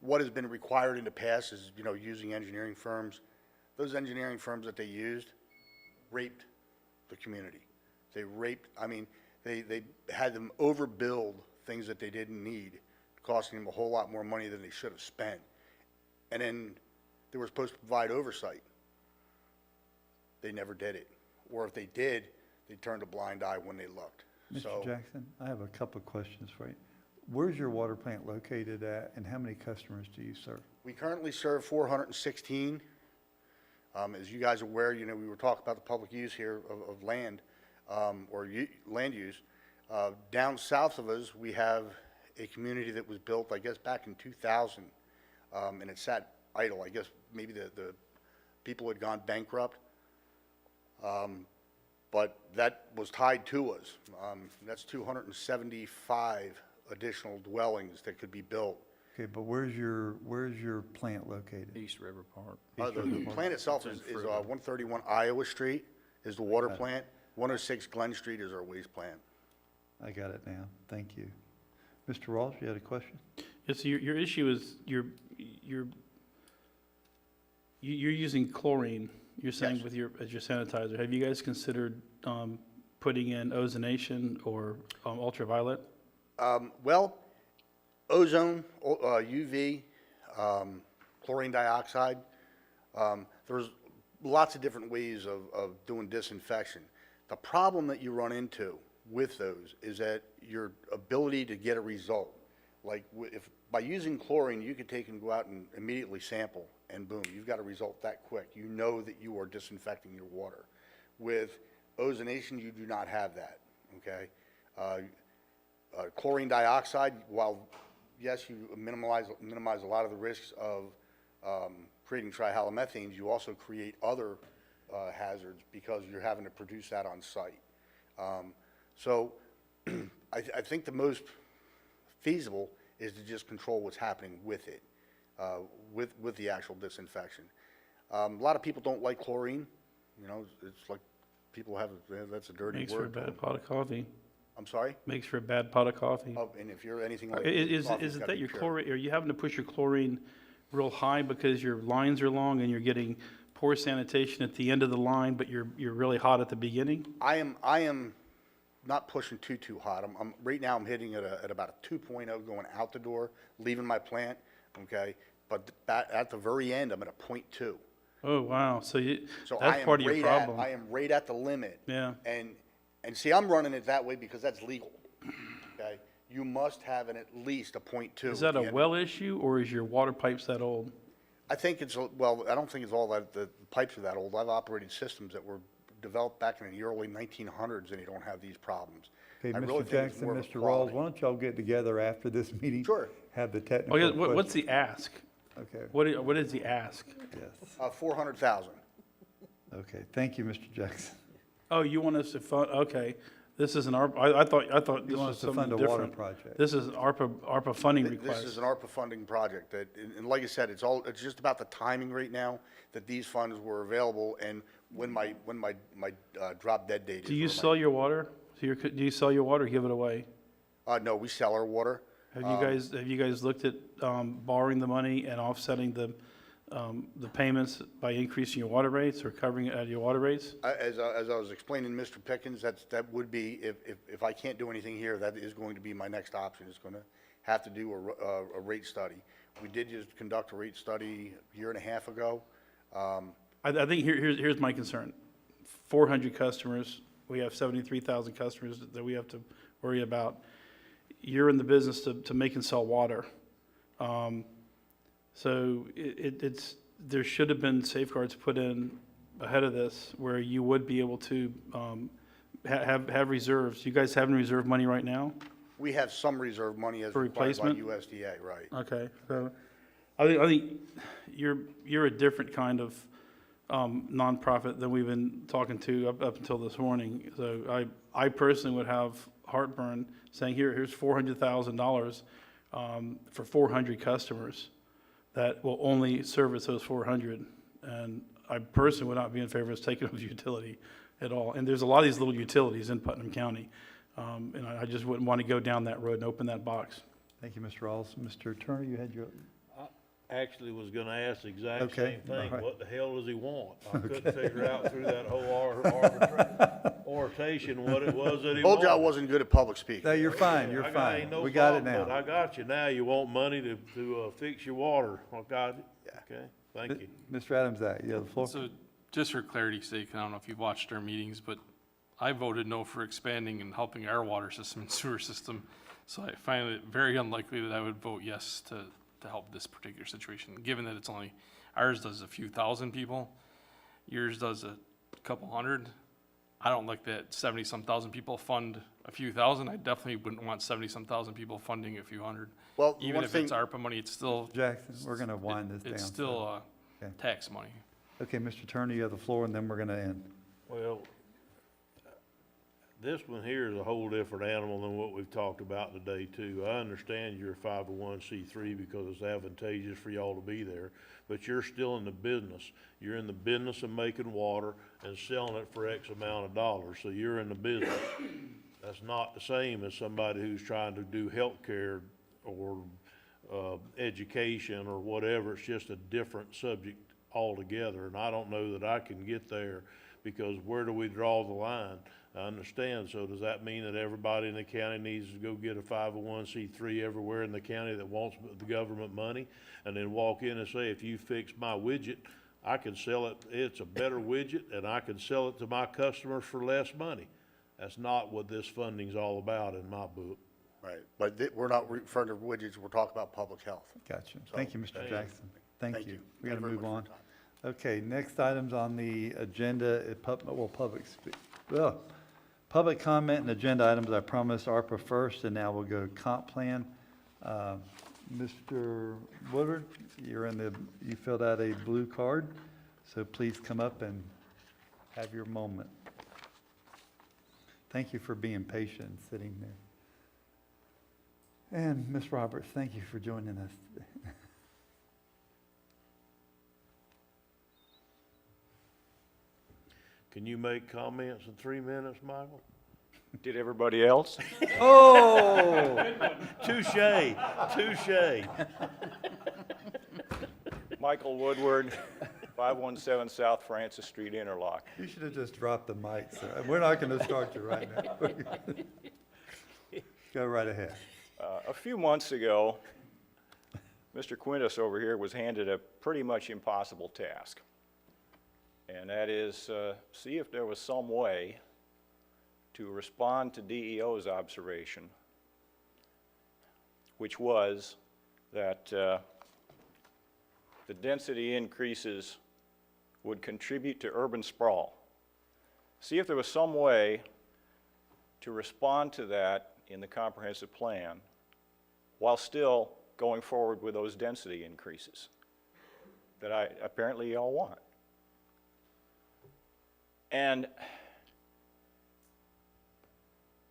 What has been required in the past is, using engineering firms. Those engineering firms that they used raped the community. They had them overbuild things that they didn't need, costing them a whole lot more money than they should have spent. And then they were supposed to provide oversight. They never did it. Or if they did, they turned a blind eye when they looked. Mr. Jackson, I have a couple of questions for you. Where's your water plant located at, and how many customers do you serve? We currently serve 416. As you guys are aware, we were talking about the public use here of land, land use. Down south of us, we have a community that was built, I guess, back in 2000, and it sat idle. I guess maybe the people had gone bankrupt, but that was tied to us. That's 275 additional dwellings that could be built. Okay, but where's your plant located? East River Park. The plant itself is 131 Iowa Street is the water plant. 106 Glen Street is our waste plant. I got it now. Thank you. Mr. Walsh, you had a question? Yes, your issue is you're using chlorine, you're saying, Yes. as your sanitizer. Have you guys considered putting in ozonation or ultraviolet? Well, ozone, UV, chlorine dioxide, there's lots of different ways of doing disinfection. The problem that you run into with those is that your ability to get a result, like if by using chlorine, you could take and go out and immediately sample, and boom, you've got a result that quick. You know that you are disinfecting your water. With ozonation, you do not have that, okay? Chlorine dioxide, while yes, you minimize a lot of the risks of creating trihalomethanes, you also create other hazards because you're having to produce that on site. So I think the most feasible is to just control what's happening with it, with the actual disinfection. A lot of people don't like chlorine. It's like people have, that's a dirty Makes for a word. bad pot of coffee. I'm sorry? Makes for a bad pot of coffee. Oh, and if you're anything like. Is coffee's it gotta that be your pure. chlorine, are you having to push your chlorine real high because your lines are long and you're getting poor sanitation at the end of the line, but you're really hot at the beginning? I am not pushing too hot. Right now I'm hitting at about a 2.0 going out the door, leaving my plant, okay? But at the very end, I'm at a 0.2. Oh, wow. So So that's part of your problem. I am right at the limit. Yeah. And see, I'm running it that way because that's legal, okay? You must have at least a 0.2. Is that a well issue or is your water pipes that old? I think well, I don't think it's all that, the pipes are that old. I've operated systems that were developed back in the early 1900s and you don't have these problems. Okay, I really Mr. think it's Jackson, more of a Mr. Rawls, quality. why don't y'all get together after this meeting? Sure. Have the Oh, technical yeah, questions. what's the ask? Okay, What is the ask? yes. 400,000. Okay, thank you, Mr. Jackson. Oh, you want us to fund, okay. This is an ARPA, I thought You this want was us to something fund a water different. project? This is ARPA funding This is request. an ARPA funding project that, and like I said, it's just about the timing right now that these funds were available and when my drop dead date is. Do you or my- sell your water? Do you sell your water or give it away? No, we sell our water. Have you guys looked at borrowing the money and offsetting the payments by increasing your water rates or covering it out of your water rates? As I was explaining, Mr. Pickens, that would be, if I can't do anything here, that is going to be my next option. It's going to have to do a rate study. We did just conduct a rate study a year and a half ago. I think here's my concern. 400 customers, we have 73,000 customers that we have to worry about. You're in the business to make and sell water. So there should have been safeguards put in ahead of this where you would be able to have reserves. You guys having reserve money right now? We have some reserve money as For required by replacement? USDA, right? Okay, so I think you're a different kind of nonprofit than we've been talking to up until this morning. So I personally would have heartburn saying, here's $400,000 for 400 customers that will only service those 400. And I personally would not be in favor of taking over utility at all. And there's a lot of these little utilities in Putnam County. And I just wouldn't want to go down that road and open that box. Thank you, Mr. Rawls. Mr. Turner, you had your, Actually was gonna ask the exact Okay, same thing. all right. What the hell does he want? I couldn't figure out through that whole oration what it was that he Told you I wanted. wasn't good at public speaking. no, you're fine, you're Ain't fine. no We got it fault, but I now. got you now. You want money to fix your water. I got it. Okay, thank you. Mr. Adams, you have the floor. So just for clarity's sake, I don't know if you've watched our meetings, but I voted no for expanding and helping our water system and sewer system. So I find it very unlikely that I would vote yes to help this particular situation, given that it's only, ours does a few thousand people, yours does a couple hundred. I don't like that 70-some thousand people fund a few thousand. I definitely wouldn't want 70-some thousand people funding a few hundred. Well, Even one if thing, it's ARPA money, it's still, Jackson, we're going to wind this down. it's so- still Okay. tax money. Okay, Mr. Turner, you have the floor, and then we're going to end. Well, this one here is a whole different animal than what we've talked about today too. I understand you're a 501c3 because it's advantageous for y'all to be there, but you're still in the business. You're in the business of making water and selling it for X amount of dollars, so you're in the business. That's not the same as somebody who's trying to do healthcare or education or whatever. It's just a different subject altogether, and I don't know that I can get there because where do we draw the line? I understand, so does that mean that everybody in the county needs to go get a 501c3 everywhere in the county that wants the government money and then walk in and say, if you fix my widget, I can sell it, it's a better widget and I can sell it to my customers for less money? That's not what this funding's all about in my book. right, but we're not referring to widgets, we're talking about public health. Gotcha. So, Thank you, Mr. thank you. Jackson. Thank Thank you. you. We got to Thank you move very on. much for your time. Okay, next items on the agenda, public comment and agenda items. I promised ARPA first, and now we'll go comp plan. Mr. Woodward, you filled out a blue card, so please come up and have your moment. Thank you for being patient and sitting there. And Ms. Roberts, thank you for joining us today. Can you make comments in 3 minutes, Michael? Did everybody else? Oh! Touche, touche. Michael Woodward, 517 South Francis Street, Interlock. You should have just dropped the mic, sir. We're not going to start you right now. Go right ahead. A few months ago, Mr. Quintus over here was handed a pretty much impossible task. And that is, see if there was some way to respond to DEO's observation, which was that the density increases would contribute to urban sprawl. See if there was some way to respond to that in the comprehensive plan while still going forward with those density increases that apparently y'all want. And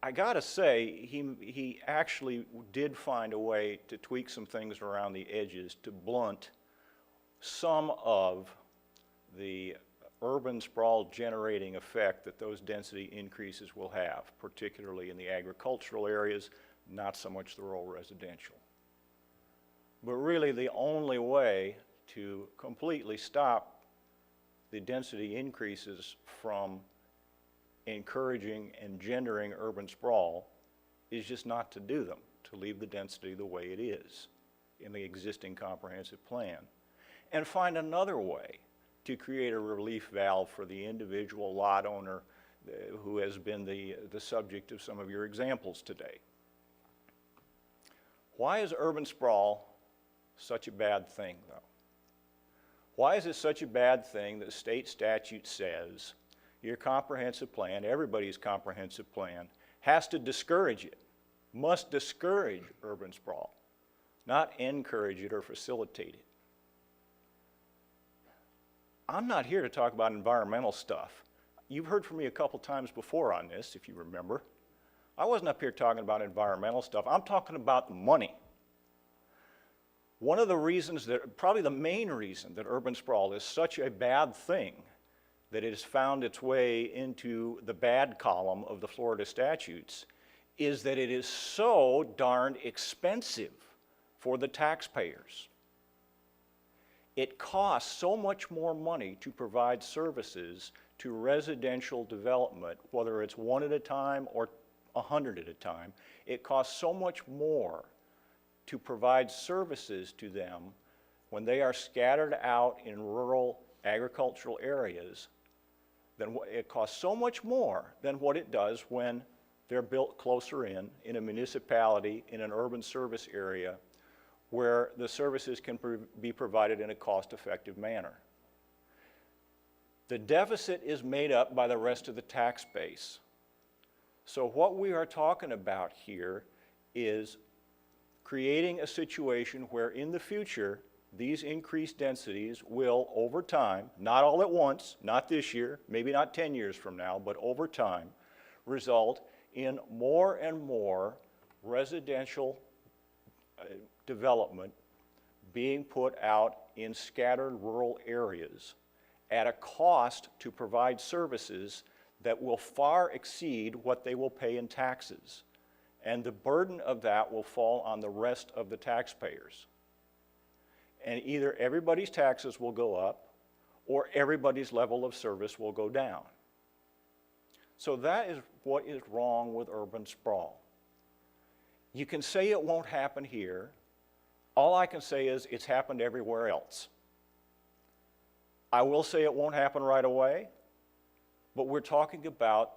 I gotta say, he actually did find a way to tweak some things around the edges to blunt some of the urban sprawl generating effect that those density increases will have, particularly in the agricultural areas, not so much the rural residential. But really the only way to completely stop the density increases from encouraging and gendering urban sprawl is just not to do them, to leave the density the way it is in the existing comprehensive plan, and find another way to create a relief valve for the individual lot owner who has been the subject of some of your examples today. Why is urban sprawl such a bad thing, though? Why is it such a bad thing that state statute says your comprehensive plan, everybody's comprehensive plan, has to discourage it, must discourage urban sprawl, not encourage it or facilitate it? I'm not here to talk about environmental stuff. You've heard from me a couple times before on this, if you remember. I wasn't up here talking about environmental stuff. I'm talking about money. One of the reasons that, probably the main reason that urban sprawl is such a bad thing, that it has found its way into the bad column of the Florida statutes, is that it is so darned expensive for the taxpayers. It costs so much more money to provide services to residential development, whether it's one at a time or 100 at a time. It costs so much more to provide services to them when they are scattered out in rural agricultural areas. It costs so much more than what it does when they're built closer in a municipality, in an urban service area, where the services can be provided in a cost-effective manner. The deficit is made up by the rest of the tax base. So what we are talking about here is creating a situation where in the future, these increased densities will, over time, not all at once, not this year, maybe not 10 years from now, but over time, result in more and more residential development being put out in scattered rural areas at a cost to provide services that will far exceed what they will pay in taxes. And the burden of that will fall on the rest of the taxpayers. And either everybody's taxes will go up or everybody's level of service will go down. So that is what is wrong with urban sprawl. You can say it won't happen here. All I can say is it's happened everywhere else. I will say it won't happen right away, but we're talking about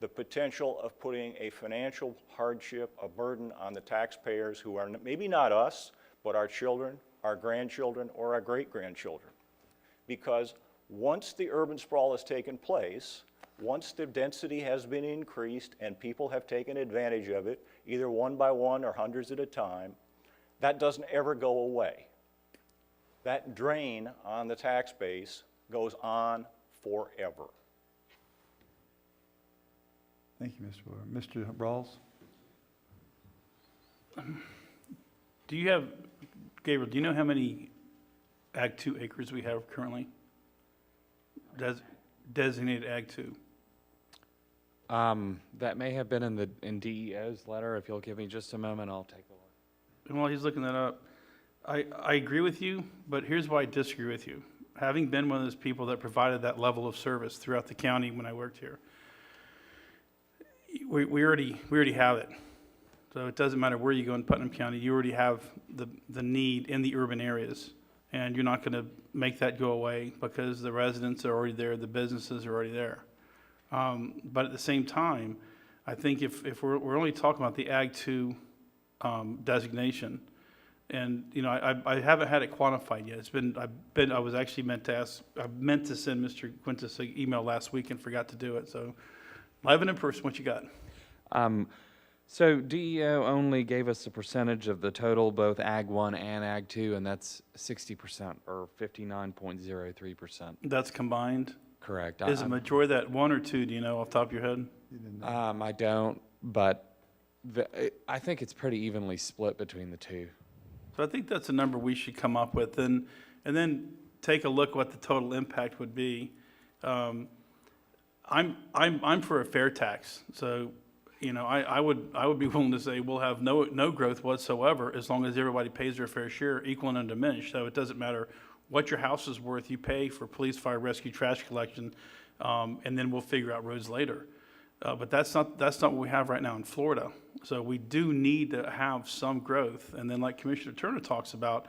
the potential of putting a financial hardship, a burden on the taxpayers who are maybe not us, but our children, our grandchildren, or our great-grandchildren. Because once the urban sprawl has taken place, once the density has been increased and people have taken advantage of it, either one by one or hundreds at a time, that doesn't ever go away. That drain on the tax base goes on forever. Thank you, Mr. Brewer. Mr. Rawls? Do you have, Gabriel, do you know how many Ag 2 acres we have currently? designated Ag 2? That may have been in DEO's letter. If you'll give me just a moment, I'll take a look. While he's looking that up, I agree with you, but here's why I disagree with you. Having been one of those people that provided that level of service throughout the county when I worked here, we already have it. So it doesn't matter where you go in Putnam County, you already have the need in the urban areas. And you're not going to make that go away because the residents are already there, the businesses are already there. But at the same time, I think if we're only talking about the Ag 2 designation, and I haven't had it quantified yet. I was actually meant to send Mr. Quintus an email last week and forgot to do it. So live and in person, what you got? So DEO only gave us a percentage of the total, both Ag 1 and Ag 2, and that's 60% or 59.03%. That's combined? Correct. Is the majority of that 1 or 2, do you know off the top of your head? I don't, but I think it's pretty evenly split between the two. So I think that's a number we should come up with and then take a look what the total impact would be. I'm for a fair tax. So, I would be willing to say we'll have no growth whatsoever as long as everybody pays their fair share, equal and undiminished. So it doesn't matter what your house is worth, you pay for police, fire, rescue, trash collection, and then we'll figure out roads later. But that's not what we have right now in Florida. So we do need to have some growth. And then like Commissioner Turner talks about,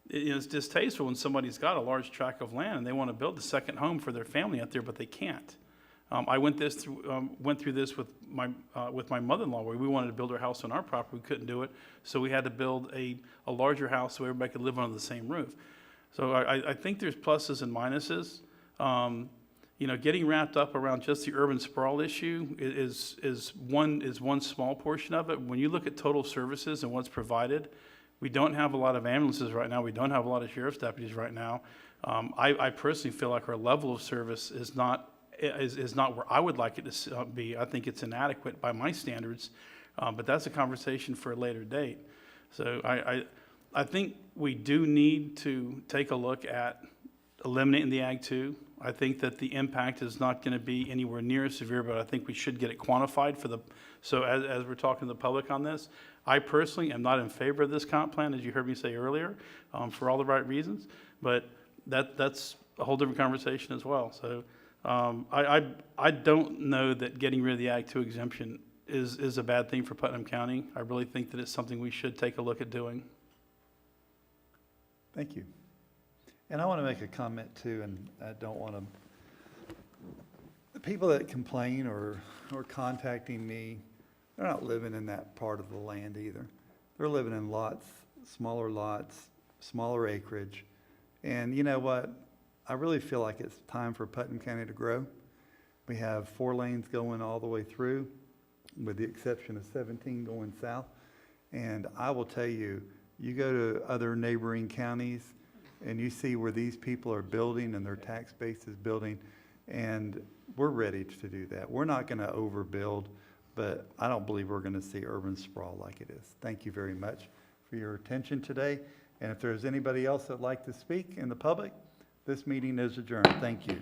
it's distasteful when somebody's got a large tract of land and they want to build a second home for their family out there, but they can't. I went through this with my mother-in-law where we wanted to build our house on our property. We couldn't do it. So we had to build a larger house so everybody could live under the same roof. So I think there's pluses and minuses. Getting wrapped up around just the urban sprawl issue is one small portion of it. When you look at total services and what's provided, we don't have a lot of ambulances right now. We don't have a lot of sheriff's deputies right now. I personally feel like our level of service is not where I would like it to be. I think it's inadequate by my standards, but that's a conversation for a later date. So I think we do need to take a look at eliminating the Ag 2. I think that the impact is not going to be anywhere near as severe, but I think we should get it quantified so as we're talking to the public on this. I personally am not in favor of this comp plan, as you heard me say earlier, for all the right reasons, but that's a whole different conversation as well. So I don't know that getting rid of the Ag 2 exemption is a bad thing for Putnam County. I really think that it's something we should take a look at doing. Thank you. And I want to make a comment too, and I don't want to, the people that complain or contacting me, they're not living in that part of the land either. They're living in lots, smaller acreage. And you know what? I really feel like it's time for Putnam County to grow. We have 4 lanes going all the way through, with the exception of 17 going south. And I will tell you, you go to other neighboring counties and you see where these people are building and their tax base is building, and we're ready to do that. We're not going to overbuild, but I don't believe we're going to see urban sprawl like it is. Thank you very much for your attention today. And if there's anybody else that'd like to speak in the public, this meeting is adjourned. Thank you.